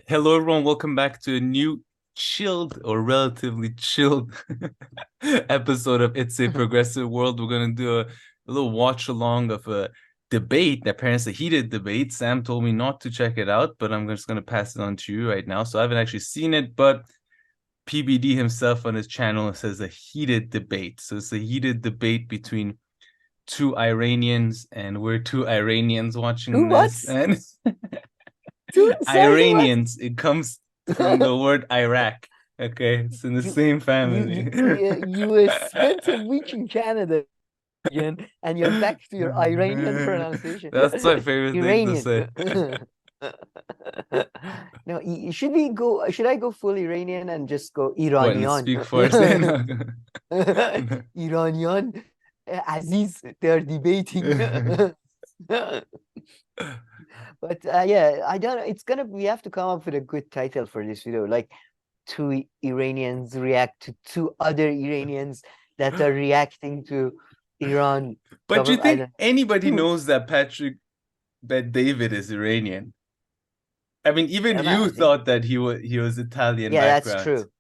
Hello, everyone. Welcome back to a new chilled or relatively chilled episode of It's a Progressive World. We're going to do a little watch along of a debate, apparently a heated debate. Sam told me not to check it out, but I'm just going to pass it on to you right now. So I haven't actually seen it, but PBD himself on his channel says a heated debate. So it's a heated debate between two Iranians, and we're two Iranians Two watching what? this. And Sorry, what? Iranians, it comes from the word Iraq. Okay, it's in the You same you you family. you spent a week in Canada again, and you're back to your Iranian pronunciation. That's my favorite thing to Iranian. say. No, should we go? Should I go full Iranian and just go What, and Iranian? speak Farsi? Iranian, Aziz, they're debating. But yeah, I don't know. It's gonna we have to come up with a good title for this video. Like two Iranians react to two other Iranians that are reacting to Iran But you government. I think don't anybody know. knows that Patrick Bet David is Iranian? I mean, even you Imagine. thought that he was Italian Yeah, that's background. true.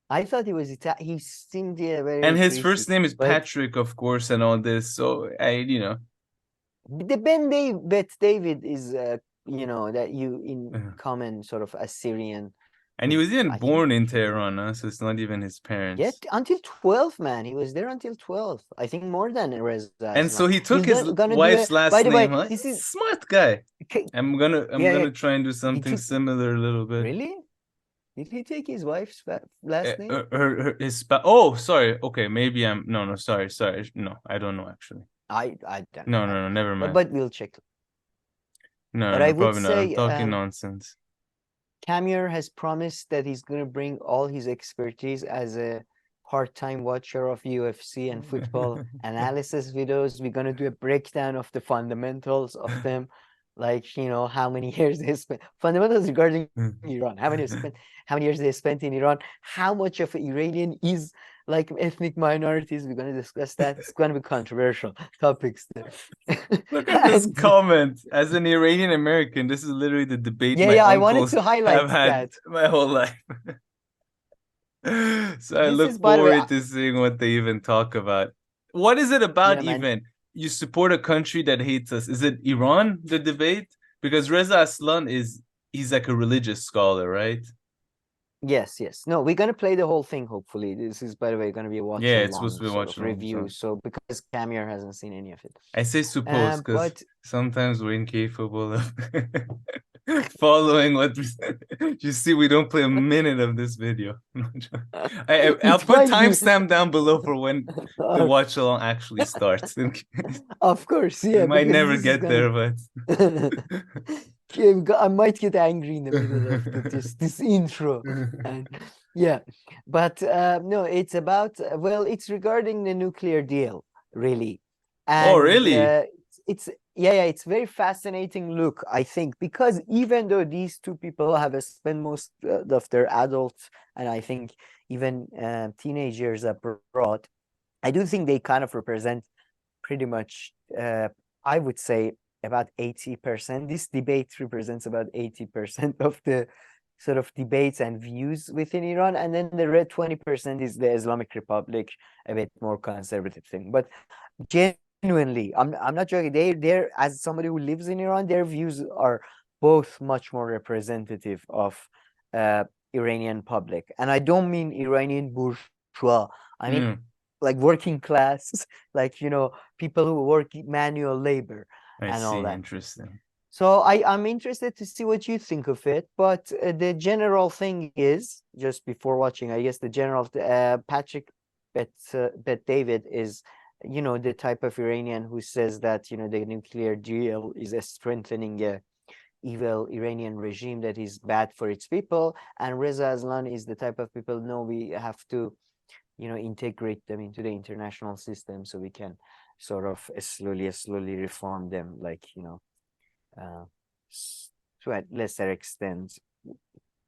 I thought he was Italian. He seemed, yeah, And very his Greasy. first name is But Patrick, of course, and all this. So the Bet David is, that you in common sort of Assyrian and he with, was even I think, born in Tehran, huh? So it's not even his yet parents. until 12, man. He was there until 12. I think more than Reza And so Aslan. he He's took his gonna do a, wife's by last the name, way, huh? this is, Smart guy. okay, I'm yeah, yeah. gonna try and do He something took, similar a little bit. really? Did he take his wife's last name? Oh, sorry. Okay, maybe I'm no, sorry. No, I don't know actually. I don't know. No, never mind. But we'll check. No, But I would probably not. I'm say talking nonsense. Kamir has promised that he's going to bring all his expertise as a part-time watcher of UFC and football analysis videos. We're going to do a breakdown of the fundamentals of them, like, how many years they spent. Fundamentals regarding Iran. How many years they spent in Iran? How much of Iranian is like ethnic minorities? We're going to discuss that. It's going to be controversial topics there. Look at this And comment. As an Iranian American, this is literally the debate yeah, my yeah, I wanted uncles to highlight have had that. my whole life. So I This is, look by the way, forward to seeing what they even talk about. What is it yeah, about man. even? You support a country that hates us. Is it Iran, the debate? Because Reza Aslan he's like a religious scholar, right? Yes, yes. No, we're gonna play the whole thing, hopefully. This is, by the way, gonna be a watch Yeah, it's supposed along to be sort of watching all review. so. So because Camille hasn't seen any of it. I say suppose because But sometimes we're incapable of following what you see. We don't play a minute of this video. I'll it put might be timestamp down below for when the watch along actually starts. of course, We yeah, might because never this is get gonna there, but Okay, I might get angry in the middle of this intro. And yeah, but no, it's about, well, it's regarding the nuclear deal, really. oh, And really? it's yeah, yeah, it's very fascinating look, I think, because even though these two people have spent most of their adult and I think even teenage years abroad, I do think they kind of represent pretty much, I would say, about 80%. This debate represents about 80% of the sort of debates and views within Iran. And then the red 20% is the Islamic Republic, a bit more conservative thing. But genuinely, I'm not joking. They're, as somebody who lives in Iran, their views are both much more representative of Iranian public. And I don't mean Iranian bourgeois. I mean Hmm, like working class, like, people who work manual labor I and all see. that. Interesting. So I'm interested to see what you think of it. But the general thing is, just before watching, I guess the general, Patrick Bet David is, the type of Iranian who says that, the nuclear deal is strengthening a evil Iranian regime that is bad for its people. And Reza Aslan is the type of people, no, we have to integrate them into the international system so we can sort of slowly reform them, like, uh, to a lesser extent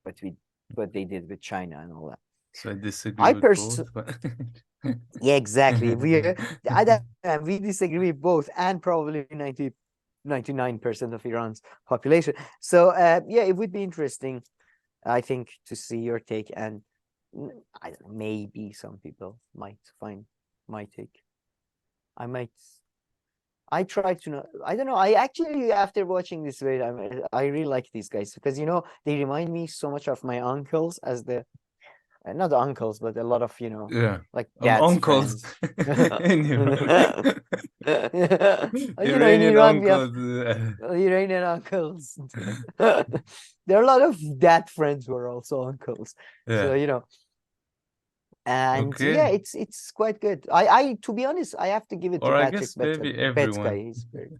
what we what they did with China and all that. So I disagree I with both, personally, but yeah, exactly. We disagree with both, and probably 99% of Iran's population. So yeah, it would be interesting I think, to see your take, and I don't know, maybe some people might find my take. I try to know. I don't know. I actually, after watching this video, I really like these guys because they remind me so much of my uncles as the not the uncles, but a lot of Yeah. like Of dad's uncles friends. in Iran. In Iranian Iran we have uncles. Iranian uncles. There are a lot of dad friends who are also uncles. Yeah. So and yeah, Okay. it's quite good. I to be honest, I have to give it to Or I Patrick guess maybe everyone. Betskay. He's very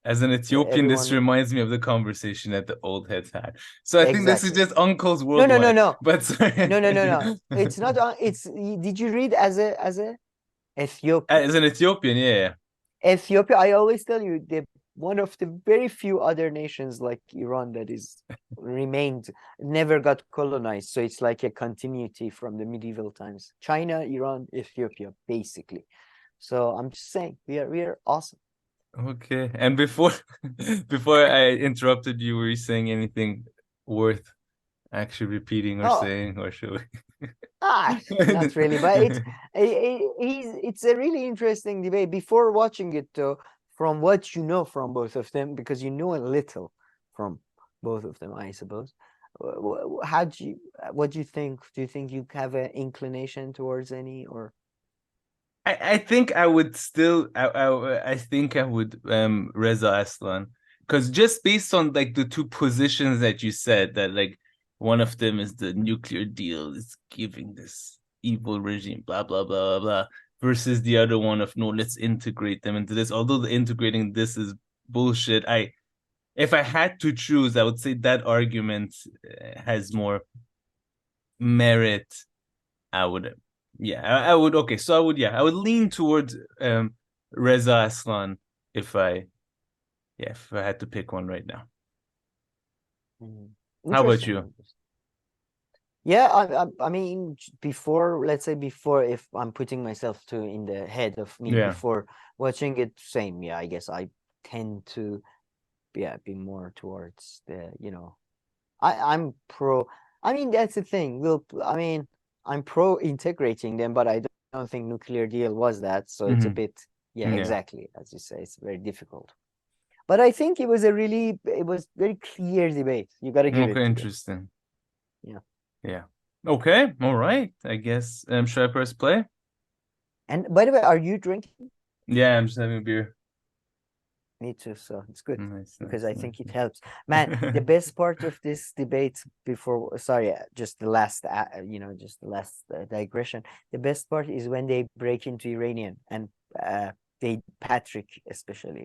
As an Ethiopian, this everyone reminds me of the conversation that the old heads had. So I think this is exactly. just uncles No, no, no, worldwide. no, But sorry. no, no, no, no. It's not. It's. Did you read as a Ethiopian? As an Ethiopian, yeah. Ethiopia. I always tell you, the one of the very few other nations like Iran that is remained, never got colonized. So it's like a continuity from the medieval times. China, Iran, Ethiopia, basically. So I'm just saying, we are awesome. Okay. And before before I interrupted you, were you saying anything worth actually repeating or Oh, saying, or should not really, but we? it's a really interesting debate. Before watching it, though, from what you know from both of them, because you know a little from both of them, I suppose. How do you? What do you think? Do you think you have an inclination towards any, or? I think I would still I think I would Reza Aslan, because just based on like the two positions that you said, that like one of them is the nuclear deal is giving this evil regime blah blah blah blah blah, versus the other one of no, let's integrate them into this, although the integrating this is bullshit. I If I had to choose, I would say that argument has more merit. I would, yeah, I would. Okay, so I would, yeah, I would lean towards Reza Aslan if if I had to pick one right now. Mhm. How about Interesting. you? Yeah, I mean, before, let's say before, if I'm putting myself to in the head of me Yeah. before watching it, same. Yeah, I guess I tend to, yeah, be more towards the, I'm pro. I mean, that's the thing. I mean, I'm pro integrating them, but I don't think nuclear deal was that. So it's a Hmm. bit, yeah, Yeah. exactly. As you say, it's very difficult. But I think it was very clear debate. You got to give it Okay, to them. interesting. Yeah. Yeah. Okay, all right. I guess should I press play? And by the way, are you drinking? Yeah, I'm just having a beer. Me too, so it's good Nice, because nice, I think it helps. Man, nice. the best part of this debate before, sorry, just the last, digression. The best part is when they break into Iranian and Patrick especially.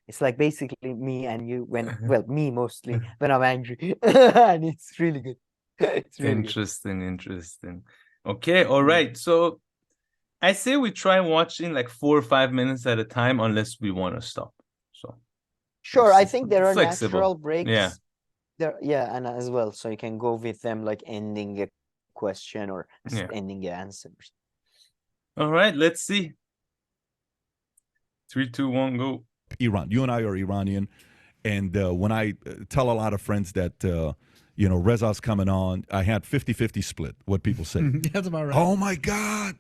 It's like basically me and you well, me mostly when I'm angry, and it's really good. It's really good. Interesting, interesting. Okay, all Mm. right. So I say we try watching like 4 or 5 minutes at a time unless we want to stop. So we'll Sure, I see. think there are Flexible. natural Yeah. breaks there, yeah, and as well, so you can go with them like ending a question or Yeah. ending the answers. All right, let's see. 3, 2, 1, go. Iran. You and I are Iranian, and when I tell a lot of friends that Reza's coming on, I had 50-50 split. What people say? That's about right. Oh my God.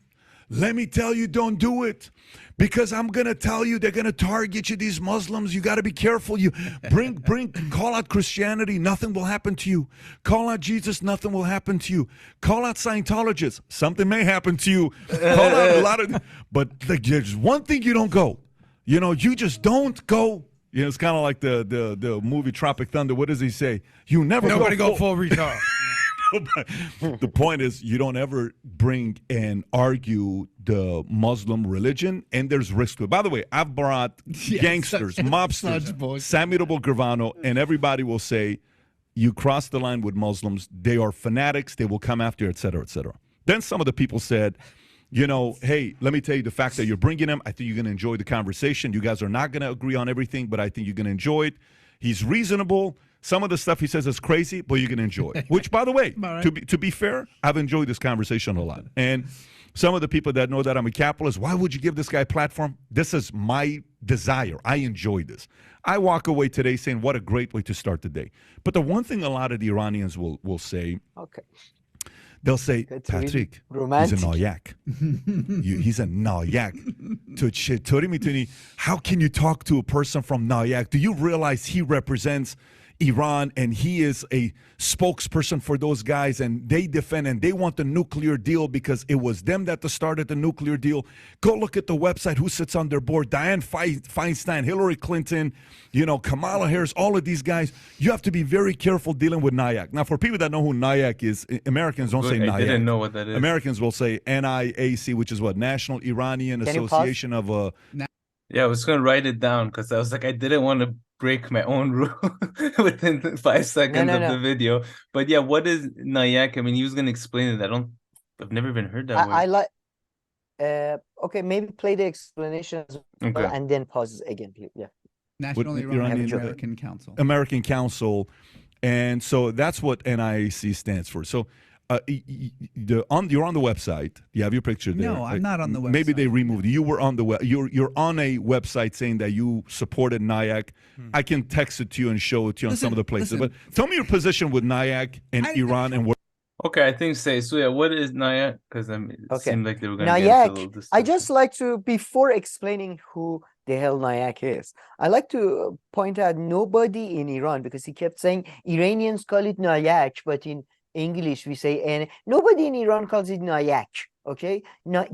Let me tell you, don't do it. Because I'm going to tell you, they're going to target you, these Muslims. You got to be careful. You call out Christianity, nothing will happen to you. Call out Jesus, nothing will happen to you. Call out Scientologists, something may happen to you. Call out a lot of, but like, there's one thing you don't go. You just don't go. It's kind of like the movie Tropic Thunder. What does he say? You never Nobody go go full retard. The point is, you don't ever bring and argue the Muslim religion, and there's risk to it. By the way, I've brought gangsters, mobsters, Samuel Gravano, and everybody will say, you cross the line with Muslims, they are fanatics, they will come after you, et cetera, et cetera. Then some of the people said, hey, let me tell you, the fact that you're bringing him, I think you're going to enjoy the conversation. You guys are not going to agree on everything, but I think you're going to enjoy it. He's reasonable. Some of the stuff he says is crazy, but you can enjoy it. Which, by the way, Right. to be fair, I've enjoyed this conversation a lot. And Some of the people that know that I'm a capitalist, why would you give this guy a platform? This is my desire. I enjoy this. I walk away today saying, what a great way to start the day. But the one thing a lot of the Iranians will say, Okay. they'll say, That's really Patrick, he's a romantic. nayak. He's a nayak. How can you talk to a person from Nayak? Do you realize he represents Iran and he is a spokesperson for those guys, and they defend and they want the nuclear deal because it was them that started the nuclear deal? Go look at the website, who sits on their board. Dianne Feinstein, Hillary Clinton, Kamala Harris, all of these guys. You have to be very careful dealing with Nayak. Now, for people that know who Nayak is, Americans don't say Nayak. I didn't know what that is. Americans will say NIAC, which is what? National Iranian Association of... Yeah, I was going to write it down because I was like, I didn't want to break my own rule within 5 seconds of the video. But yeah, what is Nayak? I mean, he was going to explain it. I've never even heard that word. I like, okay, maybe play the explanations and then pause again, please. Yeah. National Iranian American Council. American Council. And so that's what NIAC stands for. So you're on the website. You have your picture there. No, I'm not on the website. Maybe they removed it. You were on the web. You're on a website saying that you supported Nayak. I can text it to you and show it to you on some of the places. But tell me your position with Nayak and Iran and where. Okay, I think so. Yeah, what is Nayak? Because it seemed like they were going to get into a little I just like to, before explaining who the hell Nayak is, I like to point out nobody in Iran, because he kept saying Iranians call it Nayak, but in English we say, and nobody in Iran calls it Nayak. Okay,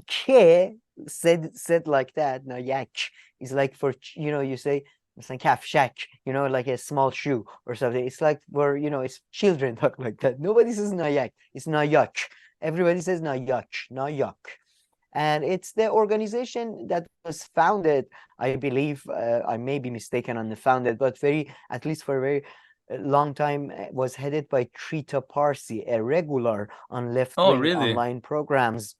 Ke said like that. Nayak is like for, you say it's like kafshak, like a small shoe or something. It's like where it's children talk like that. Nobody says Nayak. It's Nayak. Everybody says Nayak. And it's the organization that was founded, I believe, I may be mistaken on the founded, but at least for a very long time, was headed by Trita Parsi, a regular on left-wing online programs.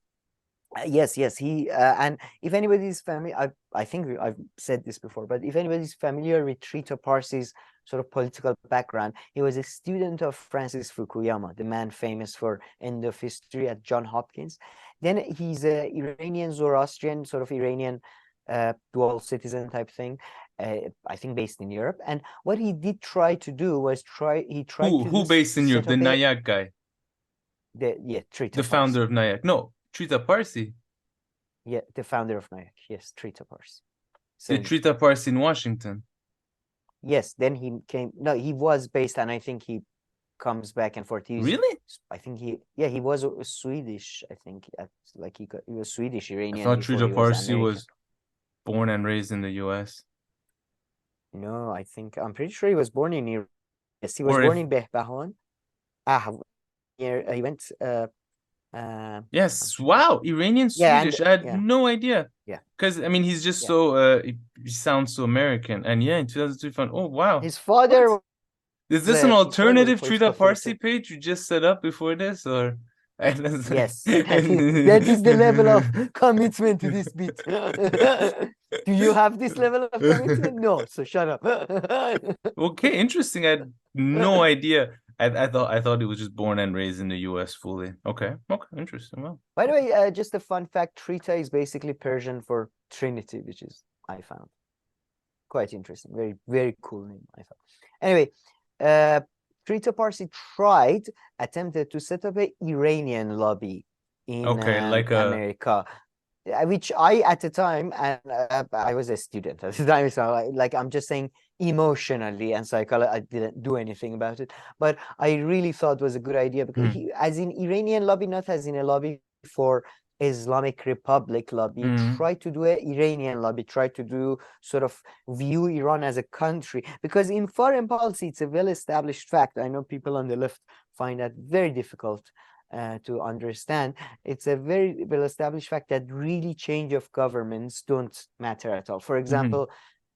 Yes, he and if anybody's familiar, I think I've said this before, but if anybody's familiar with Trita Parsi's sort of political background, he was a student of Francis Fukuyama, the man famous for End of History at Johns Hopkins. Then he's a Iranian Zoroastrian, sort of Iranian dual citizen type thing, I think based in Europe. And what he did try to do was who based in Europe? The Nayak guy. Trita. The founder of Nayak. No, Trita Parsi. Yeah, the founder of Nayak. Yes, Trita Parsi. So Trita Parsi in Washington. Yes, then he came. No, he was based, and I think he comes back and forth. Really? I think he was Swedish. I think he was Swedish Iranian. I thought Trita Parsi was born and raised in the U.S. No, I'm pretty sure he was born in Iran. Yes, he was born in Behbahan. He went. Yes, wow, Iranian Swedish. I had no idea. Yeah, because I mean, he's just so he sounds so American. And in 2002, oh wow, his father. Is this an alternative Trita Parsi page you just set up before this, or? Yes, that is the level of commitment to this bit. Do you have this level of commitment? No, so shut up. Okay, interesting. I had no idea. I thought he was just born and raised in the U.S. fully. Okay, interesting. Well, by the way, just a fun fact: Trita is basically Persian for Trinity, which is I found quite interesting. Very, very cool name, I thought. Anyway, Trita Parsi attempted to set up an Iranian lobby in America, which at the time, and I was a student at the time, so I'm just saying emotionally and psychologically, I didn't do anything about it, but I really thought it was a good idea, because as in Iranian lobby, not as in a lobby for Islamic Republic lobby, try to do an Iranian lobby, try to do sort of view Iran as a country, because in foreign policy, it's a well-established fact. I know people on the left find that very difficult to understand. It's a very well-established fact that really change of governments don't matter at all. For example,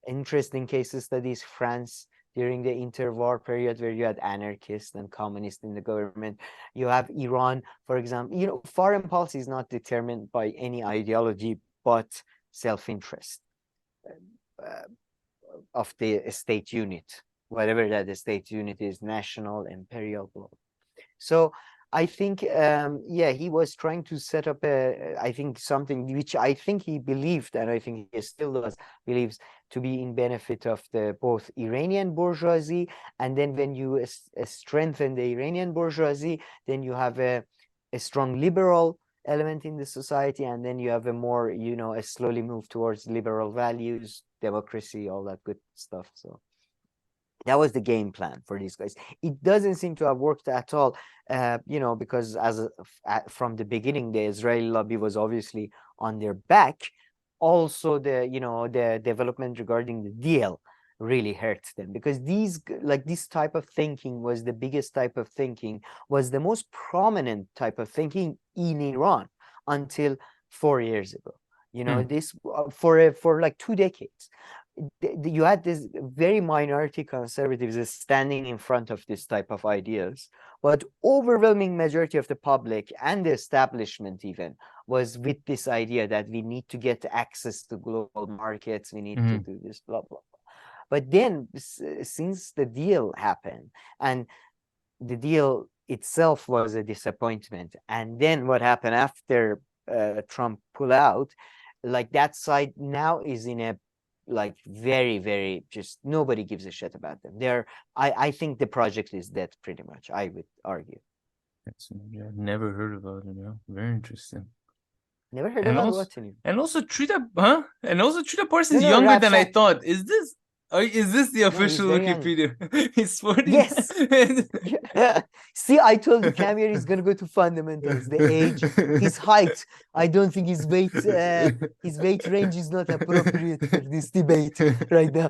interesting case studies, France during the interwar period, where you had anarchists and communists in the government. You have Iran, for example. Foreign policy is not determined by any ideology, but self-interest of the state unit, whatever that the state unit is, national, imperial, global. So I think, yeah, he was trying to set up I think something which I think he believed, and I think he still does, believes to be in benefit of the both Iranian bourgeoisie, and then when you strengthen the Iranian bourgeoisie, then you have a strong liberal element in the society, and then you have a more, a slowly move towards liberal values, democracy, all that good stuff. So that was the game plan for these guys. It doesn't seem to have worked at all, because from the beginning, the Israeli lobby was obviously on their back. Also, the development regarding the deal really hurts them, because this type of thinking was the biggest type of thinking, was the most prominent type of thinking in Iran until 4 years ago. This for like 2 decades. You had this very minority conservatives standing in front of this type of ideas, but overwhelming majority of the public and the establishment even was with this idea that we need to get access to global markets, we need to do this, blah, blah, blah. But then since the deal happened, and the deal itself was a disappointment, and then what happened after Trump pulled out, like that side now is in a very, very, just nobody gives a shit about them. I think the project is dead, pretty much, I would argue. Never heard about it. Very interesting. Never heard about what? And also Trita, And also Trita Parsi is younger than I thought. Is this the official Wikipedia? He's 40. Yes. See, I told you Kamir is gonna go to fundamentals. The age, his height. I don't think his weight range is not appropriate for this debate right now.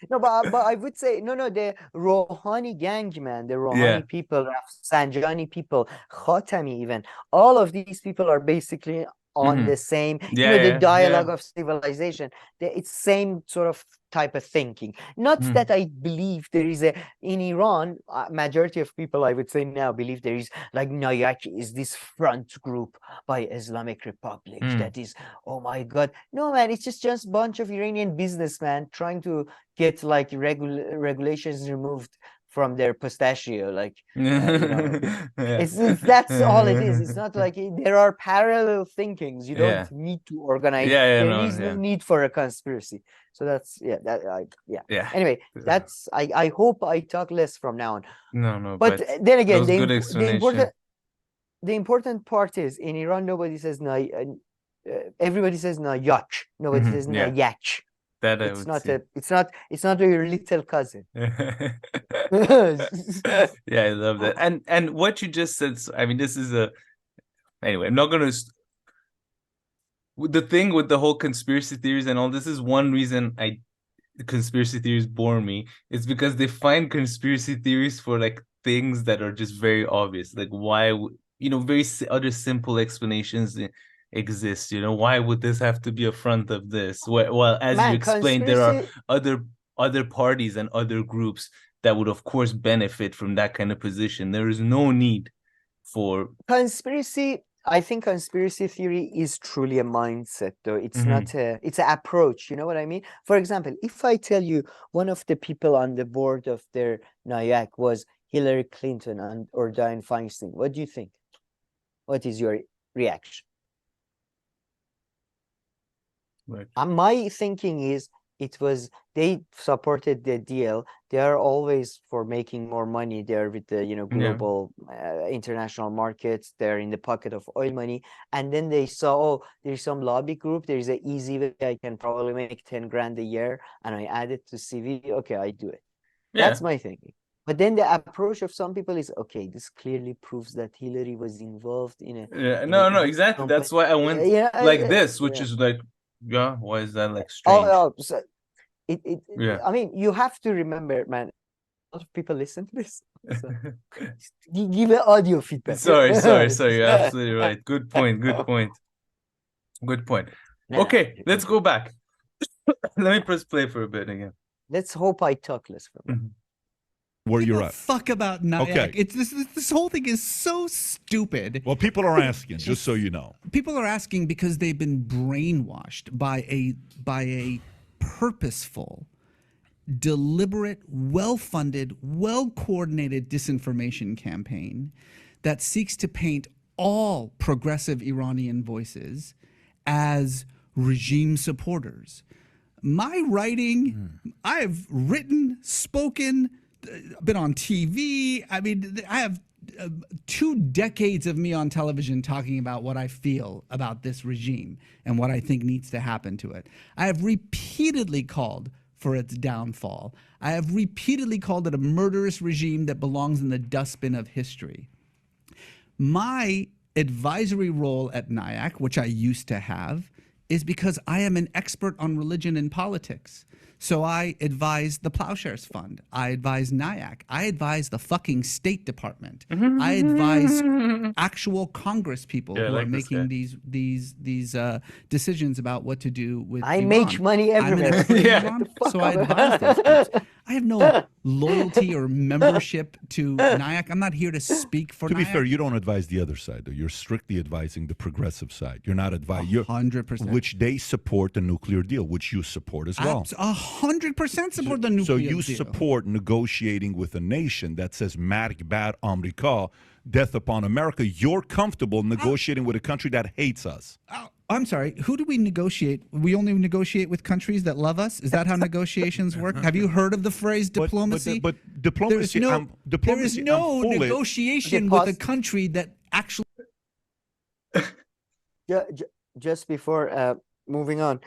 No, but I would say no. The Rouhani gang, man, the Rouhani people, Sanjani people, Khatami, even all of these people are basically on the same, the dialogue of civilization. It's same sort of type of thinking. Not that I believe there is in Iran, majority of people, I would say now, believe there is like Nayak is this front group by Islamic Republic that is, oh my God. No, man, it's just bunch of Iranian businessmen trying to get like regulations removed from their pistachio, that's all it is. It's not like there are parallel thinkings. You don't need to organize. There is no need for a conspiracy. So that's Anyway, that's I hope I talk less from now on. No. But then again, the important part is in Iran nobody says everybody says nayak. Nobody says nayak. That it's not your little cousin. Yeah, I love that. And what you just said, I mean, this is anyway, I'm not gonna the thing with the whole conspiracy theories and all this is one reason conspiracy theories bore me. It's because they find conspiracy theories for like things that are just very obvious, like why very other simple explanations exist. Why would this have to be a front of this? Well, as you explained, there are other parties and other groups that would of course benefit from that kind of position. There is no need for conspiracy. I think conspiracy theory is truly a mindset, though. It's not it's an approach. You know what I mean? For example, if I tell you one of the people on the board of their Nayak was Hillary Clinton or Dianne Feinstein, what do you think? What is your reaction? Right. My thinking is they supported the deal. They are always for making more money. They're with the global international markets. They're in the pocket of oil money, and then they saw, there's some lobby group. There's an easy way I can probably make 10 grand a year, and I add it to CV. Okay, I do it. That's my thinking. But then the approach of some people is, okay, this clearly proves that Hillary was involved in a exactly. company. That's why I went this, which is like. Yeah, why is that like strange? So I mean, you have to remember, man, a lot of people listen to this. So give an audio feedback. Sorry. You're absolutely right. Good point. Okay, let's go back. Let me press play for a bit again. Let's hope I talk less for a bit. Where you're at. Fuck about Nayak. Okay. This whole thing is so stupid. Well, people are asking, just so you know. People are asking because they've been brainwashed by a purposeful, deliberate, well-funded, well-coordinated disinformation campaign that seeks to paint all progressive Iranian voices as regime supporters. My writing, I've written, spoken, been on TV. I mean, I have 2 decades of me on television talking about what I feel about this regime and what I think needs to happen to it. I have repeatedly called for its downfall. I have repeatedly called it a murderous regime that belongs in the dustbin of history. My advisory role at NIAC, which I used to have, is because I am an expert on religion and politics. So I advise the Plowshares Fund. I advise NIAC. I advise the fucking State Department. I advise actual Congress people who are making these decisions about what to do with I Iran. make money I'm an everywhere. expert in Yeah. Iran, so I advise those groups. I have no loyalty or membership to NIAC. I'm not here to speak for NIAC. To be fair, you don't advise the other side, though. You're strictly advising the progressive side. You're not advising 100%. which they support the nuclear deal, which you support as well. 100% support the nuclear So you deal. support negotiating with a nation that says "Marg bar Amerika," death upon America. You're comfortable negotiating with a country that hates us. I'm sorry, who do we negotiate? We only negotiate with countries that love us? Is that how negotiations work? Have you heard of the phrase diplomacy? But diplomacy, there is no I'm fully- negotiation with a country that actually... Just before moving on,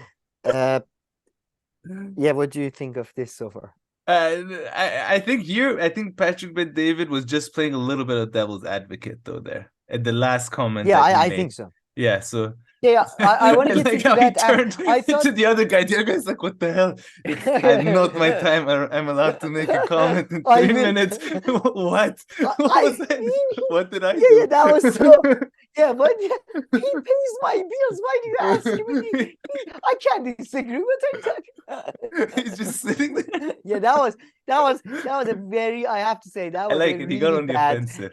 yeah, what do you think of this so far? I think Patrick Ben David was just playing a little bit of devil's advocate though there at the last comment. Yeah, that he I made. think so. Yeah, so Yeah, I want to get like into how that. he turned I thought to the other guy. The other guy's like, "What the hell? I'm not my time. I'm allowed to make a comment in 3 minutes." What? What was that? What did I do? Yeah, that was so. Yeah, but he pays my bills. Why do you ask me? I can't disagree. What are you talking about? He's just sitting there. Yeah, that was a very. I have to say that was I like a it. He got really on the bad. offensive.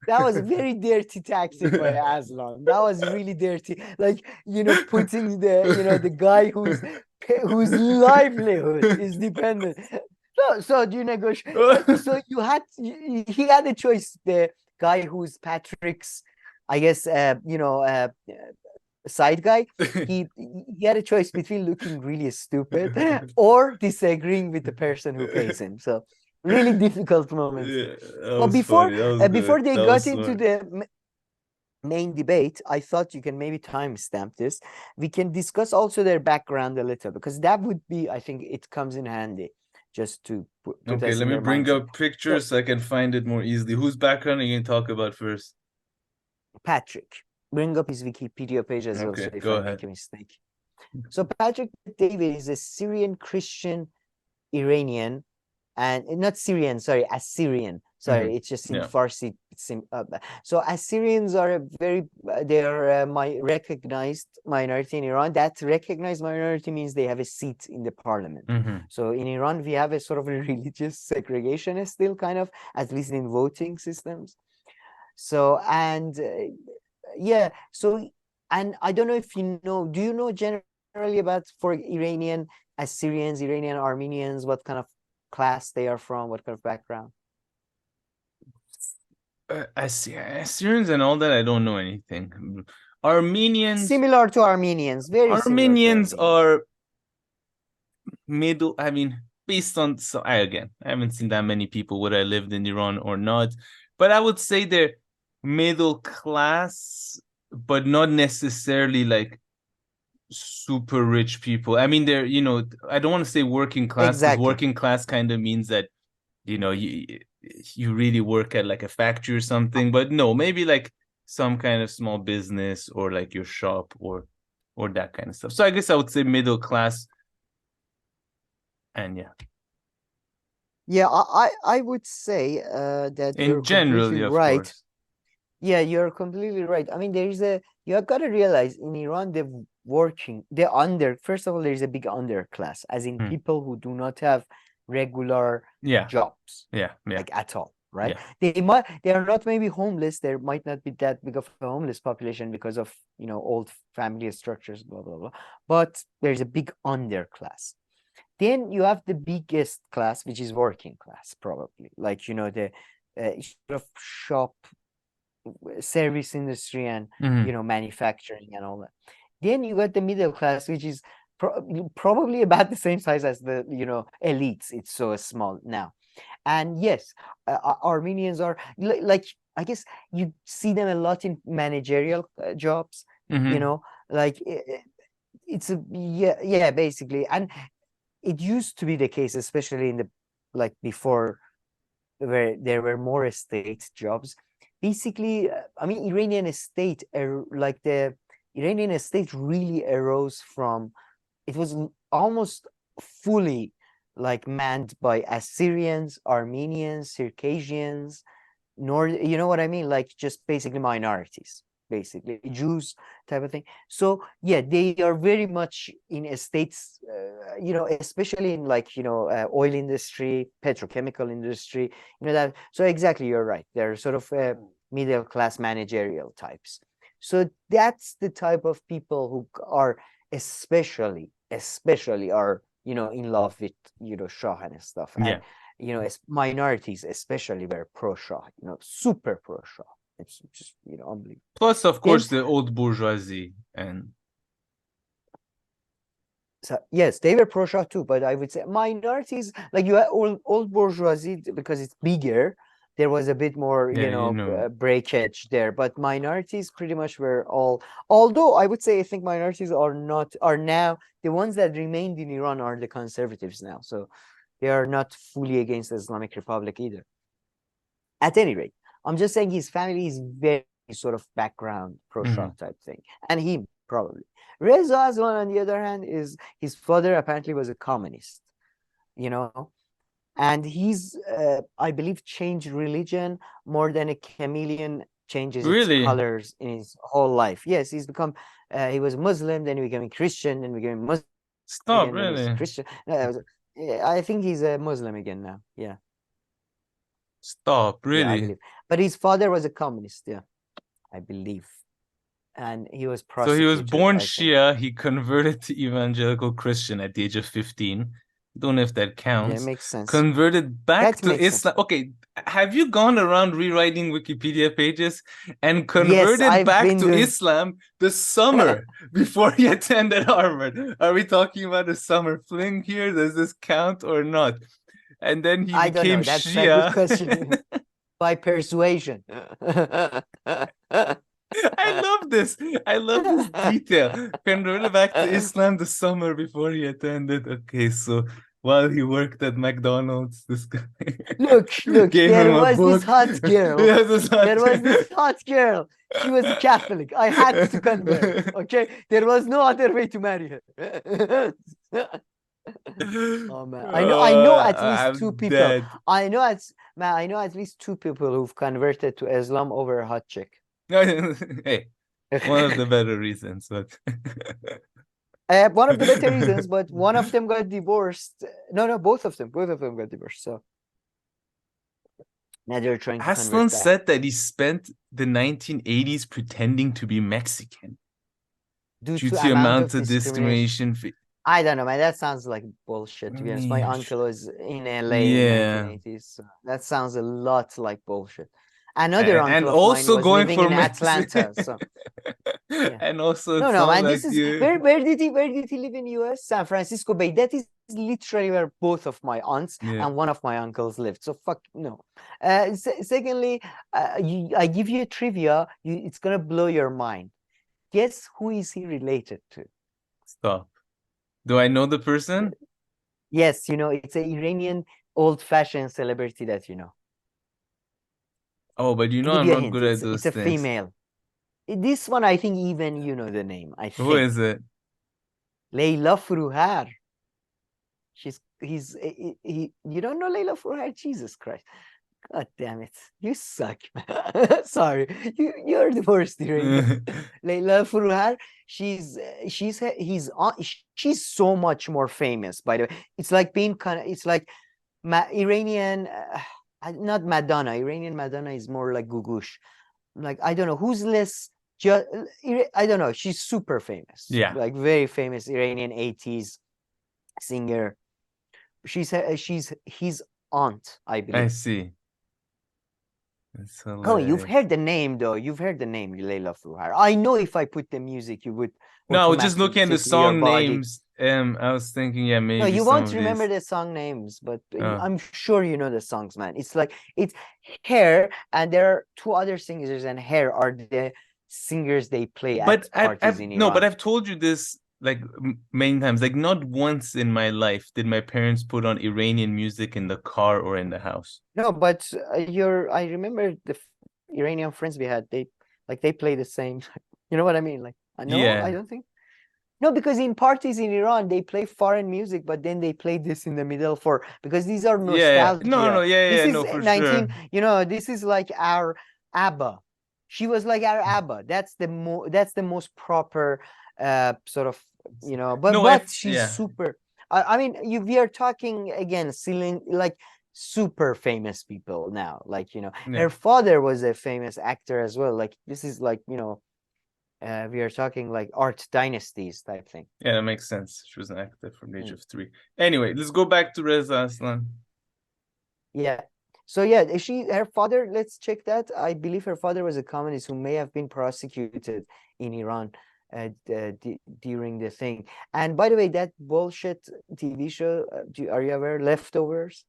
That was a very dirty tactic by Aslan. That was really dirty. Like, putting the guy whose livelihood is dependent. So do you negotiate? So he had a choice. The guy who's Patrick's, I guess, side guy. He had a choice between looking really stupid or disagreeing with the person who pays him. So really difficult moments. Yeah, But before they got into smart. the main debate, I thought you can maybe timestamp this. We can discuss also their background a little, because that would be, I think it comes in handy just to put Okay, us let in me their bring mindset. up pictures so I can find it more easily. Whose background are you going to talk about first? Patrick, bring up his Wikipedia page as well, Okay, so if go I ahead. make a mistake. So Patrick David is a Syrian Christian Iranian, and not Syrian, sorry, Assyrian. Sorry, it's just in Farsi. So Assyrians are they are my recognized minority in Iran. That recognized minority means they have a seat in the parliament. So in Iran, we have a sort of a religious segregation still, kind of, at least in voting systems. So, and yeah, so, and I don't know if you know, do you know generally about, for Iranian Assyrians, Iranian Armenians, what kind of class they are from, what kind of background? Assyrians and all that, I don't know anything. Armenians, similar to Armenians, very Armenians similar to Armenians. are middle. I mean, based on, so I haven't seen that many people whether I lived in Iran or not, but I would say they're middle class, but not necessarily like super rich people. I mean, they're, I don't want to say working class, because working class kind of means that, you really work at like a factory or something, but no, maybe like some kind of small business or like your shop or that kind of stuff. So I guess I would say middle class. And yeah, I would say that in general, completely right. Course. Yeah, you're completely right. I mean, you have got to realize in Iran, first of all, there's a big underclass, as in people who do not have regular jobs, like at all, right? They are not maybe homeless. There might not be that big of a homeless population because of old family structures, blah blah blah. But there's a big underclass. Then you have the biggest class, which is working class, probably, like the shop service industry and Mhm. manufacturing and all that. Then you got the middle class, which is probably about the same size as the elites. It's so small now. And yes, Armenians are like, I guess you see them a lot in managerial jobs, Mhm. like it's a yeah basically. And it used to be the case, especially in the like before, where there were more estate jobs. Basically, I mean, like the Iranian estate really arose from, it was almost fully like manned by Assyrians, Armenians, Circassians, you know what I mean? Like just basically minorities, basically Jews type of thing. So yeah, they are very much in estates, especially in like, oil industry, petrochemical industry, that. So exactly, you're right. They're sort of middle class managerial types. So that's the type of people who are especially are, in love with, Shah and stuff. And Yeah. as minorities especially were pro-Shah, super pro-Shah. It's just, unbelievable. Plus, of Then, course, the old bourgeoisie and so yes, they were pro-Shah too, but I would say minorities, like you have old bourgeoisie, because it's bigger, there was a bit more, yeah, breakage there. But minorities pretty much were all, although I would say I think minorities are now the ones that remained in Iran are the conservatives now. So they are not fully against the Islamic Republic either. At any rate, I'm just saying his family is very sort of background pro-Shah type thing. And he probably. Reza Aslan, on the other hand, is his father apparently was a communist, and he's, I believe, changed religion more than a chameleon changes its really. colors in his whole life. Yes, he's become, he was Muslim, then he became Christian, then became Muslim Stop, again, then he's really. Christian. I think he's a Muslim again now. Yeah. Stop, Yeah, I really. believe. But his father was a communist, yeah, I believe. And he was So he was prosecuted, born I think. Shia. He converted to evangelical Christian at the age of 15. Don't know if that Yeah, it counts. makes sense. Converted back That to makes sense. Islam. Okay, have you gone around rewriting Wikipedia pages and Yes, converted I've back been to doing. Islam the summer before he attended Harvard? Are we talking about a summer fling here? Does this count or not? And then he I don't became know. That's a good Shia. question. By persuasion. I love this. I love this detail. Converted back to Islam the summer before he attended. Okay, so while he worked at McDonald's, this guy Look, gave him there a was this book. hot girl. Yeah, this There was this hot girl. She was a Catholic. I had to convert. Okay, there was no other way to marry her. Oh man, I know at least two I'm people. dead. I know at least two people who've converted to Islam over a hot chick. Hey, one of the better reasons, but One of the better reasons, but one of them got divorced. No, both of them got divorced. So now they're trying to Aslan convert back. said that he spent the 1980s pretending to be Mexican Due due to to amount amount of of discrimination. discrimination. I don't know, man. That sounds like bullshit, to be honest. My uncle was in LA in Yeah. 1980s. So that sounds a lot like bullshit. Another uncle And of mine also was going living for in Atlanta. Mexico. So yeah. And also it No, sounds man. This like is you. where did he live in US? San Francisco Bay. That is literally where both of my aunts Yeah. and one of my uncles lived. So fuck no. Secondly, I give you a trivia. It's gonna blow your mind. Guess who is he related to? Stop. Do I know the person? Yes, it's an Iranian old-fashioned celebrity that you know. Oh, but you I'll know give I'm you a not hint. good at It's those a things. female. This one, I think even you know the name. I Who think is it? Leyla Fruhar. You don't know Leyla Fruhar? Jesus Christ. God damn it. You suck. Sorry. You're the worst Iranian. Leyla Fruhar, she's so much more famous, by the way. It's like being it's like Iranian, not Madonna. Iranian Madonna is more like Gugush. Like, I don't know who's less. I don't know. She's super famous. Yeah. Like very famous Iranian 80s singer. She's his aunt, I I believe. see. It's Oh, you've hilarious. heard the name though. You've heard the name, Layla Fuhar. I know if I put the music, you would No, I was just looking at the automatically your song body. names. I was thinking, yeah, No, maybe you some won't of remember these. the song names, but Oh. I'm sure you know the songs, man. It's like it's Hair, and there are two other singers, and Hair are the singers they play But at parties in Iran. I've told you this like many times. Like not once in my life did my parents put on Iranian music in the car or in the house. No, but I remember the Iranian friends we had. They play the same. You know what I mean? Like, no, I Yeah. don't think. No, because in parties in Iran, they play foreign music, but then they play this in the middle because these are Yeah. No, nostalgia. yeah, This is no, for 19, sure. this is like our ABBA. She was like our ABBA. That's the most proper sort of, No, but if she's yeah. super. I mean, we are talking again, ceiling like super famous people now. Like, Yeah. her father was a famous actor as well. Like this is like, we are talking like art dynasties type thing. Yeah, that makes sense. She was an actor from the age of 3. Anyway, let's go back to Reza Aslan. Yeah. So yeah, her father, let's check that. I believe her father was a communist who may have been prosecuted in Iran during the thing. And by the way, that bullshit TV show, are you aware? Leftovers?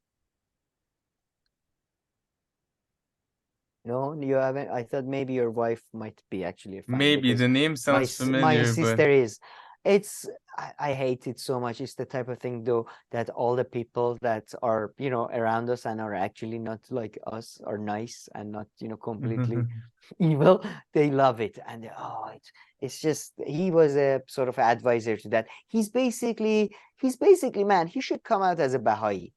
No, you haven't. I thought maybe your wife might be actually a fan Maybe because the name my sounds my familiar, but sister is. It's I hate it so much. It's the type of thing though that all the people that are around us and are actually not like us are nice and not completely evil. They love it and it's just he was a sort of advisor to that. He's basically man. He should come out as a Baha'i.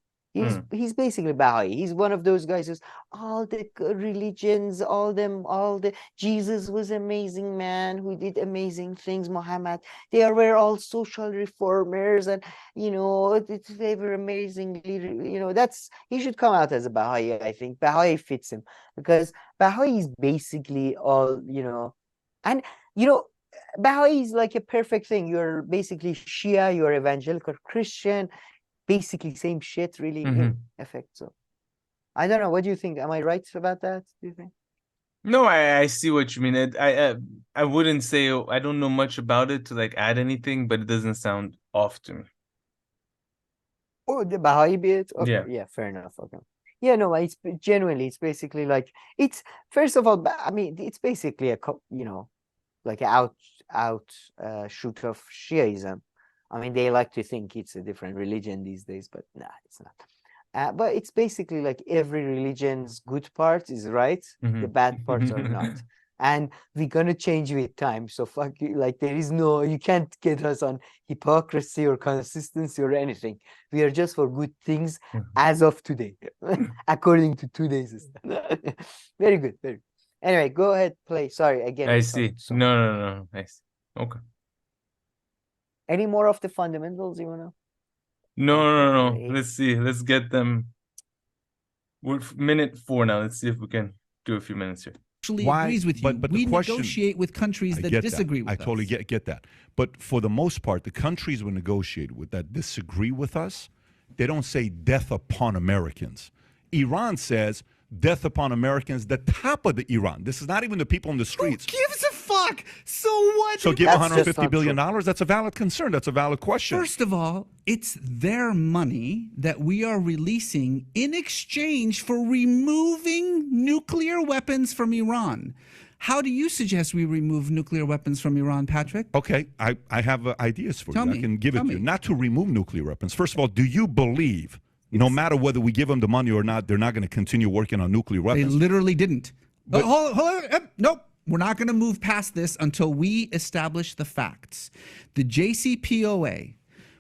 He's basically Baha'i. He's one of those guys who's all the religions, all the Jesus was amazing man who did amazing things. Muhammad, were all social reformers, and they were amazingly. That's he should come out as a Baha'i. I think Baha'i fits him because Baha'i is basically all and Baha'i is like a perfect thing. You're basically Shia, you're evangelical Christian, basically same shit, really in effect. So. I don't know. What do you think? Am I right about that? Do you think? No, I see what you mean. I wouldn't say I don't know much about it to like add anything, but it doesn't sound off to me. Oh, the Baha'i bit? Okay, Yeah. yeah, fair enough. Okay. Yeah, no, it's genuinely, it's basically like, first of all, I mean, it's basically like an shoot of Shiaism. I mean, they like to think it's a different religion these days, but nah, it's not. But it's basically like every religion's good part is right, the bad parts are not. And we're gonna change with time. So fuck you, like you can't get us on hypocrisy or consistency or anything. We are just for good things as of today, according to today's system. Very good, very good. Anyway, go ahead, play. Sorry, again. I see. No. I see. Okay. Any more of the fundamentals you wanna? No. Let's see. Let's get them. We're minute 4 now. Let's see if we can do a few minutes here. Agrees with you. But we the question, negotiate with countries that disagree with us. I totally get that. But for the most part, the countries we negotiate with that disagree with us, they don't say death upon Americans. Iran says death upon Americans, the top of the Iran. This is not even the people in the streets. Who gives a fuck? So what? So give $150 billion? That's a valid concern. That's a valid question. First of all, it's their money that we are releasing in exchange for removing nuclear weapons from Iran. How do you suggest we remove nuclear weapons from Iran, Patrick? Okay, I have ideas for you. I can give it to you. Not to remove nuclear weapons. First of all, do you believe no matter whether we give them the money or not, they're not going to continue working on nuclear weapons? They literally didn't. But hold on. Nope. We're not going to move past this until we establish the facts. The JCPOA,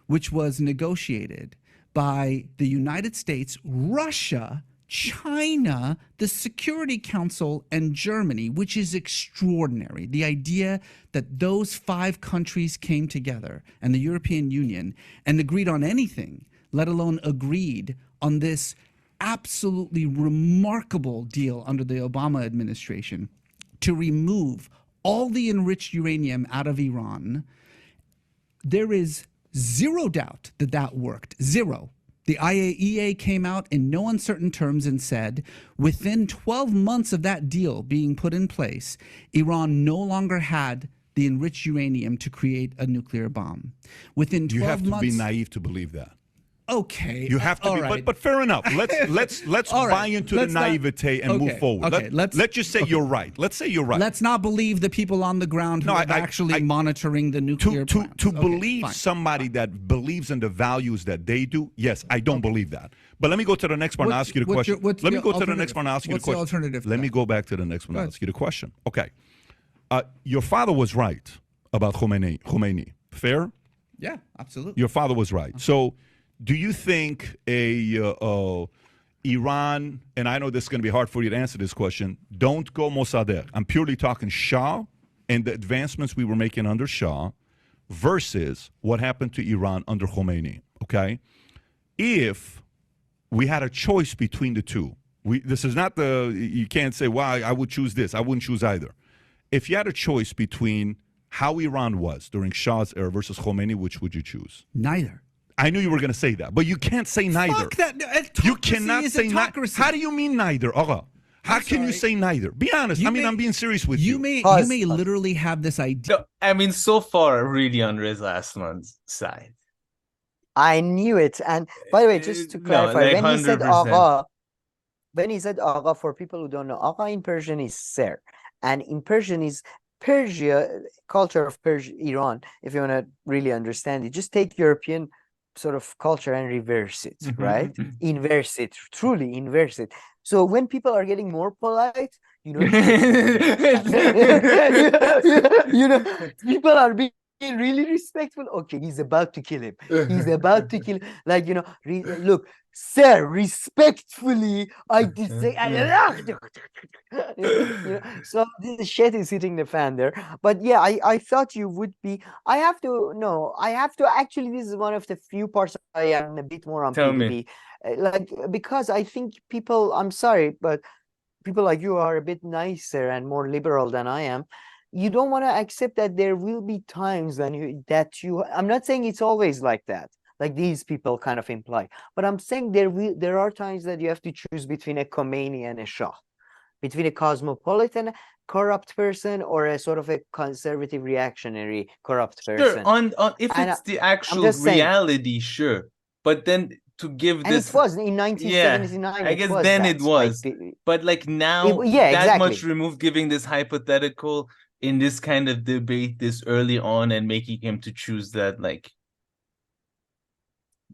which was negotiated by the United States, Russia, China, the Security Council, and Germany, which is extraordinary. The idea that those 5 countries came together and the European Union and agreed on anything, let alone agreed on this absolutely remarkable deal under the Obama administration to remove all the enriched uranium out of Iran. There is zero doubt that that worked. Zero. The IAEA came out in no uncertain terms and said, within 12 months of that deal being put in place, Iran no longer had the enriched uranium to create a nuclear bomb. Within 12 You have to months, be naive to believe that. Okay. You have to all be, right. but fair enough. Let's All right. buy into Let's the not- naivete and okay, move forward. okay, Let's just say you're right. Let's say you're right. Let's not believe the people on the ground who No, are actually monitoring the nuclear plants. To Okay, believe fine. somebody that believes in the values that they do, yes, I don't believe that. But let me go to the next one and ask you the question. Let me go to the next one and ask you the question. What's the alternative? Let me go back to the next one and ask you the question. Okay. Your father was right about Khomeini. Fair? Yeah, absolutely. Your father was right. So do you think Iran, and I know this is going to be hard for you to answer this question, don't go Mossadegh. I'm purely talking Shah and the advancements we were making under Shah versus what happened to Iran under Khomeini, okay? If we had a choice between the two, this is not you can't say, well, I would choose this. I wouldn't choose either. If you had a choice between how Iran was during Shah's era versus Khomeini, which would you choose? Neither. I knew you were going to say that, but you can't say neither. Fuck that. You cannot say neither. How do you mean neither? How can you say neither? Be honest. I'm being serious with you. You may literally have this idea. No, I mean, so far, really on Reza Aslan's side. I knew it. And by the way, just to clarify, like when he said 100%. Agha, for people who don't know, Agha in Persian is Sir. And in Persian is Persia, culture of Persia, Iran, if you want to really understand it. Just take European sort of culture and reverse it, right? Inverse it, truly inverse it. So when people are getting more polite, people are being really respectful. Okay, he's about to kill him. He's about to kill him. Like, look, sir, respectfully, I did say, so this shit is hitting the fan there. But yeah, I thought you would be. I have to actually, this is one of the few parts I am a bit more on Tell PBD. me. Because I think people, I'm sorry, but people like you are a bit nicer and more liberal than I am. You don't want to accept that there will be times when I'm not saying it's always like that, like these people kind of imply, but I'm saying there are times that you have to choose between a Khomeini and a Shah, between a cosmopolitan corrupt person or a sort of a conservative reactionary corrupt person. Sure, if it's the actual reality, sure. But then to give this, it was in 1979. I guess then it was. But like now, exactly. much removed, giving this hypothetical in this kind of debate this early on and making him to choose that, like,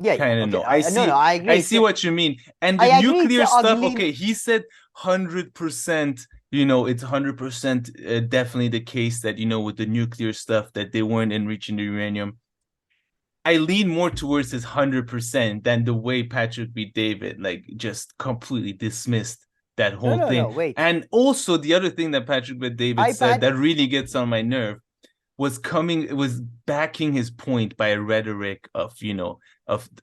kind of. No, I see. I agree. I see what you mean. And the nuclear stuff. Okay, he said 100%. It's 100% definitely the case that with the nuclear stuff that they weren't enriching the uranium. I lean more towards his 100% than the way Patrick B. David just completely dismissed that whole thing. No, wait. And also the other thing that Patrick B. David said that really gets on my nerve was backing his point by a rhetoric of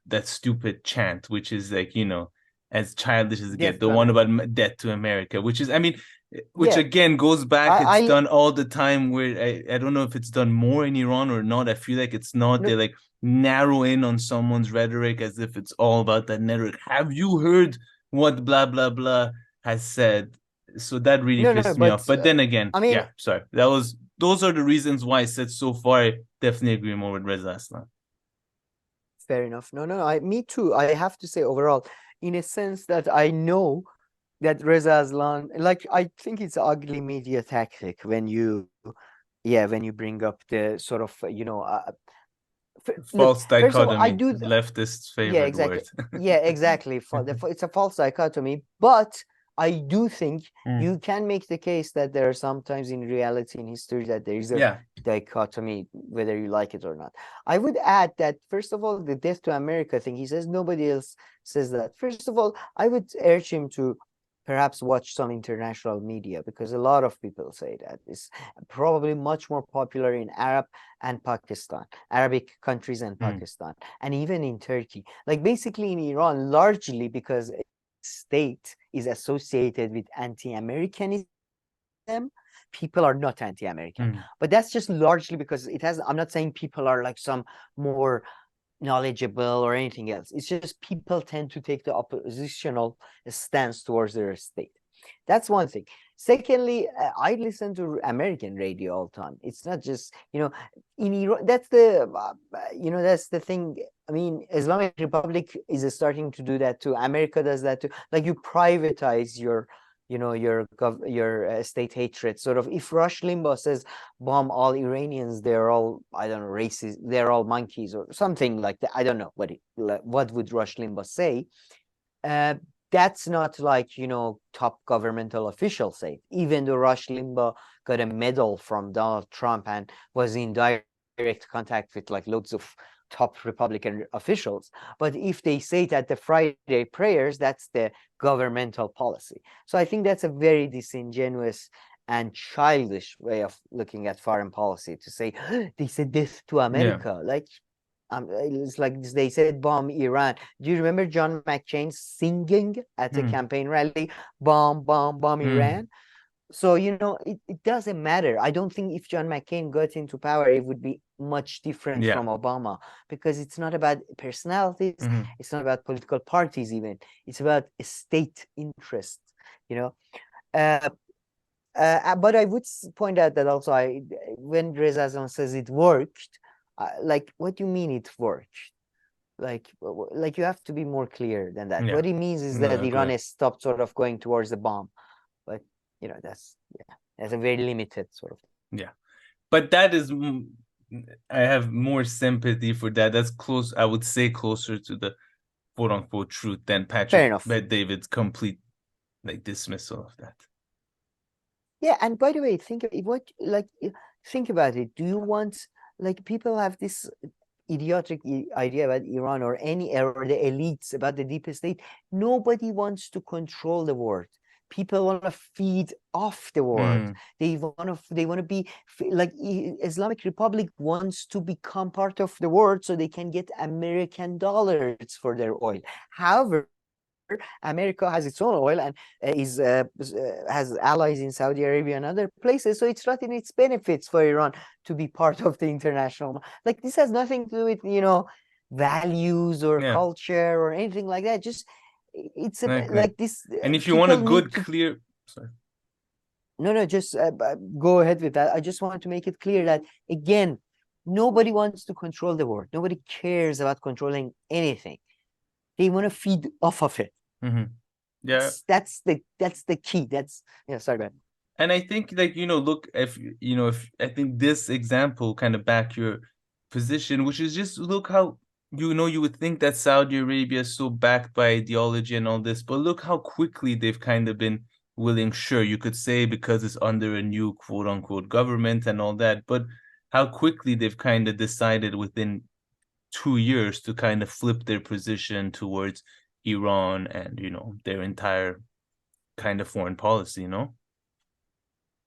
that stupid chant, which is as childish as it gets, the one about death to America, which is, again goes back. It's done all the time. Where I don't know if it's done more in Iran or not. I feel like it's not. They narrow in on someone's rhetoric as if it's all about that rhetoric. Have you heard what blah blah blah has said? So that really pissed me off. But then again, sorry. Those are the reasons why I said so far I definitely agree more with Reza Aslan. Fair enough. No, me too. I have to say overall, in a sense that I know that Reza Aslan, I think it's ugly media tactic when you bring up the sort of, false dichotomy. All, I do leftist favorite word. Exactly. It's a false dichotomy, but I do think you can make the case that there are sometimes in reality in history that there is a dichotomy, whether you like it or not. I would add that, first of all, the death to America thing, he says nobody else says that. First of all, I would urge him to perhaps watch some international media, because a lot of people say that. It's probably much more popular in Arabic countries and Pakistan, and even in Turkey. Basically in Iran, largely because state is associated with anti-Americanism, people are not anti-American. But that's just largely because I'm not saying people are some more knowledgeable or anything else. It's just people tend to take the oppositional stance towards their state. That's one thing. Secondly, I listen to American radio all the time. It's not just, in Iran, that's the thing. I mean, Islamic Republic is starting to do that too. America does that too. Like, you privatize your state hatred. Sort of, if Rush Limbaugh says bomb all Iranians, they're all, I don't know, racist, they're all monkeys or something like that. I don't know what would Rush Limbaugh say. That's not like, top governmental officials say. Even though Rush Limbaugh got a medal from Donald Trump and was in direct contact with like loads of top Republican officials, but if they say it at the Friday prayers, that's the governmental policy. So I think that's a very disingenuous and childish way of looking at foreign policy, to say they said this to America. Like, it's like they said bomb Iran. Do you remember John McCain singing at a campaign rally, bomb, bomb, bomb Iran? So, it doesn't matter. I don't think if John McCain got into power, it would be much different from Obama, because it's not about personalities. It's not about political parties even. It's about state interest, But I would point out that also, when Reza Aslan says it worked, like, what do you mean it worked? Like you have to be more clear than that. What he means is that Iran has stopped sort of going towards the bomb. But that's a very limited sort of. Yeah, but that is, I have more sympathy for that. That's close, I would say, closer to the quote unquote truth than Patrick Bet-David's complete dismissal of that. Yeah, and by the way, think about it. Do you want, people have this idiotic idea about Iran or the elites, about the deep state. Nobody wants to control the world. People want to feed off the world. They want to be like, Islamic Republic wants to become part of the world so they can get American dollars for their oil. However, America has its own oil and has allies in Saudi Arabia and other places, so it's not in its benefits for Iran to be part of the international. Like, this has nothing to do with values or culture or anything like that. Just it's like this. And if you want a good, clear, sorry. No, just go ahead with that. I just want to make it clear that, again, nobody wants to control the world. Nobody cares about controlling anything. They want to feed off of it. Yeah, that's the key. Sorry, man. And I think, look, if I think this example kind of back your position, which is just look how, you would think that Saudi Arabia is so backed by ideology and all this, but look how quickly they've kind of been willing. Sure, you could say because it's under a new quote unquote government and all that, but how quickly they've kind of decided within 2 years to kind of flip their position towards Iran and, their entire kind of foreign policy,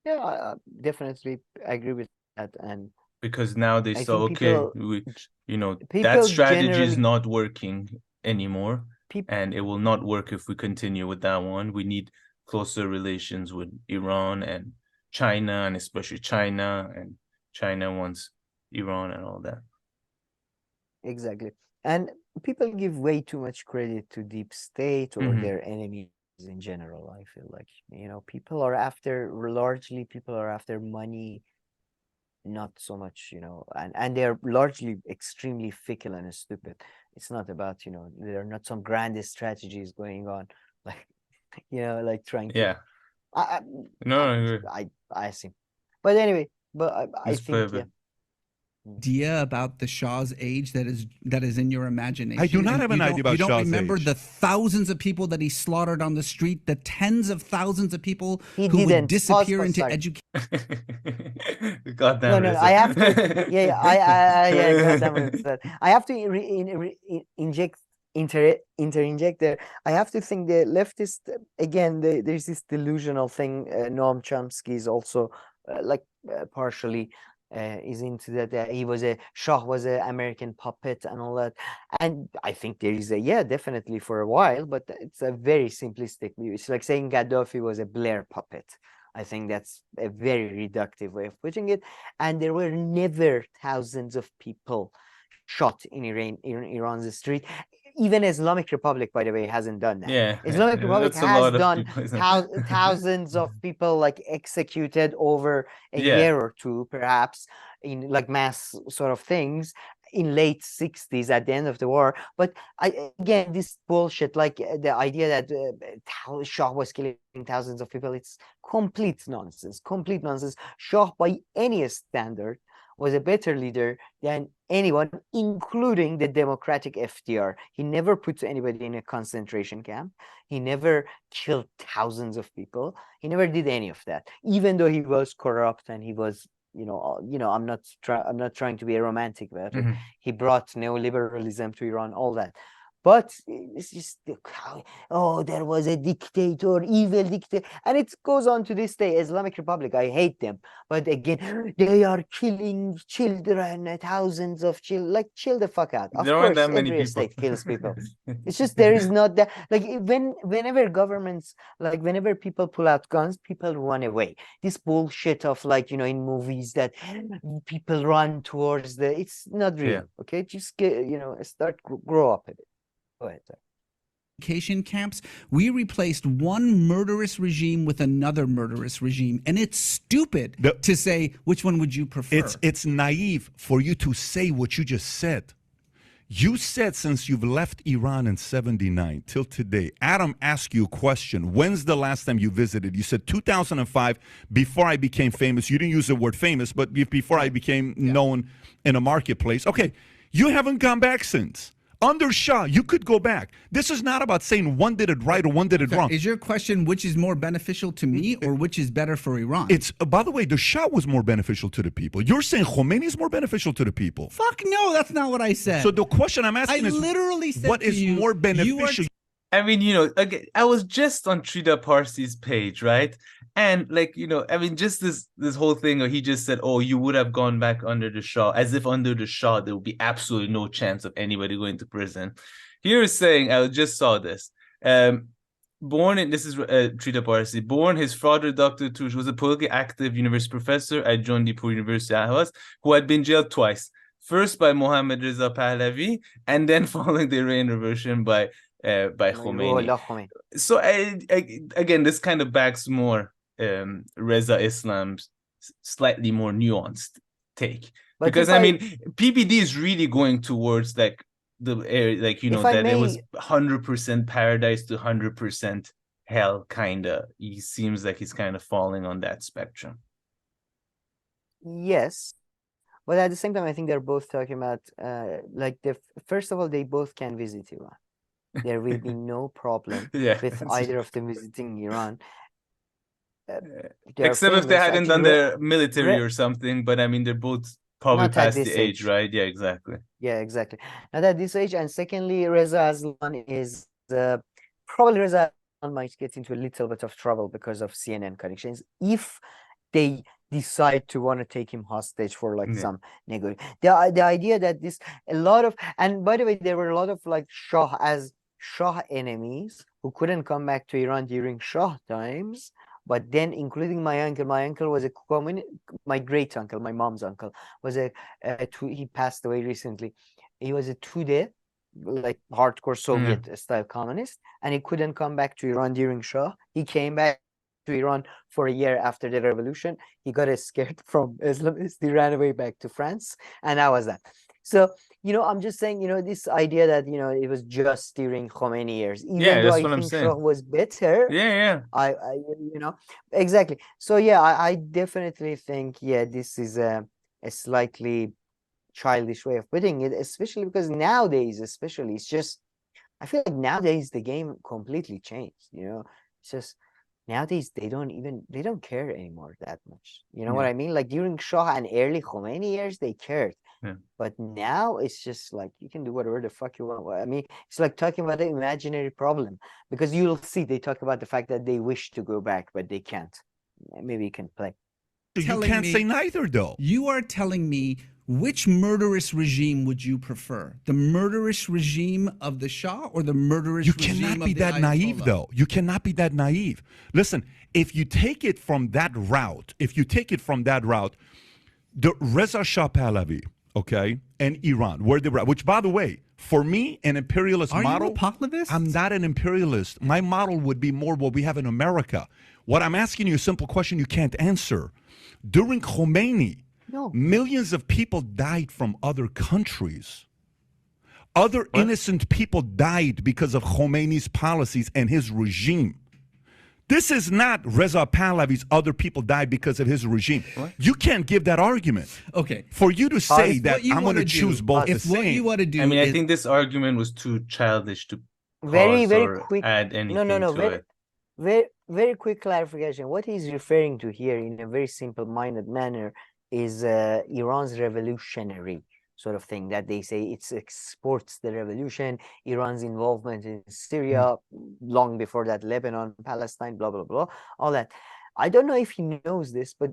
Yeah, I definitely agree with that. And because now they saw, that strategy is not working anymore, and it will not work if we continue with that one. We need closer relations with Iran and China, and especially China, and China wants Iran and all that. Exactly. And people give way too much credit to deep state or their enemies in general. I feel like, people are after money, not so much, and they're largely extremely fickle and stupid. It's not about, there are not some grand strategies going on, like, like trying to. I see. But anyway, I think, idea about the Shah's age that is in your imagination. I do not have an idea about Shah's age. You don't remember the thousands of people that he slaughtered on the street, the tens of thousands of people who would disappear into education. Goddamn. No, I have to. I have to interject there. I have to think the leftist, again, there's this delusional thing. Noam Chomsky is also partially is into that. Shah was an American puppet and all that. And I think there is definitely for a while, but it's a very simplistic view. It's like saying Gaddafi was a Blair puppet. I think that's a very reductive way of putting it. And there were never thousands of people shot in Iran's street. Even Islamic Republic, by the way, hasn't done that. Yeah, Islamic Republic that's a has lot of done people. thousands of people like executed over a Yeah. year or two, perhaps, in like mass sort of things in late 60s at the end of the war. But again, this bullshit, like the idea that Shah was killing thousands of people, it's complete nonsense. Shah, by any standard, was a better leader than anyone, including the democratic FDR. He never put anybody in a concentration camp. He never killed thousands of people. He never did any of that, even though he was corrupt and he was, I'm not trying to be a romantic about it. He brought neoliberalism to Iran, all that. But it's just, there was a dictator, evil dictator. And it goes on to this day, Islamic Republic, I hate them. But again, they are killing children, thousands of children. Like, chill the fuck out. Of There aren't course, that many every people. state kills people. It's just, there is not that, like, whenever governments, like, whenever people pull out guns, people run away. This bullshit of, like, in movies that people run towards it's not real, okay? Just get, grow up a bit. Go ahead, sir. Concentration camps, we replaced one murderous regime with another murderous regime, and it's stupid to say which one would you prefer. It's naive for you to say what you just said. You said since you've left Iran in 79 till today. Adam asked you a question. When's the last time you visited? You said 2005, before I became famous. You didn't use the word famous, but before I became known in a marketplace. Okay, you haven't gone back since. Under Shah, you could go back. This is not about saying one did it right or one did it wrong. Is your question which is more beneficial to me or which is better for Iran? It's by the way, the Shah was more beneficial to the people. You're saying Khomeini is more beneficial to the people. Fuck no, that's not what I said. So the question I'm asking is, literally said what is more beneficial? I mean, again, I was just on Trita Parsi's page, right? And like, I mean, just this whole thing where he just said, oh, you would have gone back under the Shah, as if under the Shah there would be absolutely no chance of anybody going to prison. Here is saying, I just saw this. This is Trita Parsi. Born, his father, Dr. Tush, was a politically active university professor at Jandipur University, Ahvaz, who had been jailed twice. First by Mohammad Reza Pahlavi, and then following the Iranian revolution by Khomeini. So again, this kind of backs more Reza Islam's slightly more nuanced take, but because I mean PBD is really going towards like it was 100% paradise to 100% hell, kind of. He seems like he's kind of falling on that spectrum. Yes, but at the same time, I think they're both talking about first of all, they both can visit Iran. There will be no problem with either of them visiting Iran. Except if they hadn't done their military or something, but I mean, they're both probably past the age, right? Yeah, exactly. Yeah, exactly. Not at this age. And secondly, Reza Aslan is probably Reza Aslan might get into a little bit of trouble because of CNN connections if they decide to want to take him hostage for like some negotiation. The idea that and by the way, there were a lot of like Shah enemies who couldn't come back to Iran during Shah times. But then, including my uncle was my great uncle, my mom's uncle, was he passed away recently. He was a Tudeh, like hardcore Soviet style communist, and he couldn't come back to Iran during Shah. He came back to Iran for a year after the revolution. He got scared from Islamists. He ran away back to France, and that was that. So, I'm just saying, this idea that, it was just during Khomeini years, even though I think Shah was better. Yeah. I exactly. So, yeah, I definitely think, this is a slightly childish way of putting it, especially because nowadays, it's just, I feel like nowadays the game completely changed, It's just, nowadays they don't care anymore that much. You know what I mean? Like during Shah and early Khomeini years, they cared. But now it's just like you can do whatever the fuck you want. I mean, it's like talking about an imaginary problem, because you'll see they talk about the fact that they wish to go back, but they can't. Maybe you can play. You can't say neither, though. You are telling me which murderous regime would you prefer? The murderous regime of the Shah or the murderous regime of the Ayatollah? You cannot be that naive, though. You cannot be that naive. Listen, if you take it from that route, the Reza Shah Pahlavi, okay, and Iran, where they were at, which, by the way, for me, an imperialist Are model. you a apocalypse? I'm not an imperialist. My model would be more what we have in America. What I'm asking you, a simple question you can't answer. During Khomeini, No. millions of people died from other countries. Other innocent people died because of Khomeini's policies and his regime. This is not Reza Pahlavi's other people died because of his regime. What? You can't give that argument. Okay. For you to say that what you I'm going to wanna do- choose both the If what you same. want to do I mean, I is think this argument was too childish to Very, pause very or quick. add anything No. to Very, it. very quick clarification. What he's referring to here in a very simple-minded manner is Iran's revolutionary sort of thing that they say it exports the revolution, Iran's involvement in Syria, long before that, Lebanon, Palestine, blah, blah, blah, all that. I don't know if he knows this, but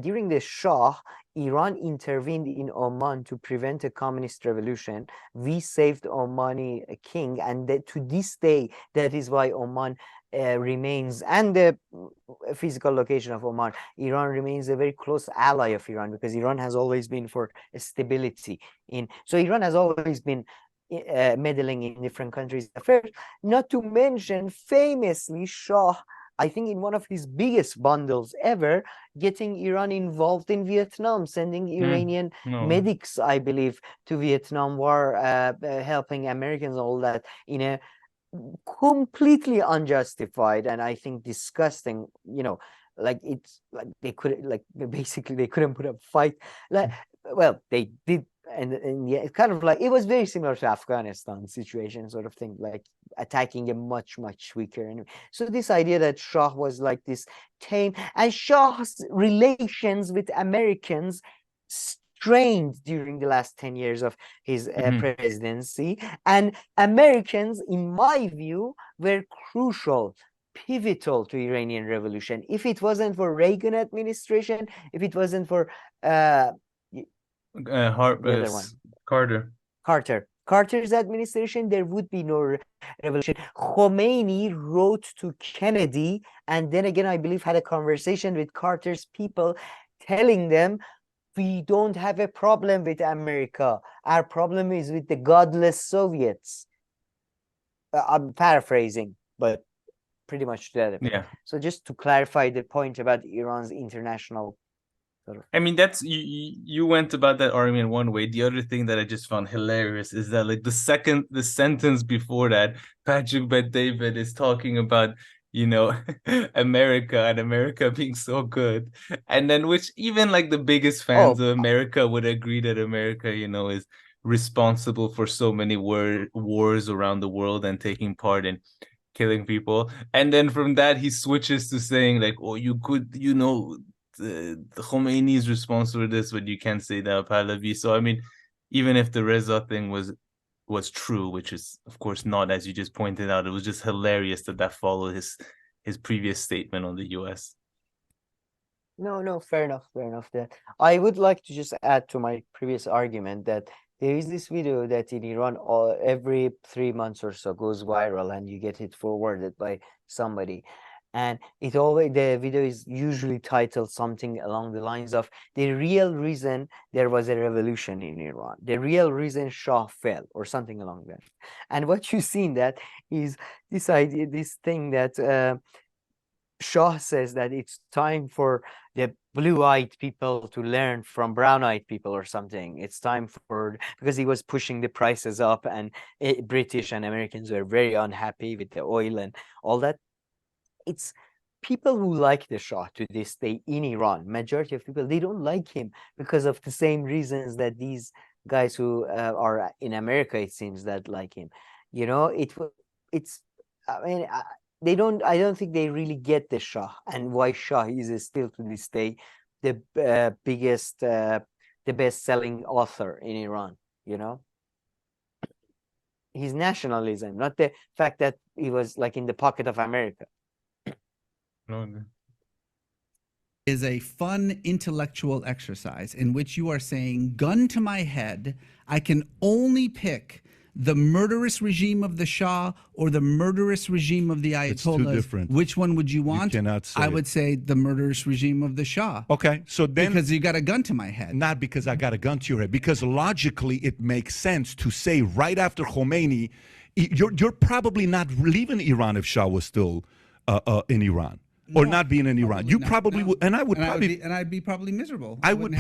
during the Shah, Iran intervened in Oman to prevent a communist revolution. We saved Omani king, and to this day, that is why Oman remains, and the physical location of Oman, Iran remains a very close ally of Iran, because Iran has always been for stability so Iran has always been meddling in different countries' affairs. Not to mention, famously, Shah, I think in one of his biggest bundles ever, getting Iran involved in Vietnam, sending Iranian medics, I believe, to Vietnam War, helping Americans, all that, in a completely unjustified and I think disgusting, like it's like they couldn't, like basically they couldn't put up a fight. Like, well, they did, and yeah, it's kind of like it was very similar to Afghanistan situation sort of thing, like attacking a much weaker enemy. So this idea that Shah was like this tame, and Shah's relations with Americans strained during the last 10 years of his presidency, and Americans, in my view, were crucial, pivotal to Iranian revolution. If it wasn't for Reagan administration, if it wasn't for Carter's administration, there would be no revolution. Khomeini wrote to Kennedy, and then again, I believe, had a conversation with Carter's people, telling them, we don't have a problem with America. Our problem is with the godless Soviets. I'm paraphrasing, but pretty much that. Yeah. So just to clarify the point about Iran's international. I mean, that's you went about that argument one way. The other thing that I just found hilarious is that, like, the sentence before that, Patrick Bet-David is talking about, America and America being so good, and then which even like the biggest fans of America would agree that America, is responsible for so many wars around the world and taking part in killing people. And then from that he switches to saying like, oh, you could, the Khomeini is responsible for this, but you can't say that Pahlavi. So I mean, even if the Reza thing was true, which is of course not, as you just pointed out, it was just hilarious that followed his previous statement on the US. No, fair enough. That I would like to just add to my previous argument that there is this video that in Iran every 3 months or so goes viral, and you get it forwarded by somebody. And the video is usually titled something along the lines of the real reason there was a revolution in Iran, the real reason Shah fell, or something along that. And what you see in that is this idea, this thing that Shah says that it's time for the blue-eyed people to learn from brown-eyed people or something. It's time because he was pushing the prices up, and British and Americans were very unhappy with the oil and all that. It's people who like the Shah to this day in Iran. Majority of people, they don't like him because of the same reasons that these guys who are in America, it seems, that like him. It's. I mean, I don't think they really get the Shah and why Shah is still to this day the biggest, the best-selling author in Iran. His nationalism, not the fact that he was like in the pocket of America. Is a fun intellectual exercise in which you are saying, gun to my head, I can only pick the murderous regime of the Shah or the murderous regime of the It's too Ayatollahs, different. which one would you want? cannot say I it. would say the murderous regime of the Shah. Okay, so then Because you got a gun to my head. not because I got a gun to your head, because logically it makes sense to say right after Khomeini, you're probably not leaving Iran if Shah was still in Iran. Or No, not being in Iran. You probably would, and I would probably, I'd be probably miserable. I wouldn't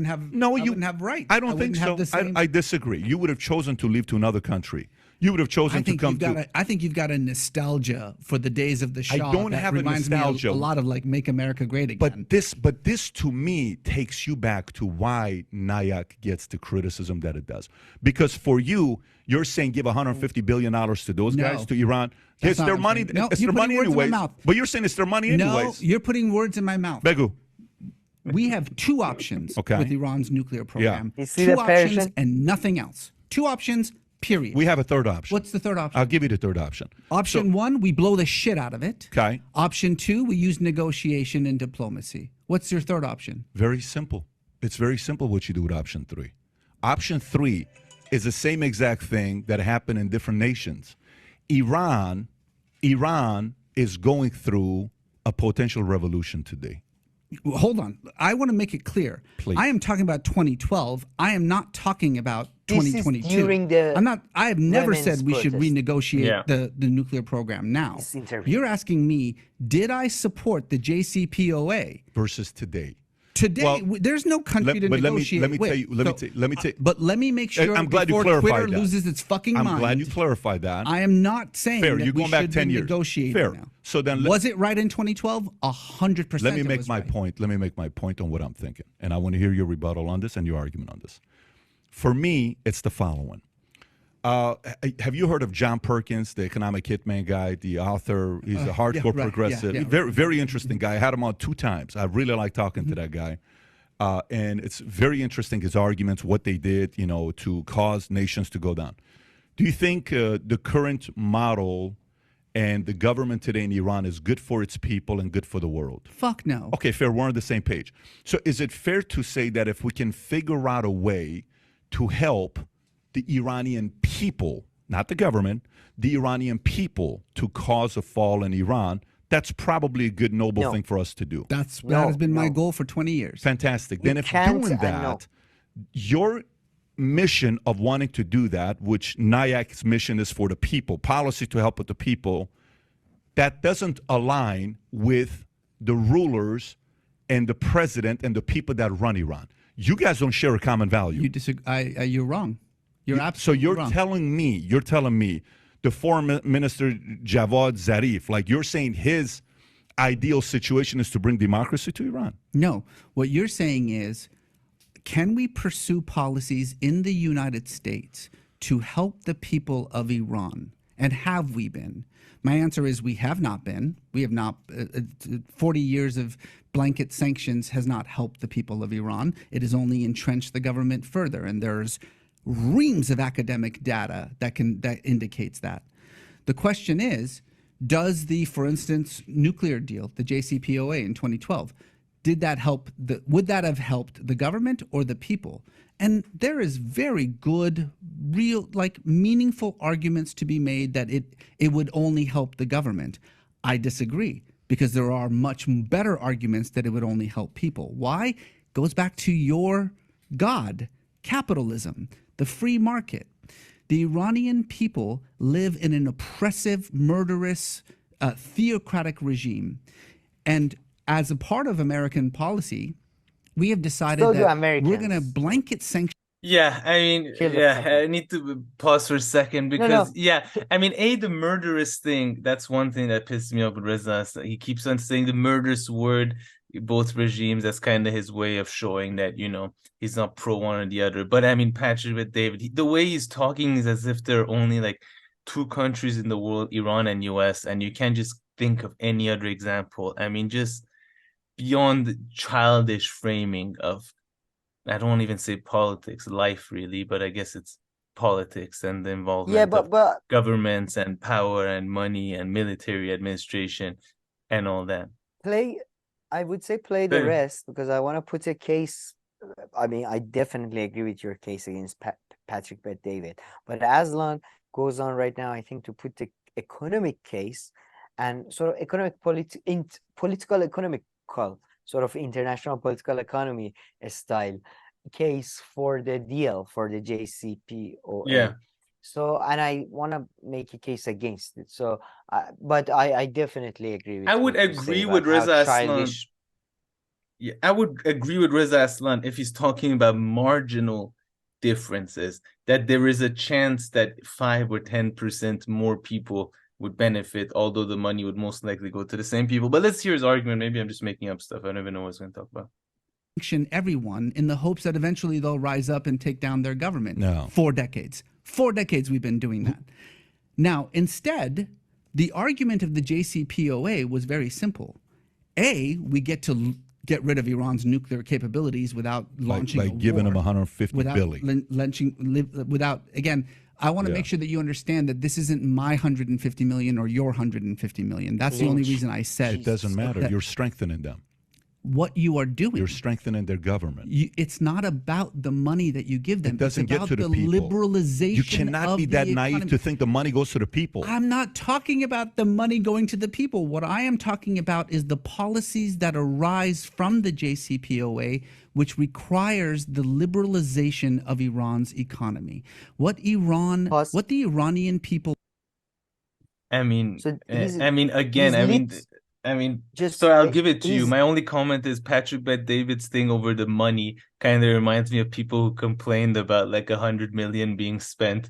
have. no, I you wouldn't have rights. I don't think wouldn't so. have the same- I disagree. You would have chosen to leave to another country. You would have chosen to come to. I think you've got a nostalgia for the days of the Shah. don't that have a reminds nostalgia. me a lot of like Make America Great Again. But this to me takes you back to why Nayak gets the criticism that it does. Because for you, you're saying give $150 billion to those No. guys, to Iran. That's It's not their what I'm money. saying. No, it's you're their money putting words in my anyways. mouth. But you're saying it's their money No, anyways. you're putting words in my mouth. Begu. We have two options Okay. with Iran's nuclear program. You see Two the options Persian? and nothing else. Two options, period. We have a third option. What's the third option? I'll give you the third option. Option one, we blow the shit out of it. Okay. Option two, we use negotiation and diplomacy. What's your third option? Very simple. It's very simple what you do with option three. Option three is the same exact thing that happened in different nations. Iran is going through a potential revolution today. Well, hold on. I want to make it clear. Please. I am talking about 2012. I am not talking about This is 2022. during the I'm not. I have never women's said we should protest. renegotiate Yeah. the nuclear program now. This interview. You're asking me, did I support the JCPOA? Versus today. Today, Well, there's no country to but negotiate. let me with. tell you. Let me tell. But let me make sure. I'm glad you before clarified Twitter that. loses its fucking I'm mind. glad you clarified that. I am not saying Fair. that You're we going back should 10 be years. negotiating Fair. now. So then Was it right in 2012? 100%. Let me it make was my right. point. Let me make my point on what I'm thinking. And I want to hear your rebuttal on this and your argument on this. For me, it's the following. Have you heard of John Perkins, the economic hitman guy, the author? He's a hardcore right, progressive. yeah. Very, very interesting guy. I had him on 2 times. I really like talking to that guy. And it's very interesting, his arguments, what they did, to cause nations to go down. Do you think the current model and the government today in Iran is good for its people and good for the world? Fuck no. Okay, fair. We're on the same page. So is it fair to say that if we can figure out a way to help the Iranian people, not the government, the Iranian people to cause a fall in Iran, that's probably a good, noble No. thing for us to do. That No, has been my no. goal for 20 years. Fantastic. You Then if can't doing and that, no. your mission of wanting to do that, which NIAC's mission is for the people, policy to help with the people, that doesn't align with the rulers and the president and the people that run Iran. You guys don't share a common value. You disagree? You're wrong. You're So absolutely you're wrong. telling me, the foreign minister Javad Zarif, like you're saying his ideal situation is to bring democracy to Iran. No, what you're saying is, can we pursue policies in the United States to help the people of Iran? And have we been? My answer is we have not been. We have not. 40 years of blanket sanctions has not helped the people of Iran. It has only entrenched the government further. And there's reams of academic data that indicates that. The question is, does the, for instance, nuclear deal, the JCPOA in 2012, would that have helped the government or the people? And there is very good, real, meaningful arguments to be made that it would only help the government. I disagree, because there are much better arguments that it would only help people. Why? Goes back to your God, capitalism, the free market. The Iranian people live in an oppressive, murderous, theocratic regime. And as a part of American policy, we have decided So do that Americans. we're going to blanket sanction. Yeah, I mean, Kill the yeah, fucking- I need to pause for a second because, yeah, I mean, the murderous thing, that's one thing that pissed me off with Reza. He keeps on saying the murderous word, both regimes. That's kind of his way of showing that, he's not pro one or the other. But I mean, Patrick with David, the way he's talking is as if there are only like 2 countries in the world, Iran and US, and you can't just think of any other example. I mean, just beyond childish framing of, I don't even say politics, life really, but I guess it's politics and the involvement Yeah, of but governments and power and money and military administration and all that. I would say play the Fair. rest, because I want to put a case. I mean, I definitely agree with your case against Patrick Bet David. But Aslan goes on right now, I think, to put the economic case and sort of political economical sort of international political economy style case for the deal for the JCPOA. Yeah. So, and I want to make a case against it. So, but I definitely agree with I would what you say agree about with how Reza Aslan. childish. Yeah, I would agree with Reza Aslan if he's talking about marginal differences, that there is a chance that 5 or 10% more people would benefit, although the money would most likely go to the same people. But let's hear his argument. Maybe I'm just making up stuff. I don't even know what he's going to talk about. Sanction everyone in the hopes that eventually they'll rise up and take down their government. No. 4 decades. 4 decades we've been doing that. Now, instead, the argument of the JCPOA was very simple. A, we get to get rid of Iran's nuclear capabilities without launching by a giving war, them 150 without billion. without, again, I want to make sure that you understand that this isn't my 150 million or your 150 million. That's the only reason I said It doesn't matter. that You're strengthening them. what you are doing. You're strengthening their government. It's not about the money that you give them. It doesn't it's get about to the people. liberalization. You cannot of be the that naive economy. to think the money goes to the people. I'm not talking about the money going to the people. What I am talking about is the policies that arise from the JCPOA, which requires the liberalization of Iran's economy. What the Iranian people. I mean, So just so I'll give it to you. My only comment is Patrick Bet David's thing over the money kind of reminds me of people who complained about like 100 million being spent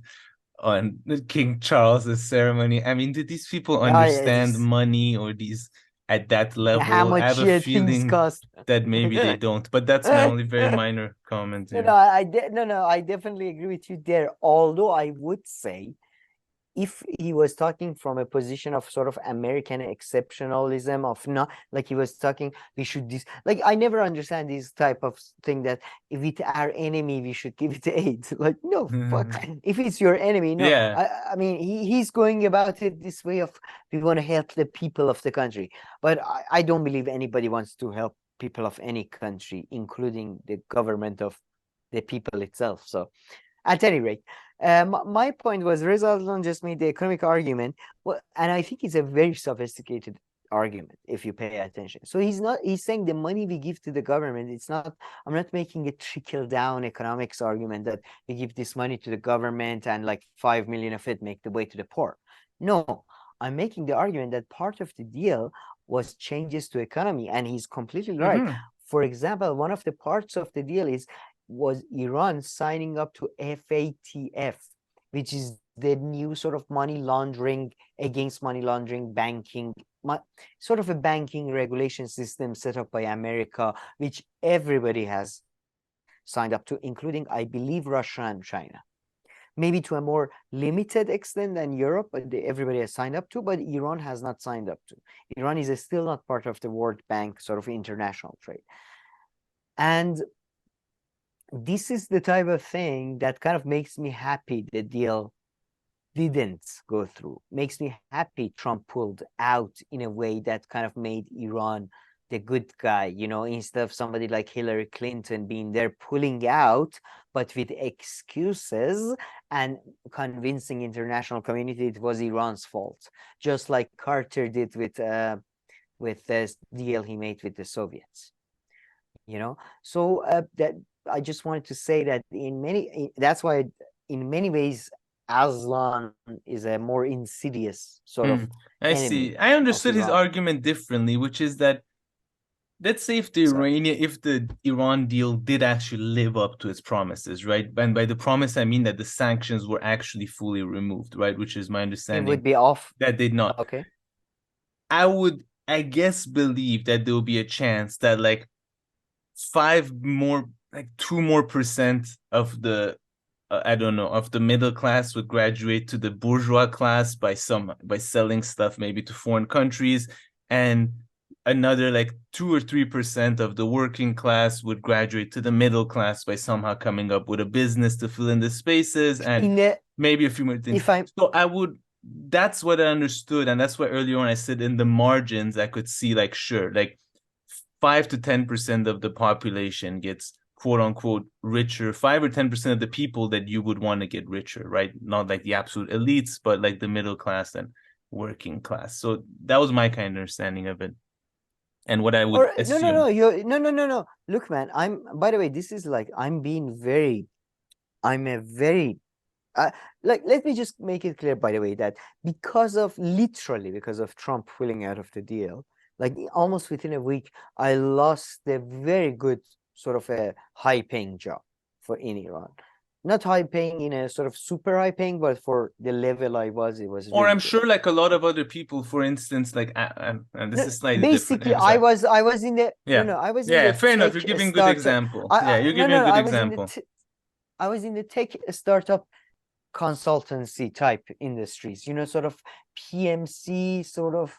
on King Charles's ceremony. I mean, did these people understand money or these at that level? How much I have a things feeling cost. that maybe they don't, but that's my only very minor comment here. I definitely agree with you there. Although I would say, if he was talking from a position of sort of American exceptionalism, of not like he was talking, we should this, like, I never understand this type of thing that if it's our enemy, we should give it aid. Like, no, fuck. If it's your enemy, no. Yeah. I mean, he's going about it this way of, we want to help the people of the country. But I don't believe anybody wants to help people of any country, including the government of the people itself. So, at any rate, my point was Reza Aslan just made the economic argument, and I think it's a very sophisticated argument if you pay attention. So he's saying the money we give to the government, I'm not making a trickle down economics argument that we give this money to the government and like 5 million of it make the way to the poor. No, I'm making the argument that part of the deal was changes to economy, and he's completely right. For example, one of the parts of the deal was Iran signing up to FATF, which is the new sort of money laundering, against money laundering, banking, sort of a banking regulation system set up by America, which everybody has signed up to, including, I believe, Russia and China. Maybe to a more limited extent than Europe, but everybody has signed up to, but Iran has not signed up to. Iran is still not part of the World Bank sort of international trade. And this is the type of thing that kind of makes me happy the deal didn't go through. Makes me happy Trump pulled out in a way that kind of made Iran the good guy, instead of somebody like Hillary Clinton being there pulling out, but with excuses and convincing international community it was Iran's fault, just like Carter did with this deal he made with the Soviets. So that I just wanted to say that that's why in many ways Aslan is a more insidious sort of I see. I understood his argument differently, which is that, let's say if the Iran deal did actually live up to its promises, right? And by the promise, I mean that the sanctions were actually fully removed, right? Which is my understanding. It would be off. That did not. Okay. I would, I guess, believe that there will be a chance that like 2% of the of the middle class would graduate to the bourgeois class by selling stuff maybe to foreign countries, and another like 2 or 3% of the working class would graduate to the middle class by somehow coming up with a business to fill in the spaces, and maybe a few more things. That's what I understood, and that's why earlier on I said in the margins I could see like 5 to 10% of the population gets quote unquote richer, 5 or 10% of the people that you would want to get richer, right? Not like the absolute elites, but like the middle class and working class. So that was my kind of understanding of it. And what I would Or no, assume. no. Look, man, by the way, this is like I'm a very like, let me just make it clear, by the way, that literally because of Trump pulling out of the deal, like almost within a week, I lost a very good sort of a high-paying job in Iran. Not high-paying in a sort of super high-paying, but for the level it was Or really I'm good. sure like a lot of other people, for instance, like, and this is slightly basically different. I was in the Yeah. I was in Yeah, the fair enough. tech You're giving good startup. example. Yeah, you're giving a good example. I was in the tech startup consultancy type industries, sort of PMC, sort of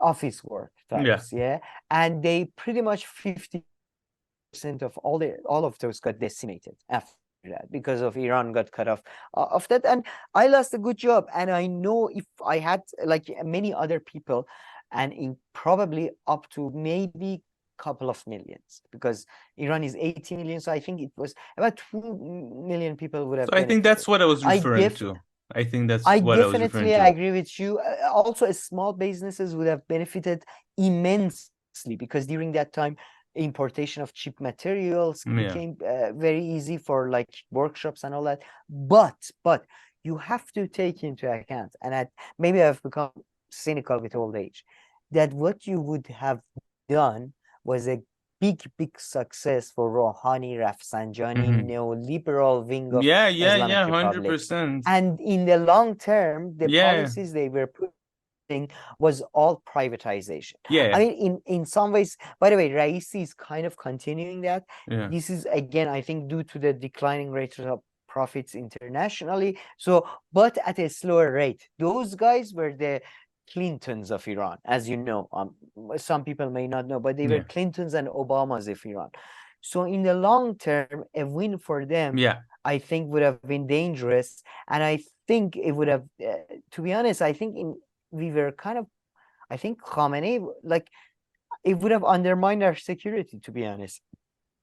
office work types. Yeah. And they pretty much 50% of all of those got decimated after that because of Iran got cut off of that. And I lost a good job. And I know if I had like many other people, and in probably up to maybe couple of millions, because Iran is 80 million, so I think it was about 2 million people would have So I think benefited. that's what I was referring to. I think that's I what I was referring definitely to. agree with you. Also, small businesses would have benefited immensely, because during that time, importation of cheap materials became very easy for like workshops and all that. But you have to take into account, and maybe I've become cynical with old age, that what you would have done was a big success for Rouhani, Rafsanjani, neoliberal wing of Islamic Republic. 100%. And in the long term, the policies they were putting was all privatization. I mean, in some ways, by the way, Raisi is kind of continuing that. This is, again, I think, due to the declining rate of profits internationally. So, but at a slower rate. Those guys were the Clintons of Iran, as you know. Some people may not know, but they were Clintons and Obamas of Iran. So in the long term, a win for them, I think, would have been dangerous. And I think it would have, to be honest, I think I think Khamenei, like, it would have undermined our security, to be honest.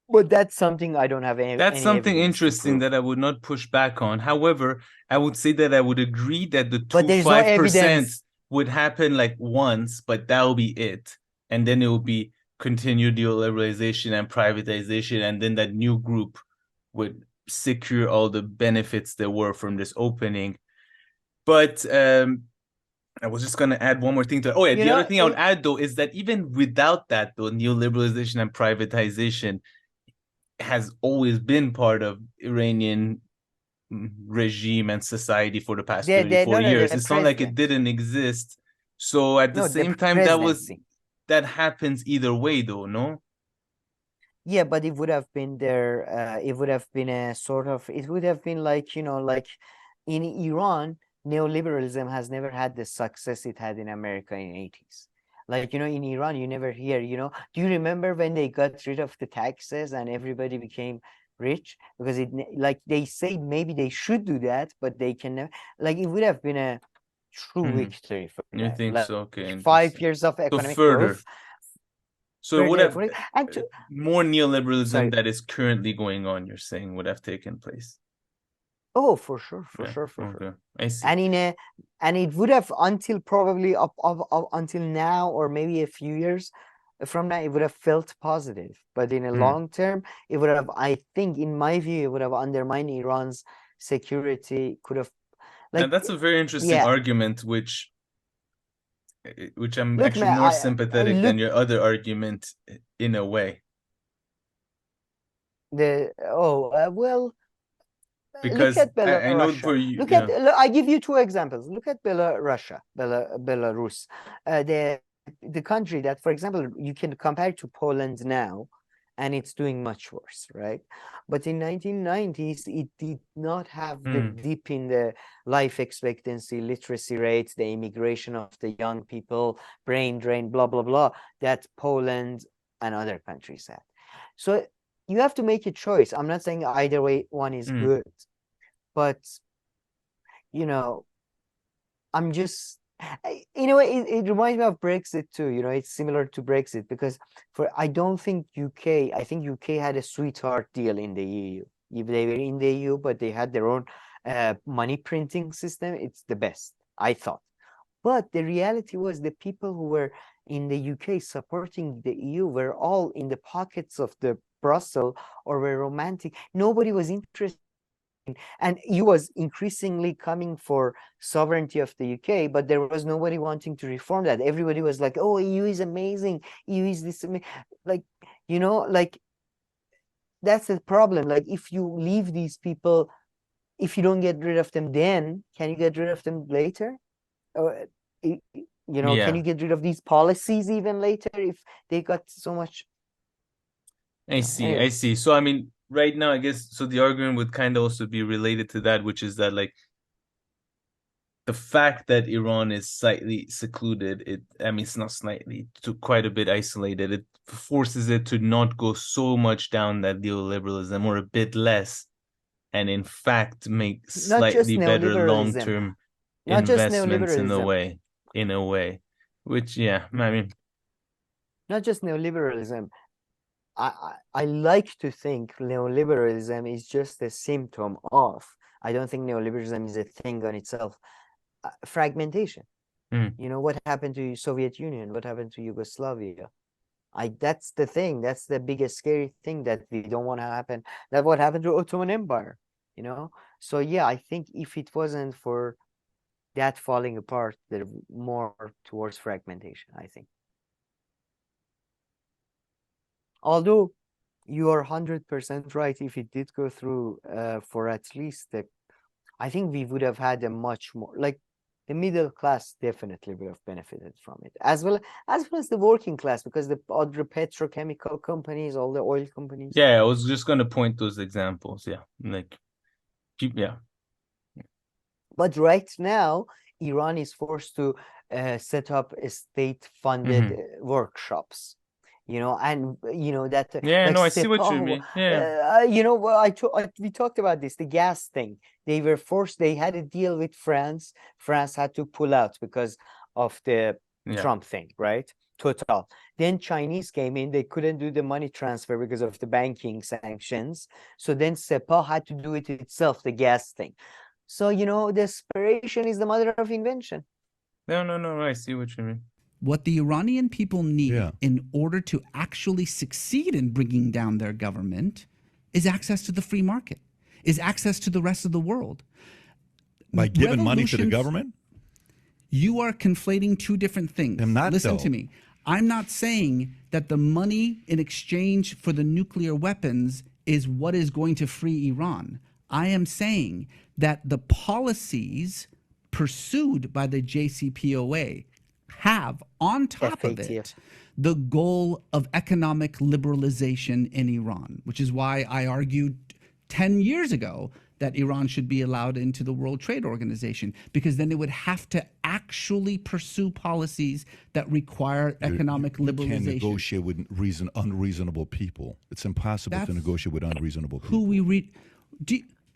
But that's something I don't have any That's something evidence to interesting prove. that I would not push back on. However, I would say that I would agree that the But there's no 5% evidence. would happen like once, but that will be it. And then it will be continued neoliberalization and privatization, and then that new group would secure all the benefits there were from this opening. But I was just going to add one more thing to it. Oh, yeah, the other thing I would add, though, is that even without that, though, neoliberalization and privatization has always been part of Iranian regime and society for the past 34 years. It's not like it didn't exist. So at the same time, that happens either way, though, no? Yeah, but it would have been there. It would have been a sort of, it would have been like, like in Iran, neoliberalism has never had the success it had in America in the 80s. Like, in Iran, you never hear, do you remember when they got rid of the taxes and everybody became rich? Because like they say maybe they should do that, but they can never, like, it would have been a true victory for them. You think like, so? Okay. 5 years of economic growth. So it would have more neoliberalism that is currently going on, you're saying, would have taken place. Oh, for sure. I see. And it would have, until probably up until now, or maybe a few years from now, it would have felt positive. But in a long term, it would have, I think, in my view, it would have undermined Iran's security. Could have, like, and that's a very interesting argument, which I'm actually more sympathetic than your other argument in a way. Well. Because look at I know for you, I give you two examples. Look at Belarus, the country that, for example, you can compare to Poland now, and it's doing much worse, right? But in 1990s, it did not have the dip in the life expectancy, literacy rates, the immigration of the young people, brain drain, blah blah blah, that Poland and other countries had. So you have to make a choice. I'm not saying either way one is good, but I'm just In a way, it reminds me of Brexit too. You know, it's similar to Brexit because I don't think UK. I think UK had a sweetheart deal in the EU. If they were in the EU, but they had their own money printing system, it's the best, I thought. But the reality was the people who were in the UK supporting the EU were all in the pockets of the Brussels or were romantic. Nobody was interested. And EU was increasingly coming for sovereignty of the UK, but there was nobody wanting to reform that. Everybody was like, oh, EU is amazing. EU is this, like, you know, like, that's the problem. Like, if you leave these people, if you don't get rid of them, then can you get rid of them later? Or, you know, can Yeah. you get rid of these policies even later if they got so much? I see. I Anyway, see. So, I mean, right now, I guess, so the argument would kind of also be related to that, which is that, like, the fact that Iran is slightly secluded, I mean, it's not slightly, to quite a bit isolated, it forces it to not go so much down that neoliberalism or a bit less, and in fact make not just slightly better neoliberalism, long-term not just investments in neoliberalism, a way, which, yeah, I mean, not just neoliberalism. I like to think neoliberalism is just a symptom of. I don't think neoliberalism is a thing on itself. Fragmentation. You know what happened to Soviet Union? What happened to Yugoslavia? That's the thing. That's the biggest scary thing that we don't want to happen. That's what happened to Ottoman Empire. You know. So yeah, I think if it wasn't for that falling apart, they're more towards fragmentation, I think. Although you are 100% right, if it did go through for at least I think we would have had a much more, like, the middle class definitely would have benefited from it, as well as the working class, because the other petrochemical companies, all the oil companies. yeah, I was just going to point those examples. Yeah, like, yeah. But right now, Iran is forced to set up state-funded workshops, you know, and you know that Yeah, like no, I see what you Sepah, mean. Yeah. you know, we talked about this, the gas thing. They were forced. They had a deal with France. France had to pull out because of the Yeah. Trump thing, right? Total. Then Chinese came in. They couldn't do the money transfer because of the banking sanctions. So then Sepah had to do it itself, the gas thing. So, you know, desperation is the mother of invention. No, I see what you mean. What the Iranian people need in order to actually succeed in bringing down their government is access to the free market, is access to the rest of the world. By giving money to the government? You are conflating two different things. I'm not, Listen though. to me. I'm not saying that the money in exchange for the nuclear weapons is what is going to free Iran. I am saying that the policies pursued by the JCPOA have, on top of it, the goal of economic liberalization in Iran, which is why I argued 10 years ago that Iran should be allowed into the World Trade Organization, because then it would have to actually pursue policies that require economic liberalization. You can't negotiate with unreasonable people. It's impossible to negotiate with unreasonable people.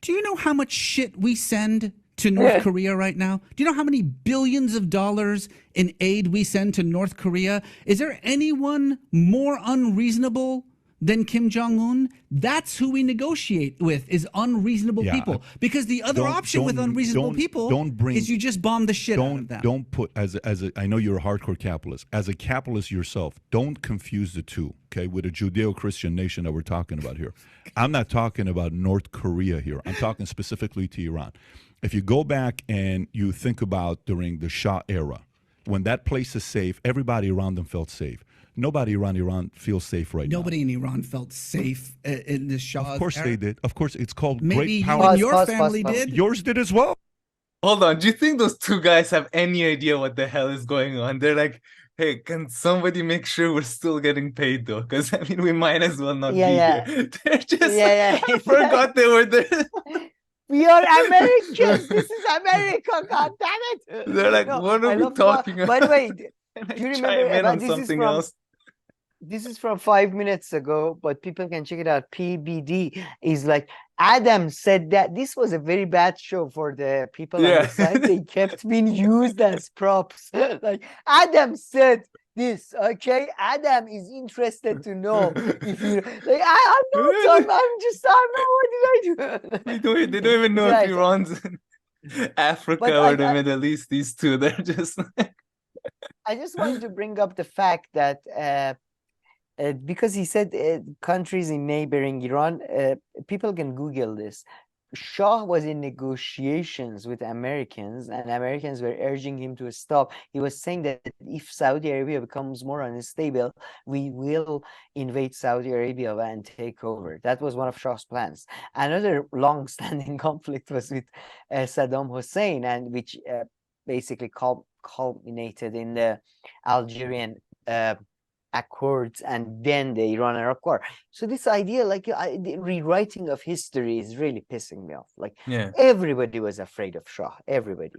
Do you know how much shit we send to North Korea right now? Do you know how many billions of dollars in aid we send to North Korea? Is there anyone more unreasonable than Kim Jong-un? That's who we negotiate with, is unreasonable people. Because the other option with unreasonable people is you just bomb the shit out of them. Don't put, I know you're a hardcore capitalist. As a capitalist yourself, don't confuse the two, okay, with a Judeo-Christian nation that we're talking about here. I'm not talking about North Korea here. I'm talking specifically to Iran. If you go back and you think about during the Shah era, when that place is safe, everybody around them felt safe. Nobody around Iran feels safe right now. Nobody in Iran felt safe in the Shah's Of course they did. Of course, it's called Maybe great power. you and your family did. Yours did as well. Hold on. Do you think those two guys have any idea what the hell is going on? They're like, hey, can somebody make sure we're still getting paid, though? Because, I mean, we might as well not be here. They're just, I forgot they were there. We are Americans. This is America. God damn it. They're like, what are we talking about? By the way, do you remember something else? This is from 5 minutes ago, but people can check it out. PBD is like Adam said that this was a very bad show for the people on Yeah. the side. They kept being used as props. Like Adam said this, okay? Adam is interested to know if you like. I'm not. I'm not. What did I do? They don't even know if Right. Iran's in But Africa or the Middle East. These two, they're just. I just wanted to bring up the fact that because he said countries in neighboring Iran, people can Google this. Shah was in negotiations with Americans, and Americans were urging him to stop. He was saying that if Saudi Arabia becomes more unstable, we will invade Saudi Arabia and take over. That was one of Shah's plans. Another long-standing conflict was with Saddam Hussein, and which basically culminated in the Algerian Accords and then the Iran-Iraq war. So this idea, like the rewriting of history, is really pissing me off. Like everybody was afraid of Shah. Everybody.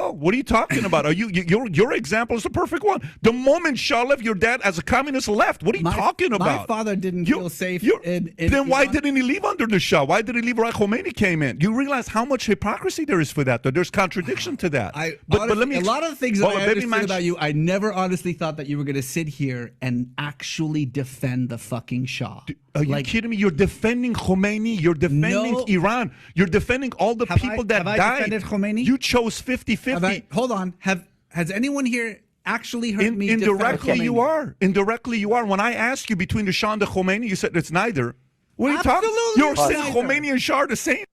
Oh, what are you talking about? Are your example is the perfect one. The moment Shah left, your dad as a communist left. What are you talking about? My father didn't feel safe. Then why didn't he leave under the Shah? Why did he leave right? Khomeini came in. You realize how much hypocrisy there is for that. There's contradiction to that. But let me. A lot of the things that I understood about you, I never honestly thought that you were going to sit here and actually defend the fucking Shah. Are you kidding me? You're defending Khomeini. You're defending Iran. You're defending all the people that died. I defended Khomeini? You chose 50-50. Hold on. Has anyone here actually heard me indirectly you are. Indirectly you are. When I asked you between the Shah and the Khomeini, you said it's neither. What are you talking? You're saying Khomeini and Shah are the same.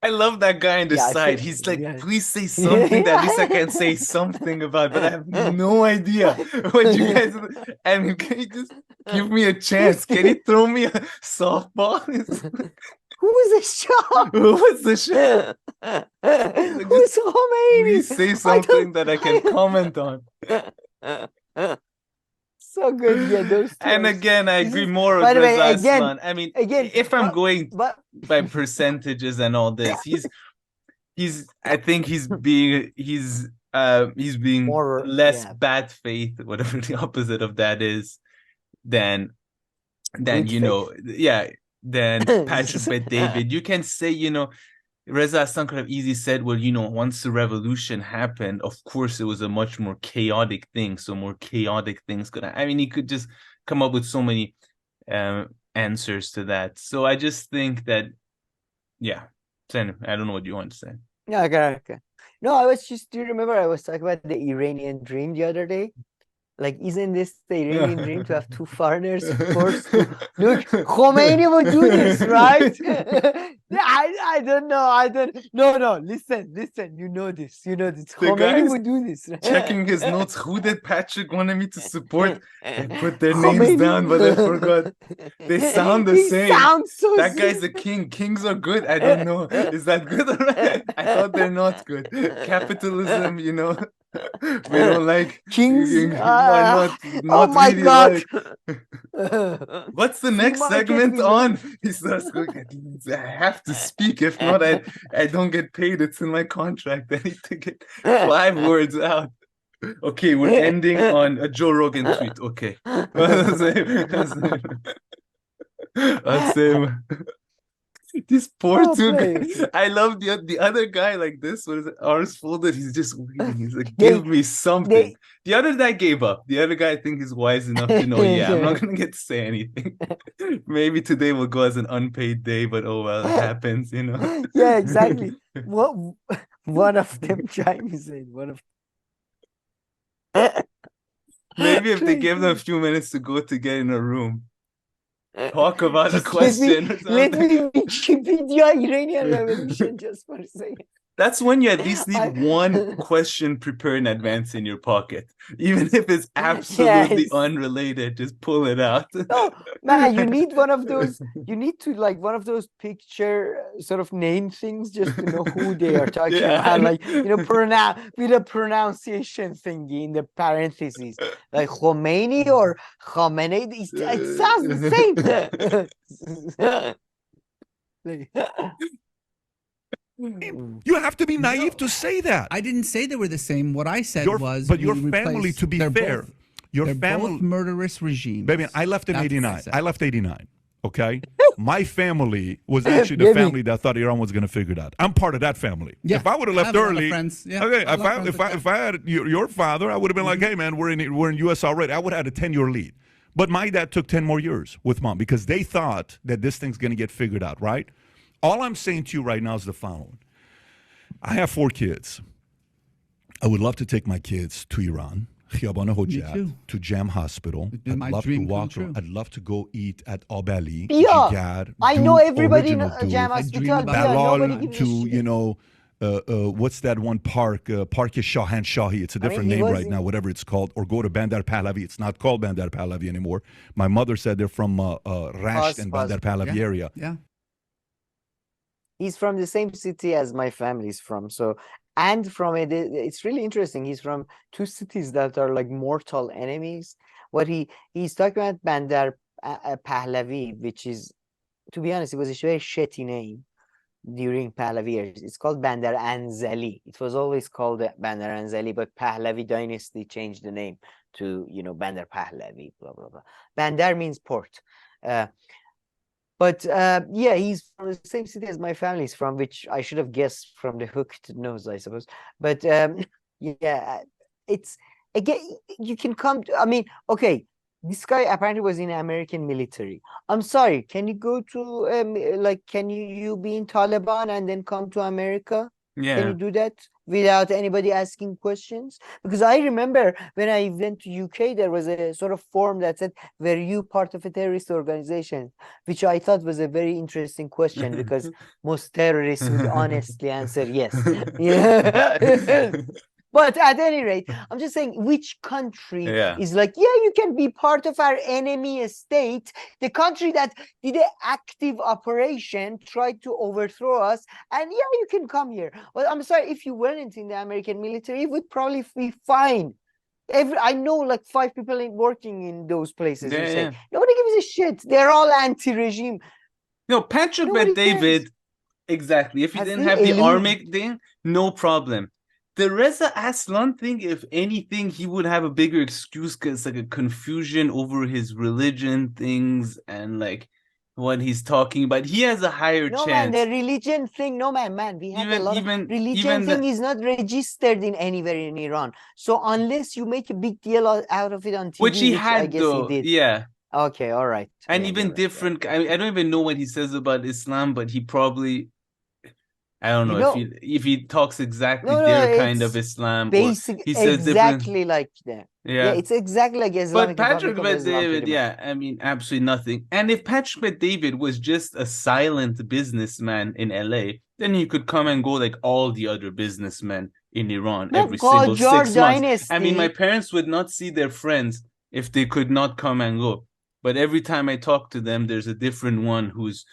I love that guy on the side. He's like, please say something that at least I can say something about, but I have no idea what you guys. I mean, can you just give me a chance? Can you throw me a softball? Who was the Shah? Who was the Shah? Who's Khomeini? Please say something that I can comment on. So good, yeah. Those two and again, I agree more with Reza Aslan. I mean, if I'm going by percentages and all this, I think he's being more, less bad faith, whatever the opposite of that is, than than Patrick Bet David. You can say, Reza Aslan could have easily said, well, once the revolution happened, of course it was a much more chaotic thing. So more chaotic things he could just come up with so many answers to that. So I just think that, I don't know what you want to say. Yeah, okay. No, do you remember I was talking about the Iranian dream the other day? Like, isn't this the Iranian dream to have two foreigners forced to look? Khomeini would do this, right? I don't know. No. Listen. You know this. Khomeini would do this. Right? Checking his notes. Who did Patrick wanted me to support? I put their names down, but I forgot. They sound the same. So that guy's a king. Kings are good. I don't know. Is that good or right? I thought they're not good. Capitalism, we don't like kings. Not oh my really God! What's the next segment on? He starts going, I have to speak. If not, I don't get paid. It's in my contract. I need to get 5 words out. Okay, we're ending on a Joe Rogan tweet. Okay. I'll say. This poor two guys. I love the other guy like this. What is it? Ours folded. He's just waiting. He's like, give me something. The other guy gave up. The other guy, I think, is wise enough to know, I'm not going to get to say anything. Maybe today will go as an unpaid day, but oh well, it happens, Yeah, exactly. One of them chimes in. Maybe if they give them a few minutes to go to get in a room. Talk about a question. Let me Wikipedia Iranian Revolution just for a second. That's when you at least need one question prepared in advance in your pocket. Even if it's absolutely unrelated, just pull it out. No, man, you need one of those, one of those picture sort of name things just to know who they are talking about. Like, with a pronunciation thingy in the parentheses. Like Khomeini or Khamenei, it sounds the same. You have to be naive to say that. I didn't say they were the same. What I said was, but your family, to be fair, your family, both murderous regimes. Baby, I left in '89. I left '89. Okay, my family was actually the family that thought Iran was going to figure it out. I'm part of that family. Yeah, If I would have left I have a lot of early, friends. Yeah, okay. I have a lot of friends If I had your father, I would have been like, hey man, we're in U.S. already. I would have had a 10-year lead. But my dad took 10 more years with mom because they thought that this thing's going to get figured out, right? All I'm saying to you right now is the following. I have 4 kids. I would love to take my kids to Iran, Khiyabana Hojat, to Jam Hospital. I'd love to walk. I'd love to go eat at Abali, Jigar. I know everybody in original Jam Doud, Hospital. Balal to, you know, what's that one park? Park Shahan Shahi. It's a different name right now, whatever it's called. Or go to Bandar Pahlavi. It's not called Bandar Pahlavi anymore. My mother said they're from Rasht and Bandar Pahlavi area. Yeah. He's from the same city as my family's from. So, and from it, it's really interesting. He's from 2 cities that are like mortal enemies. What he's talking about Bandar Pahlavi, which is, to be honest, it was a very shitty name during Pahlavi years. It's called Bandar Anzali. It was always called Bandar Anzali, but Pahlavi dynasty changed the name to, you know, Bandar Pahlavi, blah, blah, blah. Bandar means port. But yeah, he's from the same city as my family's from, which I should have guessed from the hooked nose, I suppose. But yeah, it's, again, you can come to, I mean, okay, this guy apparently was in the American military. I'm sorry, can you go to, like, can you be in Taliban and then come to America? Yeah. Can you do that without anybody asking questions? Because I remember when I went to UK, there was a sort of form that said, were you part of a terrorist organization? Which I thought was a very interesting question because most terrorists would honestly answer yes. Yeah. But at any rate, I'm just saying, which country is like, yeah, you can be part of our enemy state, the country that did an active operation, tried to overthrow us, and yeah, you can come here. Well, I'm sorry, if you weren't in the American military, it would probably be fine. I know like 5 people working in those places. You say nobody gives a shit. They're all anti-regime. No, Patrick Bet David, exactly. If he didn't have the army thing, no problem. The Reza Aslan thing, if anything, he would have a bigger excuse because like a confusion over his religion things and like what he's talking about. He has a higher chance. Man, the religion thing, man, we have a lot of religion thing is not registered in anywhere in Iran. So unless you make a big deal out of it on TV, which he had, I guess though, he did. yeah. Okay, all right. And even different. I don't even know what he says about Islam, but he probably, I don't know, if he talks exactly their kind of Islam, basic, or he says exactly like that. Yeah, it's exactly like Islamic. But Patrick Bet David, I mean, absolutely nothing. And if Patrick Bet David was just a silent businessman in LA, then he could come and go like all the other businessmen in Iran every single 6 months. I mean, my parents would not see their friends if they could not come and go. But every time I talk to them, there's a different one who's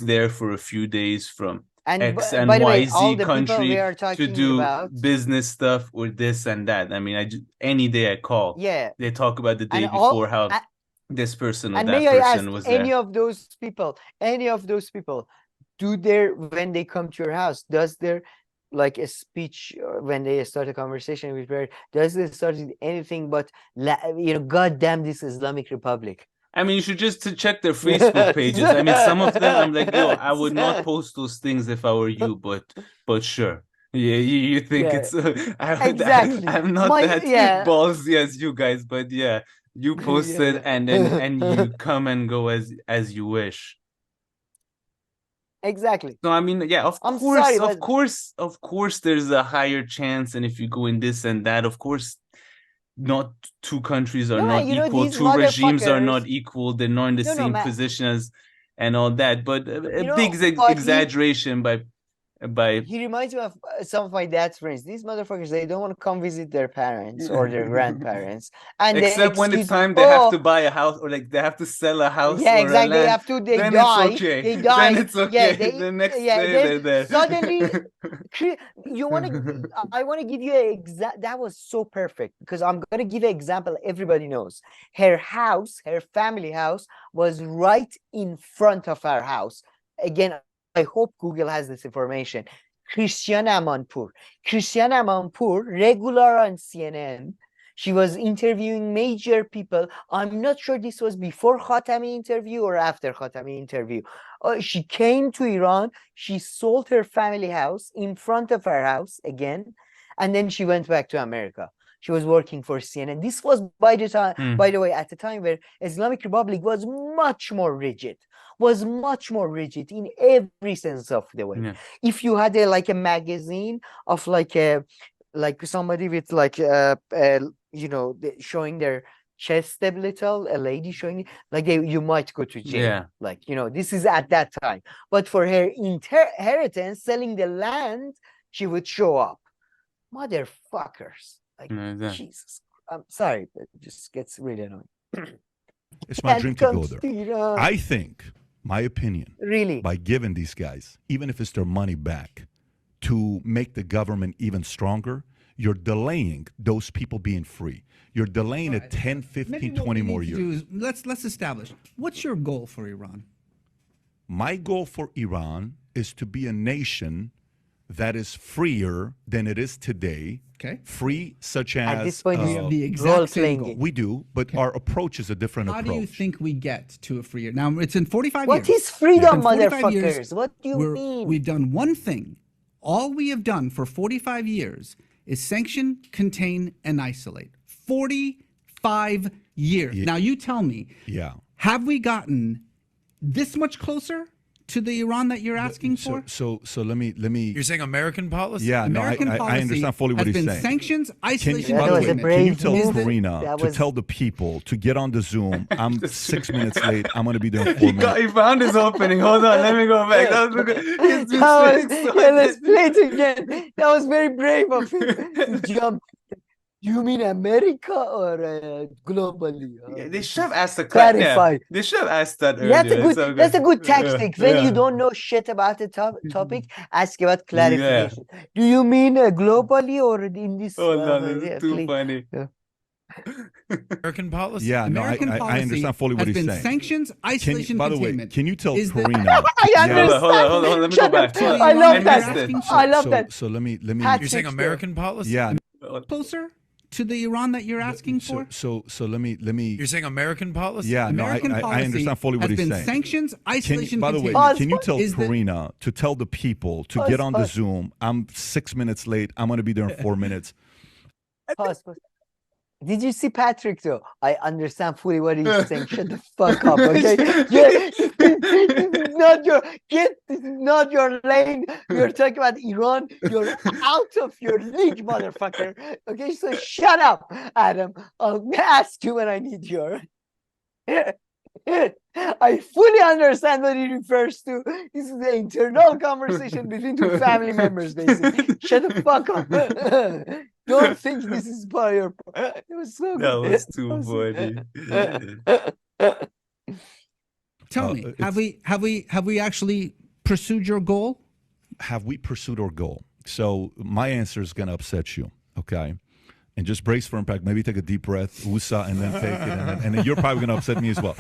there for a few days from X and YZ country to do business stuff or this and that. I mean, any day I call, they talk about the day before how this person or that person was there. Any of those people, when they come to your house, does their like a speech when they start a conversation with prayer, does they start with anything but God damn this Islamic Republic? I mean, you should just check their Facebook pages. I mean, some of them, I'm like, yo, I would not post those things if I were you, but sure. Yeah, you think it's... exactly. I'm not that ballsy as you guys, but yeah, you post it and then you come and go as you wish. Exactly. So I mean, yeah, of course, there's a higher chance, and if you go in this and that, of course, not 2 countries are not equal, 2 regimes are not equal, they're not in the same position as and all that, but a big exaggeration by he reminds me of some of my dad's friends. These motherfuckers, they don't want to come visit their parents or their grandparents, and except when it's time they have to buy a house or like they have to sell a house. Yeah, or exactly. They have to. They die. It's okay. They die. Then it's okay. The next day they're there. Suddenly, you want to? I want to give you an exact. That was so perfect because I'm going to give an example. Everybody knows her house, her family house, was right in front of our house. Again, I hope Google has this information. Christiane Amanpour, regular on CNN. She was interviewing major people. I'm not sure this was before Khatami interview or after Khatami interview. She came to Iran. She sold her family house in front of her house again, and then she went back to America. She was working for CNN. This was by the time, by the way, at the time where Islamic Republic was much more rigid in every sense of the word. Yeah. If you had like a magazine of like somebody with like showing their chest a little, a lady showing like you might go to jail. Yeah. Like, this is at that time. But for her inheritance, selling the land, she would show up. Motherfuckers. Like, Jesus. I'm sorry, but it just gets really annoying. It's my dream to go there. Iran. I think, my opinion, Really, by giving these guys, even if it's their money back, to make the government even stronger, you're delaying those people being free. You're delaying it 10, 15, 20 more years. Let's establish, what's your goal for Iran? My goal for Iran is to be a nation that is freer than it is today. Okay. Free, such as at this point, we have the exact same goal. we do, but our approach is a different How approach. do you think we get to a freer? Now, it's in 45 years. what is freedom, In 45 years, motherfuckers? What do you mean? We've done one thing. All we have done for 45 years is sanction, contain, and isolate. 45 years. Yeah. Now, you tell me, Yeah. have we gotten this much closer to the Iran that you're asking for? So let me. You're saying American policy? Yeah, no, American I policy understand fully what has he's been saying. sanctions, isolation, By the That way, was a containment. brave can you tell move. Karina That to was- tell the people to get on the Zoom? I'm 6 minutes late. I'm going to be there in 4 minutes. He found his opening. Hold on, let me go back. That was good. He's been so let's excited. play it again. That was very brave of him to jump. You mean America or globally? Yeah, they should have asked the question. Clarify. Yeah, they should have asked that earlier. That's a It's good. so That's a good tactic. When Yeah. you don't know shit about the topic, ask about clarification. Do you mean globally or in this? Oh no, this yeah, is too please. funny. American policy? Yeah, no, American I policy understand fully what has he's been saying. sanctions, isolation, By the way, containment. can you tell Is that- Karina? I Yeah. understand. Hold on, let me go Shut back. up. Hold on. I love I that. missed it. I love that. So let me. Pat- You're saying Texture. American policy? Yeah. closer to the Iran that you're asking for? So let me. You're saying American policy? Yeah, no, American I policy understand fully what has he's been saying. sanctions, isolation, By the way, containment. can you tell Is that- Karina to tell the people to get on the Zoom? I'm 6 minutes late. I'm going to be there in 4 minutes. Pause. Did you see Patrick though? I understand fully what he's saying. Shut the fuck up, okay? This is not your lane. You're talking about Iran. You're out of your league, motherfucker. Okay, so shut up, Adam. I'll ask you when I need your. I fully understand what he refers to. This is an internal conversation between two family members, basically. Shut the fuck up. Don't think this is part of your. It was so That good. was too funny. Tell me, have we actually pursued your goal? Have we pursued our goal? So my answer is going to upset you, okay? And just brace for impact. Maybe take a deep breath, USA, and then take it. And then you're probably going to upset me as well.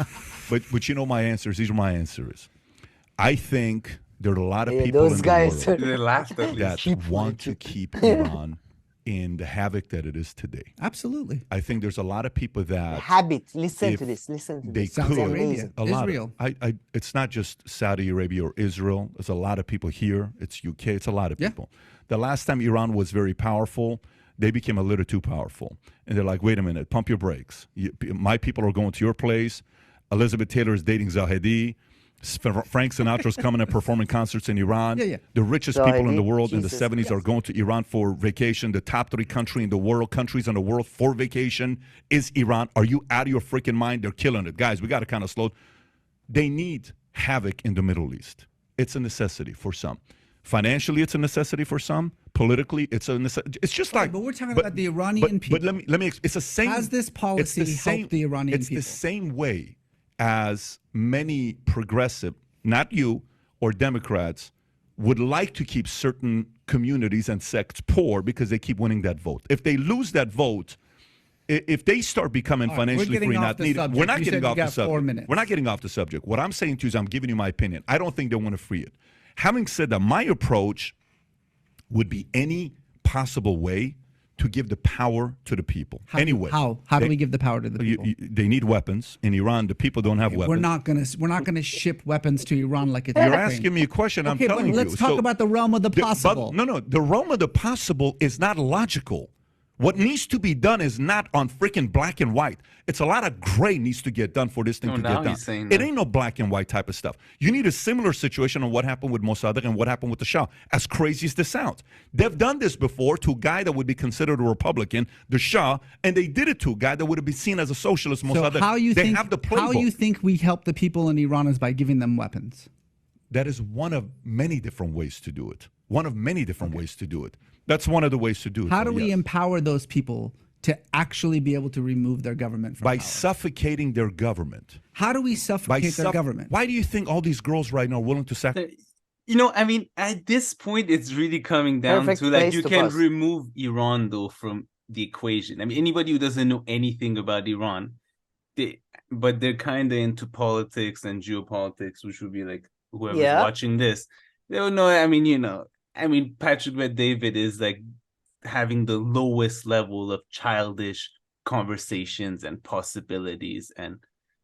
But you know my answers. These are my answers. I think there are a lot of people those in guys the world They laughed at me. that Cheap want to keep Iran in the havoc that it is today. Absolutely. I think there's a lot of people that Habit. Listen if to this. Listen to they this. Saudi could. Arabia, A lot Israel. it's not just Saudi Arabia or Israel. There's a lot of people here. It's UK. It's a lot of Yeah. people. The last time Iran was very powerful, they became a little too powerful. And they're like, wait a minute, pump your brakes. My people are going to your place. Elizabeth Taylor is dating Zahedi. Frank Sinatra's coming and performing concerts in Iran. Yeah. The richest people in the Zahedi, world in the Jesus 70s are Christ. going to Iran for vacation. The top 3 countries in the world for vacation is Iran. Are you out of your freaking mind? They're killing it. Guys, we got to kind of slow. They need havoc in the Middle East. It's a necessity for some. Financially, it's a necessity for some. Politically, it's a necessity. It's just like. But we're talking about the Iranian people. But let me. It's the same. Has this policy it's the helped the Iranian It's people? the same way as many progressive, not you or Democrats, would like to keep certain communities and sects poor because they keep winning that vote. If they lose that vote, if they start becoming All right, we're financially getting free, off not the needed, subject. we're not You getting said you off the got 4 subject. minutes. We're not getting off the subject. What I'm saying to you is I'm giving you my opinion. I don't think they want to free it. Having said that, my approach would be any possible way to give the power to the people. How, Anyway, how do we give the power to the people? they need weapons. In Iran, the people don't have weapons. We're not gonna ship weapons to Iran like it's You're Ukraine. asking me a question. I'm Okay, telling but you. let's talk about the realm of the possible. No. The realm of the possible is not logical. What needs to be done is not on freaking black and white. It's a lot of gray needs to get done for this thing to now get he's saying done. that. It ain't no black and white type of stuff. You need a similar situation on what happened with Mossadegh and what happened with the Shah. As crazy as this sounds, they've done this before to a guy that would be considered a Republican, the Shah, and they did it to a guy that would have been seen as a socialist, Mossadegh. So how you have the playbook. how you think we help the people in Iran is by giving them weapons? That is one of many different ways to do it. One of many different ways to do it. That's one of the ways to do it. How do we empower those people to actually be able to remove their government from by power? suffocating their government? How do we suffocate their government? Why do you think all these girls right now are willing to sacrifice? You know, I mean, at this point, it's really coming down Perfect to like place you to can pause. remove Iran though from the equation. I mean, anybody who doesn't know anything about Iran, but they're kind of into politics and geopolitics, which would be like whoever's watching this. They don't know. I mean, you know, Patrick Bet-David is like having the lowest level of childish conversations and possibilities and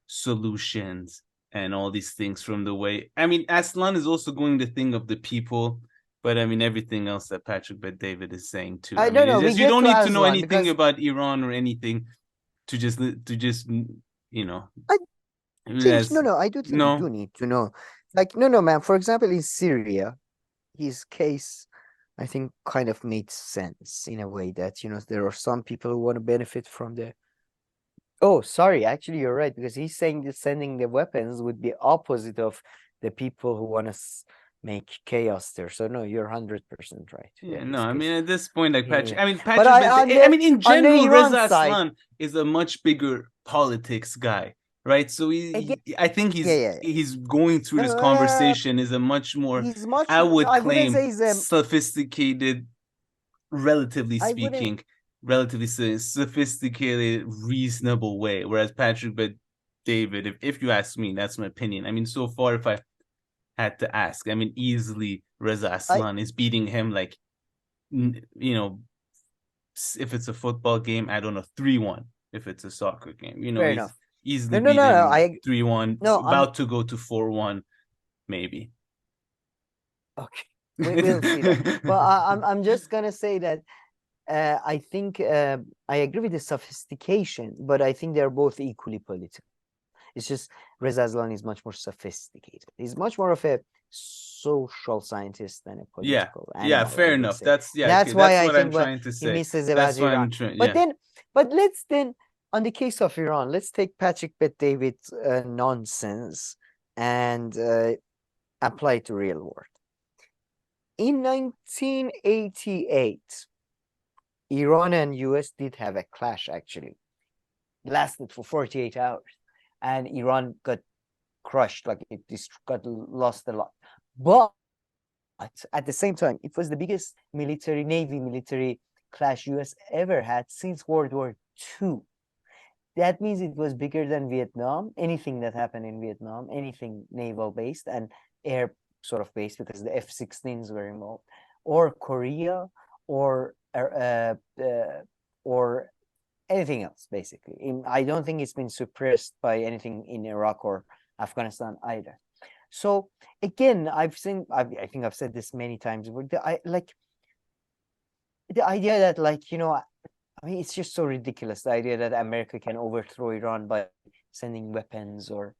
solutions and all these things from the way. I mean, Aslan is also going to think of the people, but I mean everything else that Patrick Bet-David is saying too. I don't know. You don't need to know Aslan anything because- about Iran or anything to just you know. James, no, I do think you do need to know. Like, no, man. For example, in Syria, his case, I think, kind of made sense in a way that, you know, there are some people who want to benefit from the. Oh, sorry. Actually, you're right, because he's saying that sending the weapons would be opposite of the people who want to make chaos there. So no, you're 100% right. Yeah, no, I mean at this point, like Patrick, Yeah. I mean But Patrick, I mean in general, Iran Reza side- Aslan is a much bigger politics guy, right? So I think he's going through this conversation is a much more, He's much. I would wouldn't claim, say he's sophisticated, relatively I wouldn't- speaking, relatively sophisticated, reasonable way. Whereas Patrick Bet-David, if you ask me, that's my opinion. I mean, so far, if I had to ask, I mean, easily Reza Aslan is beating him, like, you know, if it's a football game, I don't know, 3-1. If it's a soccer game, you know, Fair he's enough. easily No, beating 3-1, No, about to go to 4-1, maybe. Okay, we'll see that. Well, I'm just gonna say that I think I agree with the sophistication, but I think they're both equally political. It's just Reza Aslan is much more sophisticated. He's much more of a social scientist than a political animal, yeah, I fair would enough. say. That's that's why I what think I'm trying to say. he misses That's about why I'm Iran. trying. But let's then, on the case of Iran, let's take Patrick Bet-David's nonsense and apply it to real world. In 1988, Iran and US did have a clash, actually. It lasted for 48 hours. And Iran got crushed, like it got lost a lot. But at the same time, it was the biggest Navy military clash US ever had since World War II. That means it was bigger than Vietnam. Anything that happened in Vietnam, anything naval based and air sort of based, because the F-16s were involved, or Korea, or anything else, basically. I don't think it's been suppressed by anything in Iraq or Afghanistan either. So again, I think I've said this many times, but the idea that, like, you know, I mean, it's just so ridiculous, the idea that America can overthrow Iran by sending weapons or.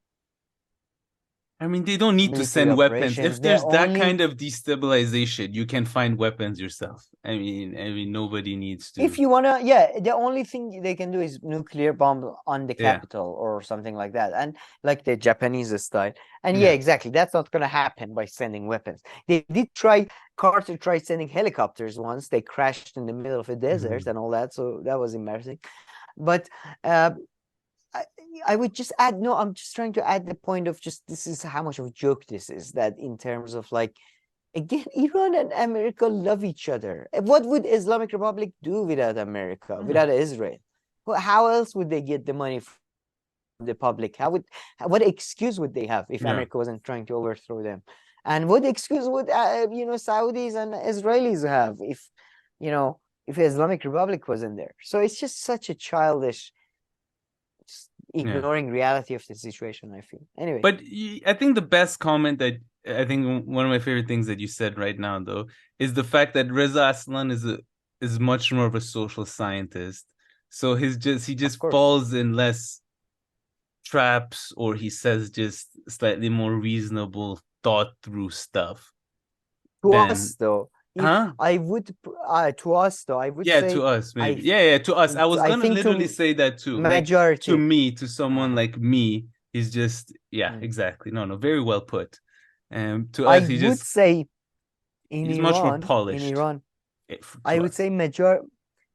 I mean, they don't need to send weapons. If there's that kind of destabilization, you can find weapons yourself. I mean, nobody needs to. If you wanna, the only thing they can do is nuclear bomb on the capital or something like that, and like the Japanese style. And exactly, that's not gonna happen by sending weapons. They did try. Carter tried sending helicopters once. They crashed in the middle of a desert and all that, so that was embarrassing. But I would just add, no, I'm just trying to add the point of just, this is how much of a joke this is, that in terms of, like, again, Iran and America love each other. What would Islamic Republic do without America, without Israel? Well, how else would they get the money from the public? What excuse would they have if America wasn't trying to overthrow them? And what excuse would Saudis and Israelis have if, you know, if Islamic Republic wasn't there. So it's just such a childish, ignoring reality of the situation, I feel. Anyway. But I think the best comment that I think one of my favorite things that you said right now, though, is the fact that Reza Aslan is much more of a social scientist. So he just falls in less traps, or he says just slightly more reasonable, thought through stuff. To us, though, I would yeah, say to us maybe. Yeah, to us. I was gonna literally say that too. Majority. Like, to me, to someone like me, he's just exactly. No, very well put. To us, I would say he's much more polished. In Iran, I would say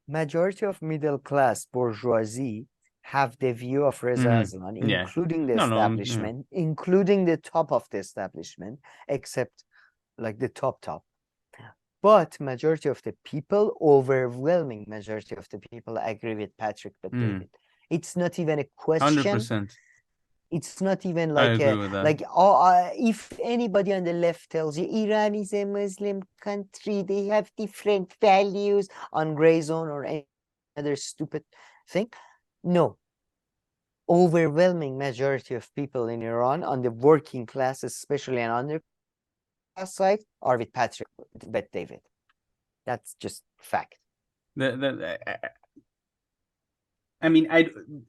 majority of middle class bourgeoisie have the view of Reza Aslan, including the establishment, including the top of the establishment, except like the top. But majority of the people, overwhelming majority of the people, agree with Patrick Bet-David. It's not even a question. 100%. It's not even like if anybody on the left tells you Iran is a Muslim country, they have different values on gray zone or any other stupid thing. No. Overwhelming majority of people in Iran on the working class, especially on under side, are with Patrick Bet-David. That's just fact. I mean,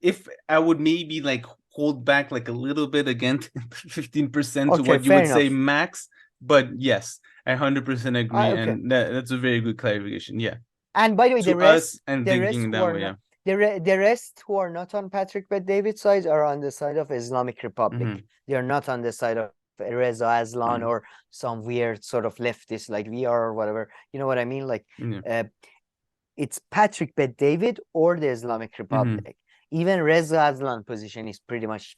if I would maybe like hold back like a little bit against 15% to what you would say max, but yes, I 100% agree, and that's a very good clarification. Yeah. And by the way, the rest who are not on Patrick Bet-David's side are on the side of Islamic Republic. They are not on the side of Reza Aslan or some weird sort of leftist like we are or whatever. You know what I mean? Like it's Patrick Bet-David or the Islamic Republic. Even Reza Aslan position is pretty much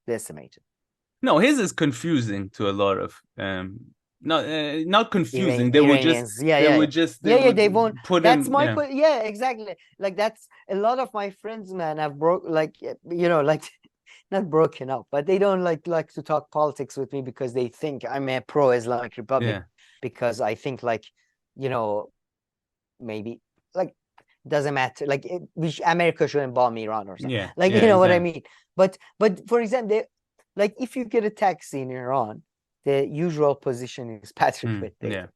decimated. No, his is confusing to a lot of not confusing. Iranians. They won't put that's him, my point. Yeah, exactly. Like that's a lot of my friends, man, have not broken up, but they don't like to talk politics with me because they think I'm a pro-Islamic Republic because I think maybe doesn't matter, America shouldn't bomb Iran or something. What I mean. But for example, if you get a taxi in Iran, the usual position is Patrick Bet-David.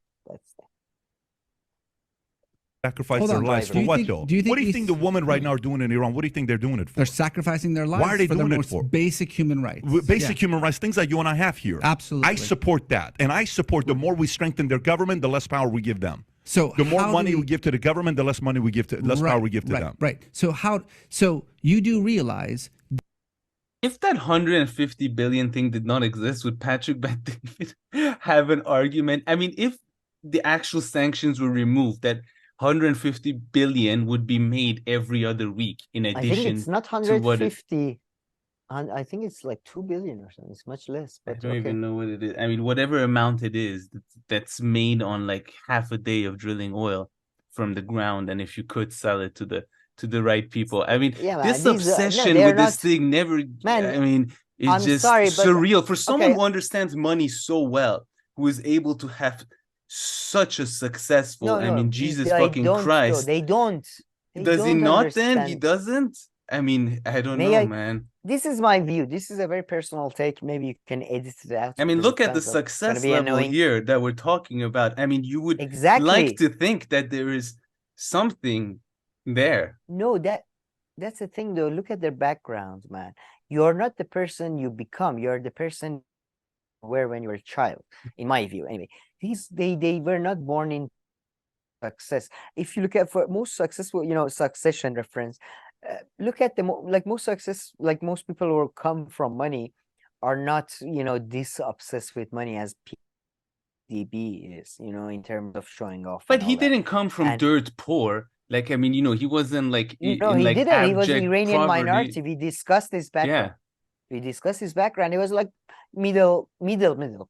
Sacrifice their lives for what, though? What do you think the women right now are doing in Iran? What do you think they're doing it for? They're sacrificing their lives. Why are they for doing the it for? Basic human rights. Basic human rights, things like you and I have here. Absolutely. I support that. And I support the more we strengthen their government, the less power we give them. So the more money we give to the government, the less money we give to, less power we give to them. Right. So you do realize, if that 150 billion thing did not exist, would Patrick Bet-David have an argument? I mean, if the actual sanctions were removed, that 150 billion would be made every other week in addition. I think it's not 150. I think it's like 2 billion or something. It's much less. But I don't even know what it is. I mean, whatever amount it is that's made on like half a day of drilling oil from the ground, and if you could sell it to the right people. I mean, this obsession with this thing never. I mean, it's just surreal for someone who understands money so well, who is able to have such a successful. I mean, Jesus fucking Christ. They don't. Does he not? Then he doesn't. I mean, I don't know, man. This is my view. This is a very personal take. Maybe you can edit it out. I mean, look at the success level here that we're talking about. I mean, you would like to think that there is something there. No, that's the thing, though. Look at their backgrounds, man. You're not the person you become. You're the person you were when you were a child, in my view. Anyway, they were not born in success. If you look at for most successful, succession reference. Look at the most success, most people who come from money are not this obsessed with money as PBD is, in terms of showing off. But he didn't come from dirt poor. Like, I mean, he wasn't like he didn't. He was an Iranian minority. We discussed his background. We discussed his background. He was like middle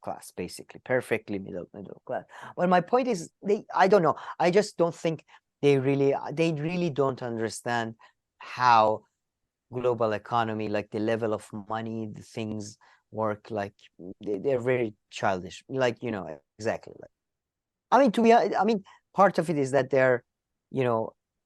class, basically, perfectly middle class. Well, my point is, I don't know. I just don't think they really don't understand how global economy, like the level of money, the things work. Like they're very childish. Exactly. I mean, part of it is that they're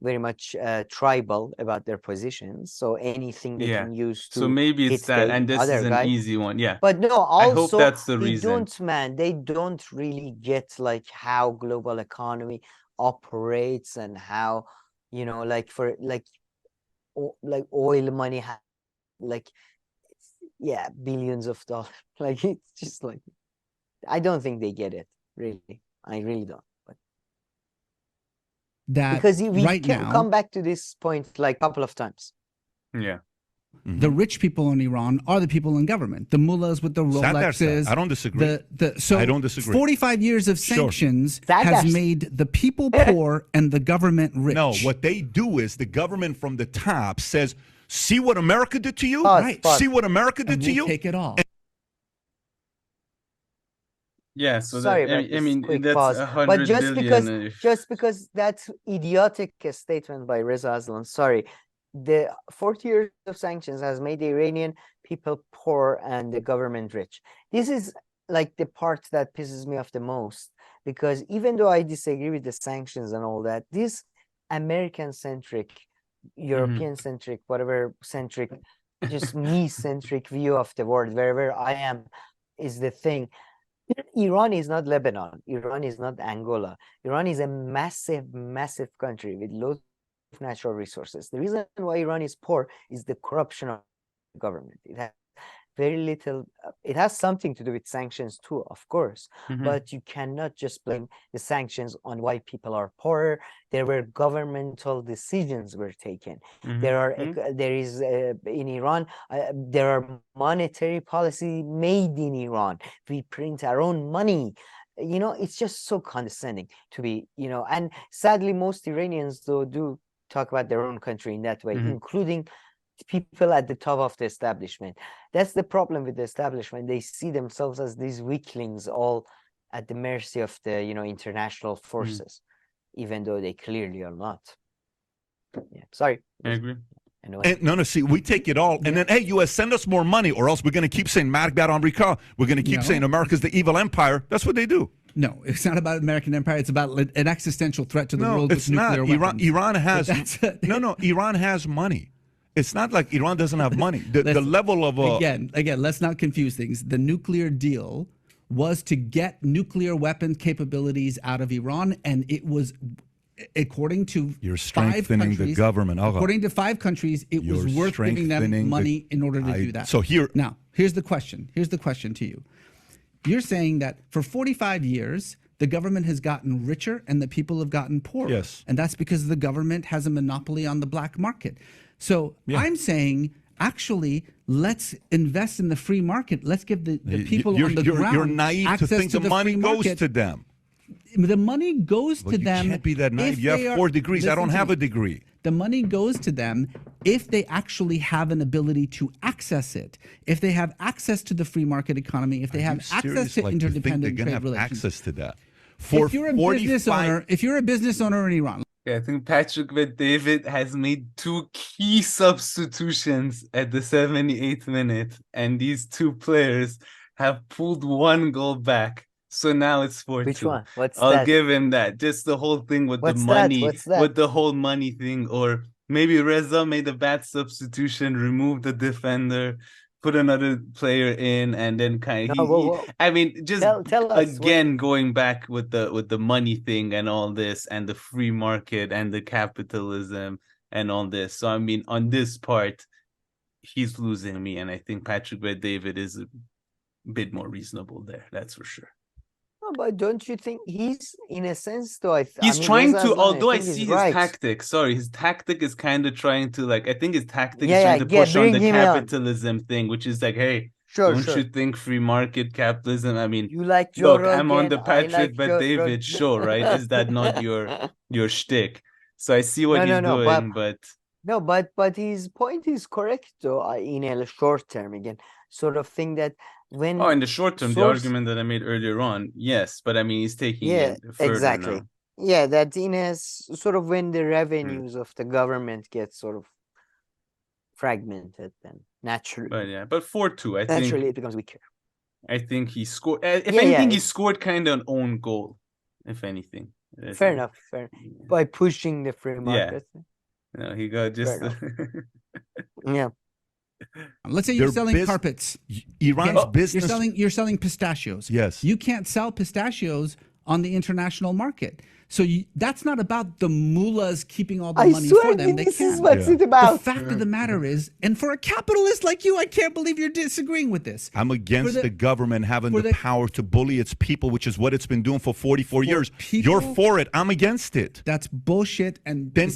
very much tribal about their positions. So anything they Yeah. can use So to maybe hit it's that, and the this is other an guy. easy one. Yeah. But no, I hope also that's the they reason. they don't really get like how global economy operates and how, like for like oil money like billions of dollars. Like it's just like I don't think they get it, really. I really don't. But That because we right can now, come back to this point like a couple of times. Yeah. the rich people in Iran are the people in government. The mullahs with the Rolexes. I don't disagree. So I don't disagree. 45 years of sanctions That- has that's- made the people poor and the government rich. No, what they do is the government from the top says, see what America did to you? Right. See what America did and to we'll you? take it all. Yeah. So Sorry that, about this I mean, quick that's pause. 100 But billion. just because that's idiotic statement by Reza Aslan. Sorry. The 40 years of sanctions has made the Iranian people poor and the government rich. This is like the part that pisses me off the most, because even though I disagree with the sanctions and all that, this American-centric, European-centric, whatever centric, just me-centric view of the world, wherever I am, is the thing. Iran is not Lebanon. Iran is not Angola. Iran is a massive, massive country with loads of natural resources. The reason why Iran is poor is the corruption of the government. It has very little, it has something to do with sanctions too, of course, but you cannot just blame the sanctions on why people are poorer. There were governmental decisions were taken. There is in Iran, there are monetary policy made in Iran. We print our own money. It's just so condescending to be, and sadly, most Iranians though do talk about their own country in that way, including people at the top of the establishment. That's the problem with the establishment. They see themselves as these weaklings, all at the mercy of the international forces, even though they clearly are not. Yeah, sorry. I agree. No, see, we take it all, and then, hey, U.S., send us more money, or else we're going to keep saying Margbat America. We're going to keep saying America's the evil empire. That's what they do. No, it's not about American empire. It's about an existential threat to the world it's with nuclear weapons. Iran has Iran has money. It's not like Iran doesn't have money. The level of again, let's not confuse things. The nuclear deal was to get nuclear weapon capabilities out of Iran, and it was, according to you're strengthening the government. According to 5 countries, it was worth giving them money in order to do that. So here's the question. Here's the question to you. You're saying that for 45 years, the government has gotten richer and the people have gotten poorer. Yes. And that's because the government has a monopoly on the black market. So I'm saying, actually, let's invest in the free market. Let's give the people on the ground You're naive to think the money goes to them. The money goes to them. You can't be that naive. You have 4 degrees. I don't have a degree. The money goes to them if they actually have an ability to access it. If they have access to the free market economy, if they have access to interdependent trade relations. Access to that. If you're a business owner in Iran. I think Patrick Bet-David has made 2 key substitutions at the 78th minute, and these 2 players have pulled 1 goal back. So now it's 4-2. Which one? I'll give him that. Just the whole thing with the money, with the whole money thing, or maybe Reza made a bad substitution, removed the defender, put another player in, and then kind of. I mean, just tell us again going back with the money thing and all this, and the free market and the capitalism and all this. So I mean, on this part, he's losing me, and I think Patrick Bet-David is a bit more reasonable there. That's for sure. But don't you think he's, in a sense, though? He's trying to, although I see his tactic. Sorry, his tactic is kind of trying to, like, I think his tactic is trying to push on the capitalism thing, which is like, hey, don't you think free market capitalism? I mean, you like look, I'm on the Patrick Bet-David show, right? Is that not your shtick? So I see what he's doing, but his point is correct, though. In a short term, again, sort of thing that. In the short term, the argument that I made earlier on, yes, but I mean, he's taking it further now. Yeah, that in a sort of when the revenues of the government get sort of fragmented, then naturally. But 4-2, I think naturally it becomes weaker. I think he scored. If anything, he scored kind of an own goal. If anything, Fair enough. Fair enough. By pushing the free market. No, he got just. Yeah. Let's say you're selling carpets. Iran's business. You're selling pistachios. Yes. You can't sell pistachios on the international market. So that's not about the mullahs keeping all the money for them. They this is can't. what's it about. The fact of the matter is, and for a capitalist like you, I can't believe you're disagreeing with this. I'm against the government having the power to bully its people, which is what it's been doing for 44 years. You're for it. I'm against it. That's bullshit. And then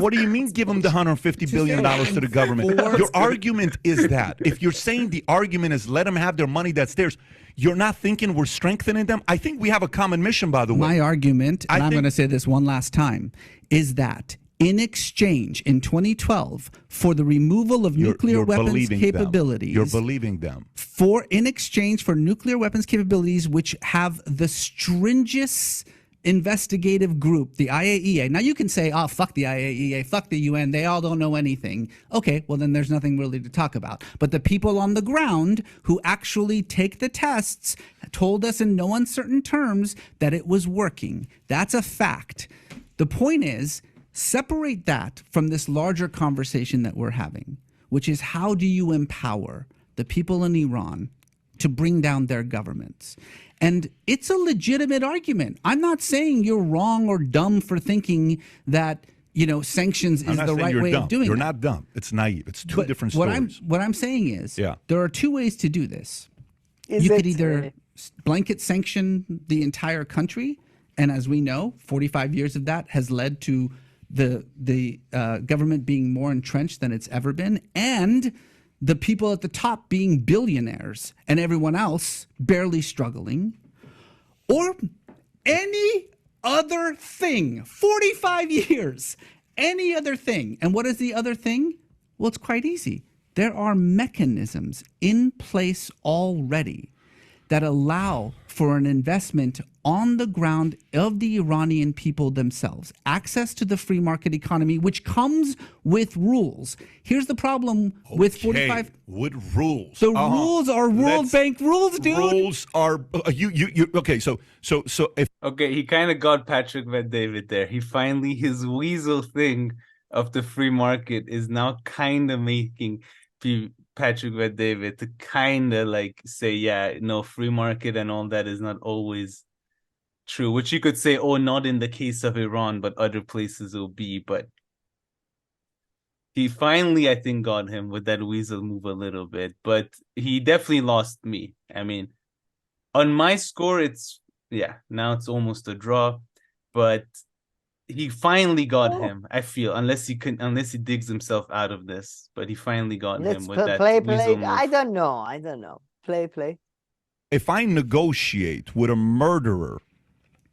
what do you mean give them the $150 billion to the government? Your argument is that. If you're saying the argument is let them have their money that's theirs, you're not thinking we're strengthening them? I think we have a common mission, by the way. My argument, and I'm going to say this one last time, is that in exchange in 2012 for the removal of nuclear weapons capabilities. You're believing them. In exchange for nuclear weapons capabilities, which have the stringent investigative group, the IAEA. Now you can say, oh, fuck the IAEA, fuck the UN, they all don't know anything. Okay, well then there's nothing really to talk about. But the people on the ground who actually take the tests told us in no uncertain terms that it was working. That's a fact. The point is, separate that from this larger conversation that we're having, which is how do you empower the people in Iran to bring down their governments? And it's a legitimate argument. I'm not saying you're wrong or dumb for thinking that, sanctions is the right way of doing it. You're not dumb. It's naive. It's two different stories. What I'm saying is there are two ways to do this. You could either blanket sanction the entire country, and as we know, 45 years of that has led to the government being more entrenched than it's ever been, and the people at the top being billionaires and everyone else barely struggling, or any other thing. 45 years, any other thing. And what is the other thing? Well, it's quite easy. There are mechanisms in place already that allow for an investment on the ground of the Iranian people themselves. Access to the free market economy, which comes with rules. Here's the problem with 45. With rules. The rules are World Bank rules, dude. Rules are okay. So if he kind of got Patrick Bet-David there. His weasel thing of the free market is now kind of making Patrick Bet-David to kind of say, free market and all that is not always true, which you could say, not in the case of Iran, but other places will be. But he finally, I think, got him with that weasel move a little bit, but he definitely lost me. I mean, on my score, now it's almost a draw, but he finally got him, I feel, unless he digs himself out of this. But he finally got him with that play. move. I don't know. Play. If I negotiate with a murderer,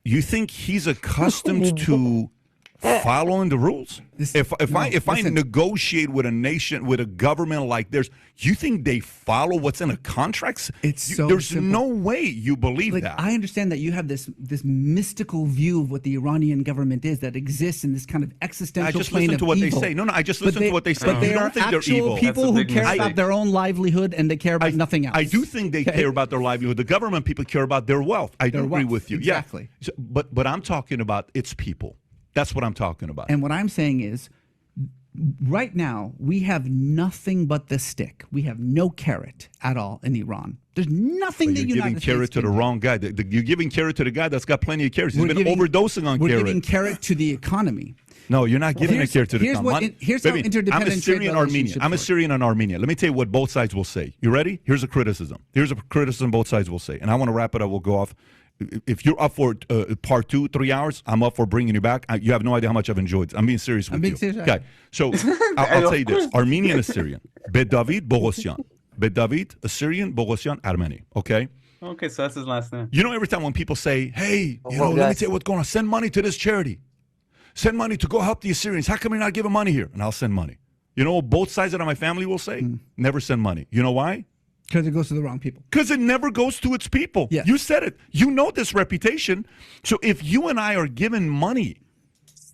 you think he's accustomed to following the rules? If I negotiate with a nation, with a government like theirs, you think they follow what's in the contracts? There's simple. No way you believe that. I understand that you have this mystical view of what the Iranian government is that exists in this kind of existential plane of evil. I just listen to what they say. No, I just listen to what they say. But they are actual people who care about their own livelihood and they care about nothing else. I do think they care about their livelihood. The government people care about their wealth. I do agree with you. Exactly. Yeah. But I'm talking about its people. That's what I'm talking about. And what I'm saying is, right now, we have nothing but the stick. We have no carrot at all in Iran. There's nothing that you're giving carrot to the wrong guy. You're giving carrot to the guy that's got plenty of carrots. He's been overdosing on carrot. We're giving carrot to the economy. No, you're not giving a carrot to the economy. Here's how interdependent I'm a Syrian Armenian. I'm a Syrian and Armenian. Let me tell you what both sides will say. You ready? Here's a criticism. Both sides will say. And I want to wrap it up. We'll go off. If you're up for part 2, 3 hours, I'm up for bringing you back. You have no idea how much I've enjoyed it. I'm being serious with you. Okay, so I'll tell you this. Armenian, Assyrian. Bet David, Bogosian. Bet David, Assyrian, Bogosian, Armeni. Okay? Okay, so that's his last name. Every time when people say, hey, let me tell you what's going on. Send money to this charity. Send money to go help the Assyrians. How come you're not giving money here? And I'll send money. You know what both sides of my family will say? Never send money. You know why? Because it goes to the wrong people. Because it never goes to its people. Yeah. You said it. You know this reputation. So if you and I are giving money,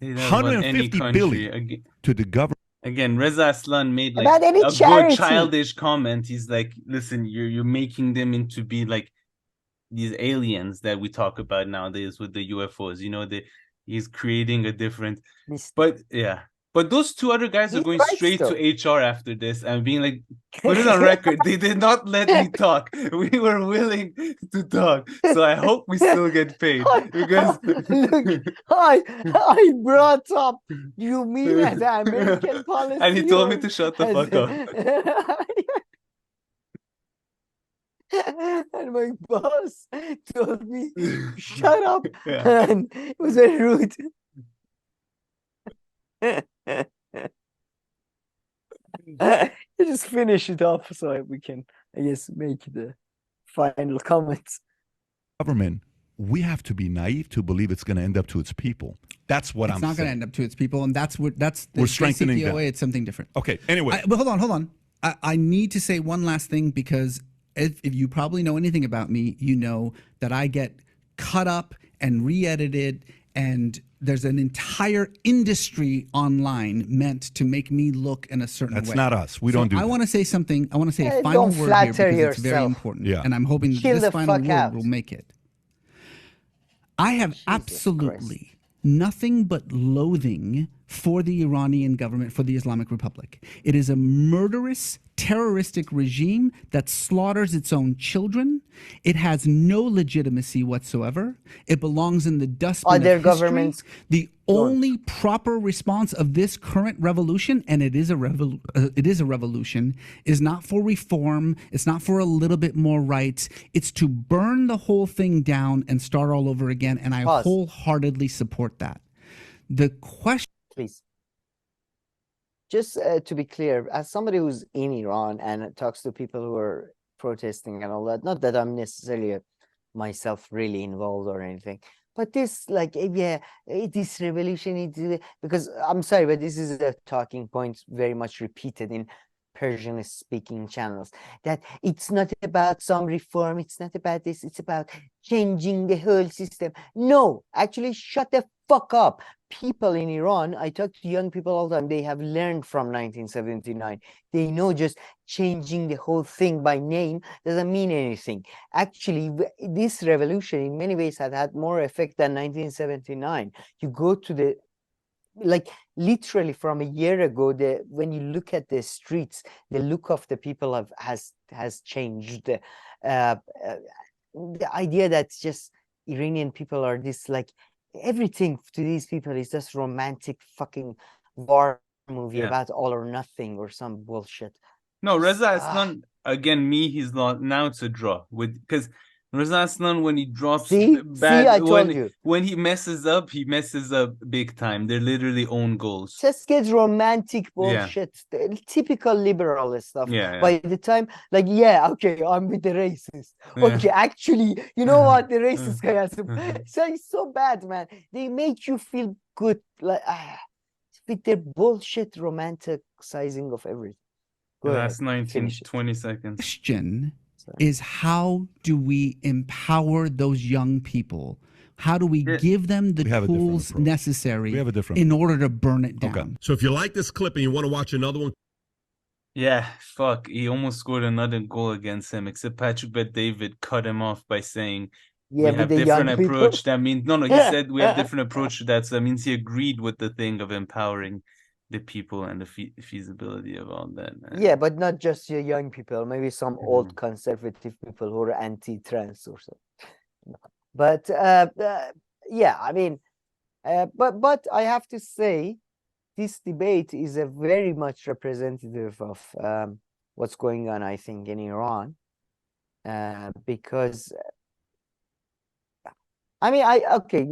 150 billion to the government. Again, Reza Aslan made a good childish comment. He's like, listen, you're making them into be like these aliens that we talk about nowadays with the UFOs. He's creating a different. But yeah. But those two other guys are going straight to HR after this and being like, put it on record. They did not let me talk. We were willing to talk. So I hope we still get paid. Because look, I brought up, you mean as American policy? And he told me to shut the fuck up. And my boss told me, shut up. Yeah. And it was very rude. Just finish it off so we can, I guess, make the final comments. Government, we have to be naive to believe it's going to end up to its people. That's what I'm saying. It's not going to end up to its people, and we're strengthening them. It's something different. Okay, anyway. But hold on. I need to say one last thing, because if you probably know anything about me, you know that I get cut up and re-edited, and there's an entire industry online meant to make me look in a certain way. That's not us. We don't do that. I want to say something. I want to say a final word here because it's very important. Yeah. And I'm hoping that this final word will make it. I have absolutely nothing but loathing for the Iranian government, for the Islamic Republic. It is a murderous, terroristic regime that slaughters its own children. It has no legitimacy whatsoever. It belongs in the dustbin of history. Governments the only proper response of this current revolution, and it is a revolution, is not for reform. It's not for a little bit more rights. It's to burn the whole thing down and start all over again. And I wholeheartedly support that. The question, please. Just to be clear, as somebody who's in Iran and talks to people who are protesting and all that, not that I'm necessarily myself really involved or anything, but this, like, this revolution, because I'm sorry, but this is a talking point very much repeated in Persian speaking channels, that it's not about some reform, it's not about this, it's about changing the whole system. No, actually, shut the fuck up. People in Iran, I talk to young people all the time, they have learned from 1979. They know just changing the whole thing by name doesn't mean anything. Actually, this revolution in many ways had more effect than 1979. You go to the, like, literally from a year ago, when you look at the streets, the look of the people has changed. The idea that just Iranian people are this, like, everything to these people is just romantic fucking war movie about all or nothing or some bullshit. No, Reza Aslan, again, he's not. Now it's a draw because Reza Aslan, when he drops bad, when he messes up big time. They're literally own goals. Just gets romantic bullshit, typical liberal stuff. By the time, like, okay, I'm with the racist. Okay, actually, you know what? The racist guy has it's so bad, man. They make you feel good, like with their bullshit romanticizing of everything. Last 20 seconds. Question is, how do we empower those young people? How do we give them the tools necessary in order to burn it down? Okay. So if you like this clip and you want to watch another one. Yeah, fuck. He almost scored another goal against him, except Patrick Bet-David cut him off by saying, we have different approach. That means, he said we have different approach to that. So that means he agreed with the thing of empowering the people and the feasibility of all that. Yeah, but not just your young people, maybe some old conservative people who are anti-trans or so. But yeah, I mean, but I have to say, this debate is a very much representative of what's going on, I think, in Iran, because I mean,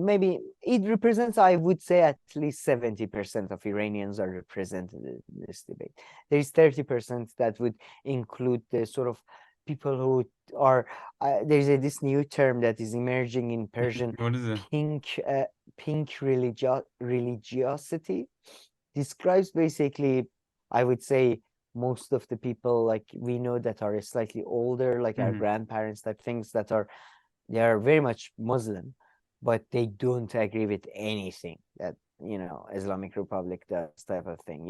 maybe it represents, I would say, at least 70% of Iranians are represented in this debate. There is 30% that would include the sort of people who are, there's this new term that is emerging in Persian, what is it? Pink religiosity. Describes basically, I would say, most of the people, like, we know that are slightly older, like our grandparents type things, that they are very much Muslim, but they don't agree with anything that, Islamic Republic does, type of thing.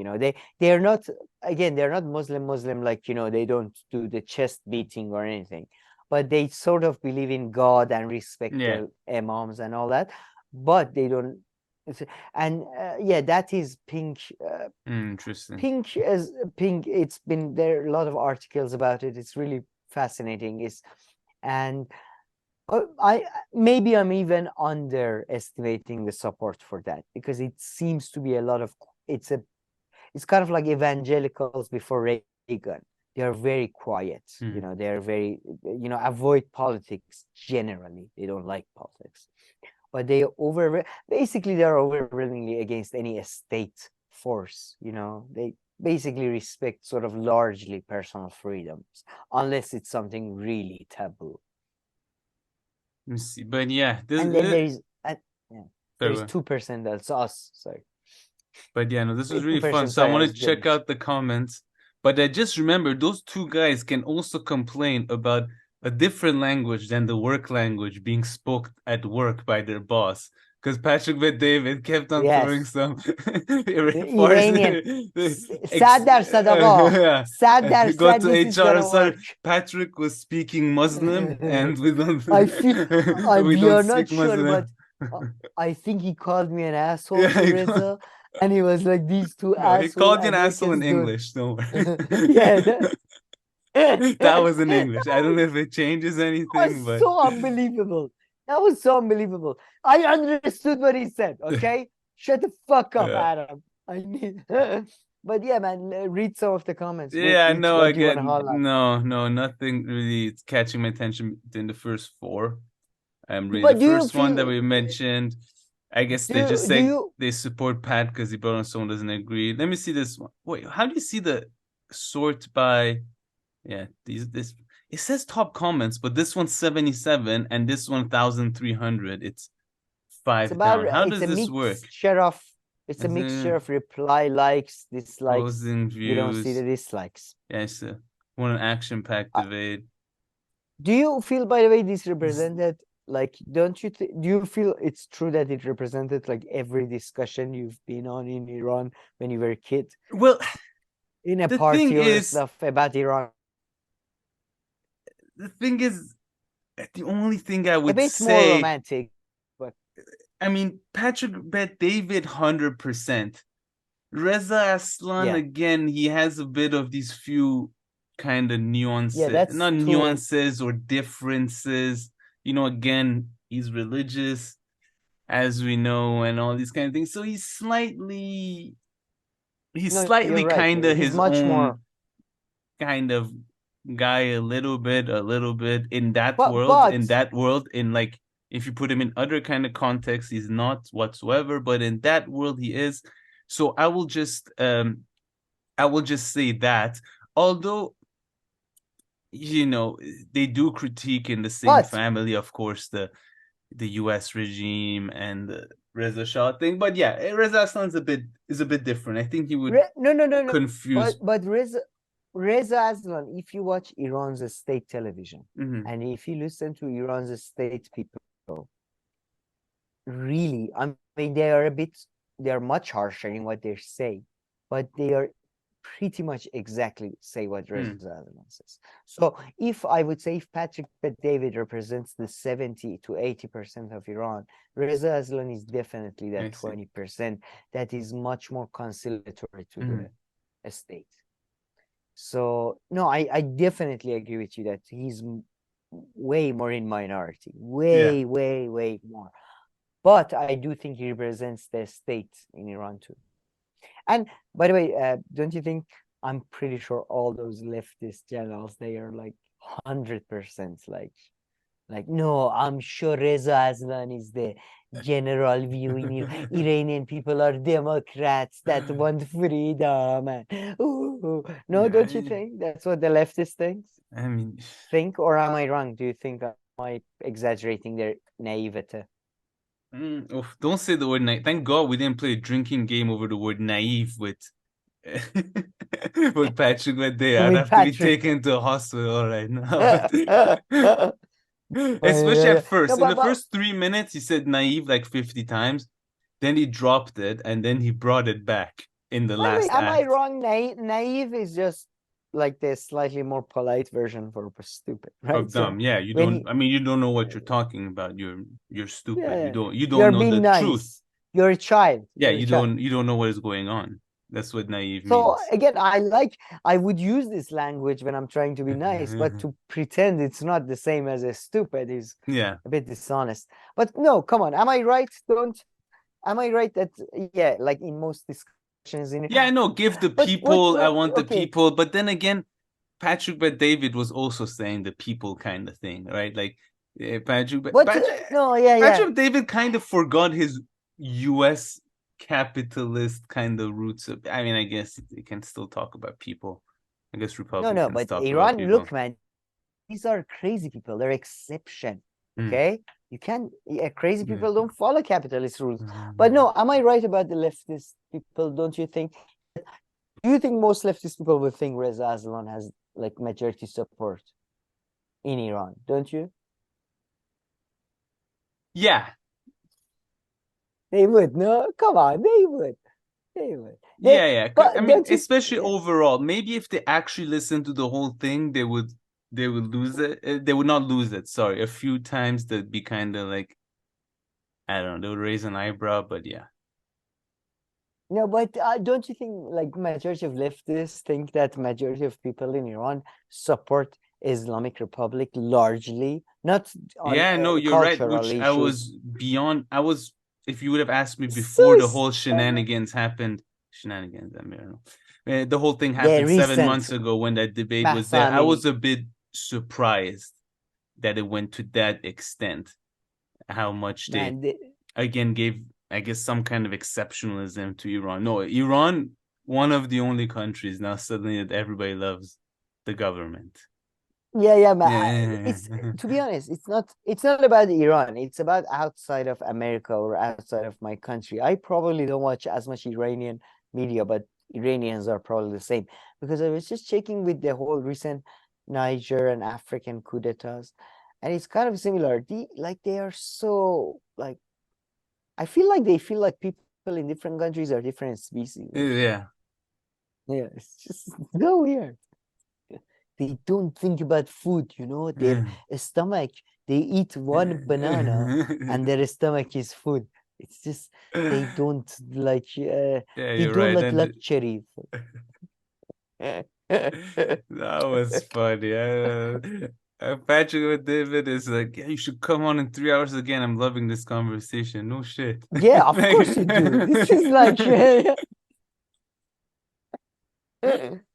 They're not, again, they're not Muslim, like, they don't do the chest beating or anything. but they sort of believe in God and respect Yeah. the imams and all that, but they don't. And yeah, that is pink. Interesting. Pink. It's been there a lot of articles about it. It's really fascinating. And maybe I'm even underestimating the support for that, because it seems to be a lot of it's kind of like evangelicals before Reagan. They are very quiet. You know, they're very, avoid politics generally. They don't like politics, but they're overwhelmingly against any state force. They basically respect sort of largely personal freedoms, unless it's something really taboo. Let me see. But yeah, And then there's 2% that's us. Sorry. But yeah, no, this was really 2%, fun. So I sorry, want was to check Jewish. out the comments. But I just remember those two guys can also complain about a different language than the work language being spoke at work by their boss. Because Patrick Bet David kept on throwing Yes. some Iranian. Sad درصد آقا. Sad Go درصد to this is HR. gonna Sorry, work. Patrick was speaking Muslim, and we don't. I feel we we don't are not speak sure, Muslim. but I think he called me an asshole Yeah, to he Reza, and he was like, these two No, he asshole called you an asshole in Americans don't. English. Don't worry. Yeah, That was in English. I don't know if it changes That anything, was but so unbelievable. That was so unbelievable. I understood what he said. Okay, shut the fuck up, Yeah. Adam. I need. But yeah, man, read some of the comments. yeah, Which no, one do you want to again, highlight? no, nothing really catching my attention in the first four. Really, But the do you first one that feel? we mentioned, I guess they just Do say you? they support Pat because he brought on someone who doesn't agree. Let me see this one. Wait, how do you see the sort by? Yeah, this it says top comments, but this one's 77 and this 1,300. It's It's 5 about. down. How It's does a this work? mixture of. It's a As mixture in of reply, likes, dislikes. closing You don't see the views. dislikes. Yes, one action-packed debate. Do you feel, by the way, this represented, like, don't you do you feel it's true that it represented like every discussion you've been on in Iran when you were a kid, Well, in a the thing party or is, stuff about Iran? the only thing I A would bit more say, romantic, but I mean, Patrick Bet David 100%. Reza Aslan, yeah, again, he has a bit of these few kind of nuances, that's not too. nuances or differences. Again, he's religious, as we know, and all these kind of things. So he's No, you're slightly right. kind of He's his much more. own kind of guy, a little bit in that But world, in like, if you put him in other kind of context, he's not whatsoever, but in that world he is. So I will just say that, although they do critique in the same but family, of course, the US regime and the Reza Shah thing, but yeah, Reza Aslan is a bit different. I think he would no. confuse. But Reza Aslan, if you watch Iran's state television, and if you listen to Iran's state people, really, I mean, they are much harsher in what they say, but they are pretty much exactly say what Reza Aslan says. So if I would say, if Patrick Bet David represents the 70 to 80% of Iran, Reza Aslan is definitely that 20% that is much more conciliatory to the state. So no, I definitely agree with you that he's way more in minority, way more. But I do think he represents the state in Iran too. And by the way, don't you think, I'm pretty sure all those leftist channels, they are like 100% like, no, I'm sure Reza Aslan is the general view in Iranian people are Democrats that want freedom. And, no, don't you think that's what the leftist thinks? I mean, Or am I wrong? Do you think am I exaggerating their naivety? Don't say the word naive. Thank God we didn't play a drinking game over the word naive with with Patrick Day. I'd have to be taken to a hospital right now. Especially at first. In the first 3 minutes, he said naive like 50 times. Then he dropped it, and then he brought it back in the last act. Am I wrong? Naive is just like the slightly more polite version for stupid, right? Of dumb. Yeah, you when don't. I mean, you don't know what you're talking about. You're stupid. yeah, You don't you're know being the truth. nice. You're a child. Yeah, You're a child. you don't know what is going on. That's what naive So means. again, I would use this language when I'm trying to be nice, but to pretend it's not the same as a stupid is Yeah. a bit dishonest. But no, come on, am I right? Am I right that yeah, like in most discussions in Yeah, I know. Give the but people. I what want the okay. people. But then again, Patrick Bet David was also saying the people kind of thing, right? Like Patrick. No, yeah, Patrick David kind of forgot his U.S. capitalist kind of roots. I mean, I guess you can still talk about people. I guess Republicans but talk about Iran, people. look, man, these are crazy people. They're exception. Okay, you can't. Crazy people don't follow capitalist rules. But no, am I right about the leftist people? Don't you think? Do you think most leftist people would think Reza Aslan has like majority support in Iran? Don't you? Yeah. They would. No, come on, they would. They would. Yeah. But I mean, especially overall, maybe if they actually listen to the whole thing, they would lose it. They would not lose it. Sorry, a few times they'd be kind of like, I don't know, they would raise an eyebrow, but yeah. No, but don't you think like majority of leftists think that majority of people in Iran support Islamic Republic largely, not on Yeah, no, you're right. cultural Which I issues. was beyond. If you would have asked me before So the whole shenanigans happened, I mean, I don't know. The whole thing happened 7 months ago when that debate was there. I was a bit surprised that it went to that extent. How much they again gave, I guess, some kind of exceptionalism to Iran. No, Iran, one of the only countries now suddenly that everybody loves the government. Yeah, man. It's to be honest, it's not about Iran. It's about outside of America or outside of my country. I probably don't watch as much Iranian media, but Iranians are probably the same because I was just checking with the whole recent Niger and African coup d'etats, and it's kind of similar. They are so like, I feel like they feel like people in different countries are different species. Yeah, it's just so weird. They don't think about food, their stomach, they eat one banana and their stomach is food. It's just they don't like they don't like luxury. That was funny. Patrick David is like, yeah, you should come on in 3 hours again. I'm loving this conversation. No shit. Yeah, of course you do. This is like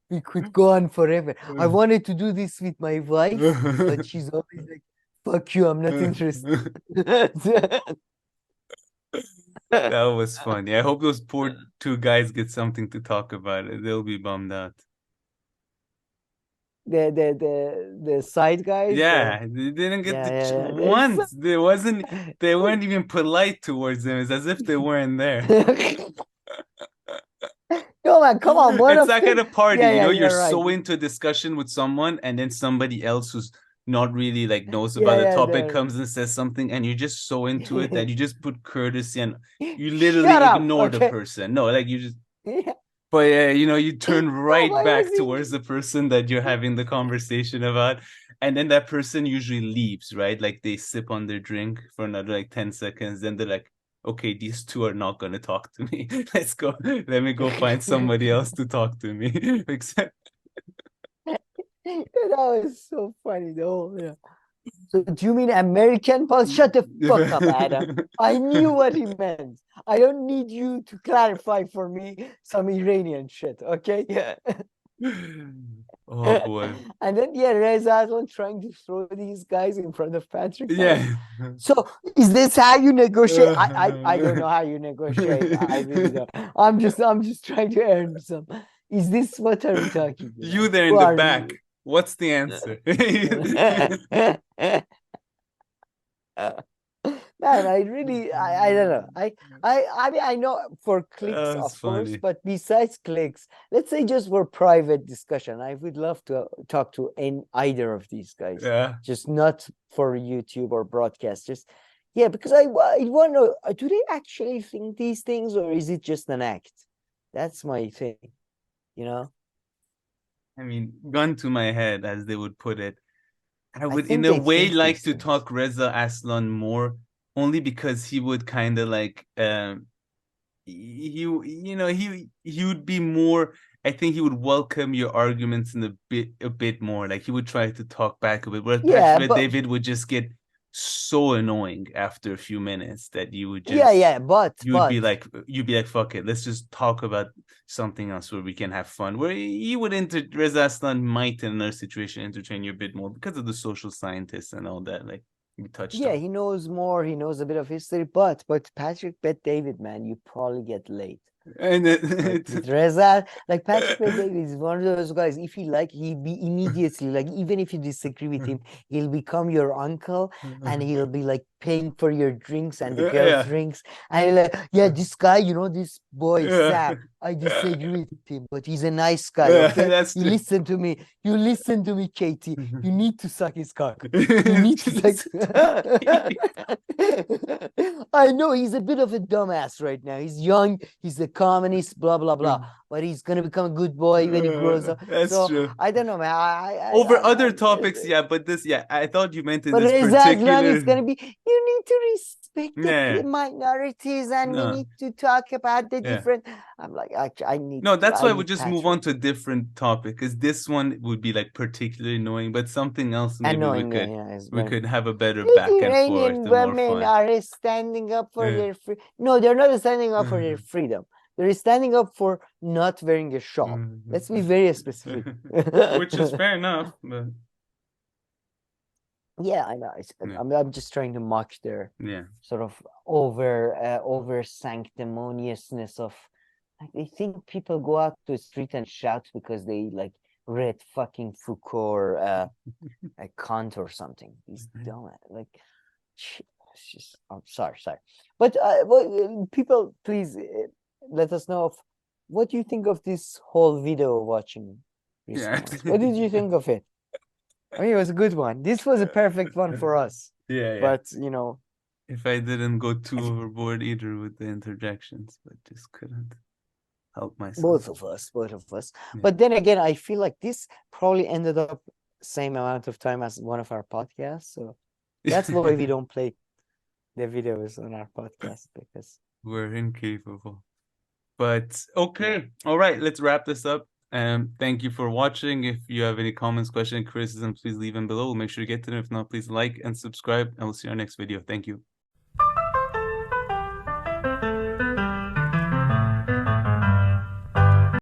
we could go on forever. I wanted to do this with my wife, but she's always like, fuck you, I'm not interested. That was funny. I hope those poor two guys get something to talk about. They'll be bummed out. The side guys. Yeah, they didn't get the once. They weren't even polite towards them. It's as if they weren't there. No, man, come on. It's like at a party, you're so into a discussion with someone, and then somebody else who's not really like knows about the topic comes and says something, and you're just so into it that you just put courtesy and you literally ignore the person. No, like you just. But you turn right back towards the person that you're having the conversation about, and then that person usually leaves, right? Like they sip on their drink for another like 10 seconds, then they're like, okay, these two are not going to talk to me. Let's go. Let me go find somebody else to talk to me. That was so funny, though. Yeah. So do you mean American Pulse? Shut the fuck up, Adam. I knew what he meant. I don't need you to clarify for me some Iranian shit, okay? Yeah. Oh boy. And then Reza Aslan trying to throw these guys in front of Patrick. Yeah. So is this how you negotiate? I don't know how you negotiate. I really don't. I'm just trying to earn some. Is this what are we talking about? You there in the back. What's the answer? Man, I don't know. I mean, I know for clicks, of course, but besides clicks, let's say just for private discussion, I would love to talk to either of these guys. Yeah. Just not for YouTube or broadcast. Just because I want to know, do they actually think these things, or is it just an act? That's my thing, I mean, gun to my head, as they would put it. I I would, in think a they way, think like these to things. talk Reza Aslan more, only because he would kind of like, he would be more. I think he would welcome your arguments in a bit more. Like he would try to talk back a bit. Whereas Yeah, Patrick but David would just get so annoying after a few minutes that yeah, you'd be like, fuck it, let's just talk about something else where we can have fun. Where you would Reza Aslan might in another situation entertain you a bit more because of the social scientists and all that. Like we touched yeah, on. he knows more. He knows a bit of history, but Patrick Bet David, man, you probably get late. And Like with Reza, like Patrick Bet David is one of those guys. If he like, he'd be immediately like, even if you disagree with him, he'll become your uncle, and he'll be like paying for your drinks and the girls' yeah. drinks, and he'll like, yeah, this guy, this boy Yeah. Sam, I disagree with him, but he's a nice guy. Yeah, Okay, that's you true. listen to me. You listen to me, Katie. You need to suck his cock. You need to Just- suck. I know he's a bit of a dumbass right now. He's young. He's a communist. Blah blah blah. But he's gonna become a good boy when he grows up. That's So true. I don't know, man. Over other topics, yeah, but I thought you meant in But this Reza Aslan particular. is gonna be. You need to respect Yeah, the minorities, and we no, need to talk about the yeah. different. I'm like, actually, No, that's I why we need just move on Patrick. to a different topic, because this one would be like particularly annoying, but something else maybe Annoying, yeah, it's we very. could have a better These back and forth Iranian and more women fun. are standing up for Yeah. their free. No, they're not standing up for their freedom. They're standing up for not wearing a shawl. Let's be very specific. Which is fair enough, but Yeah, I know. yeah. I'm just trying to mock their Yeah. sort of over sanctimoniousness of, like, they think people go out to the street and shout because they like read fucking Foucault or a Kant or something. These dumb, like, it's just, I'm sorry, but people, please let us know of what do you think of this whole video watching Yeah. response. What did you think of it? I mean, it was a good one. This was a perfect one for us. Yeah, yeah. But If I didn't go too overboard either with the interjections, but just couldn't help myself. both of us. Yeah. But then again, I feel like this probably ended up same amount of time as one of our podcasts. So that's why we don't play the videos on our podcast, because we're incapable. But okay, all right, let's wrap this up. Thank you for watching. If you have any comments, questions, criticism, please leave them below. We'll make sure to get to them. If not, please like and subscribe, and we'll see you in our next video. Thank you.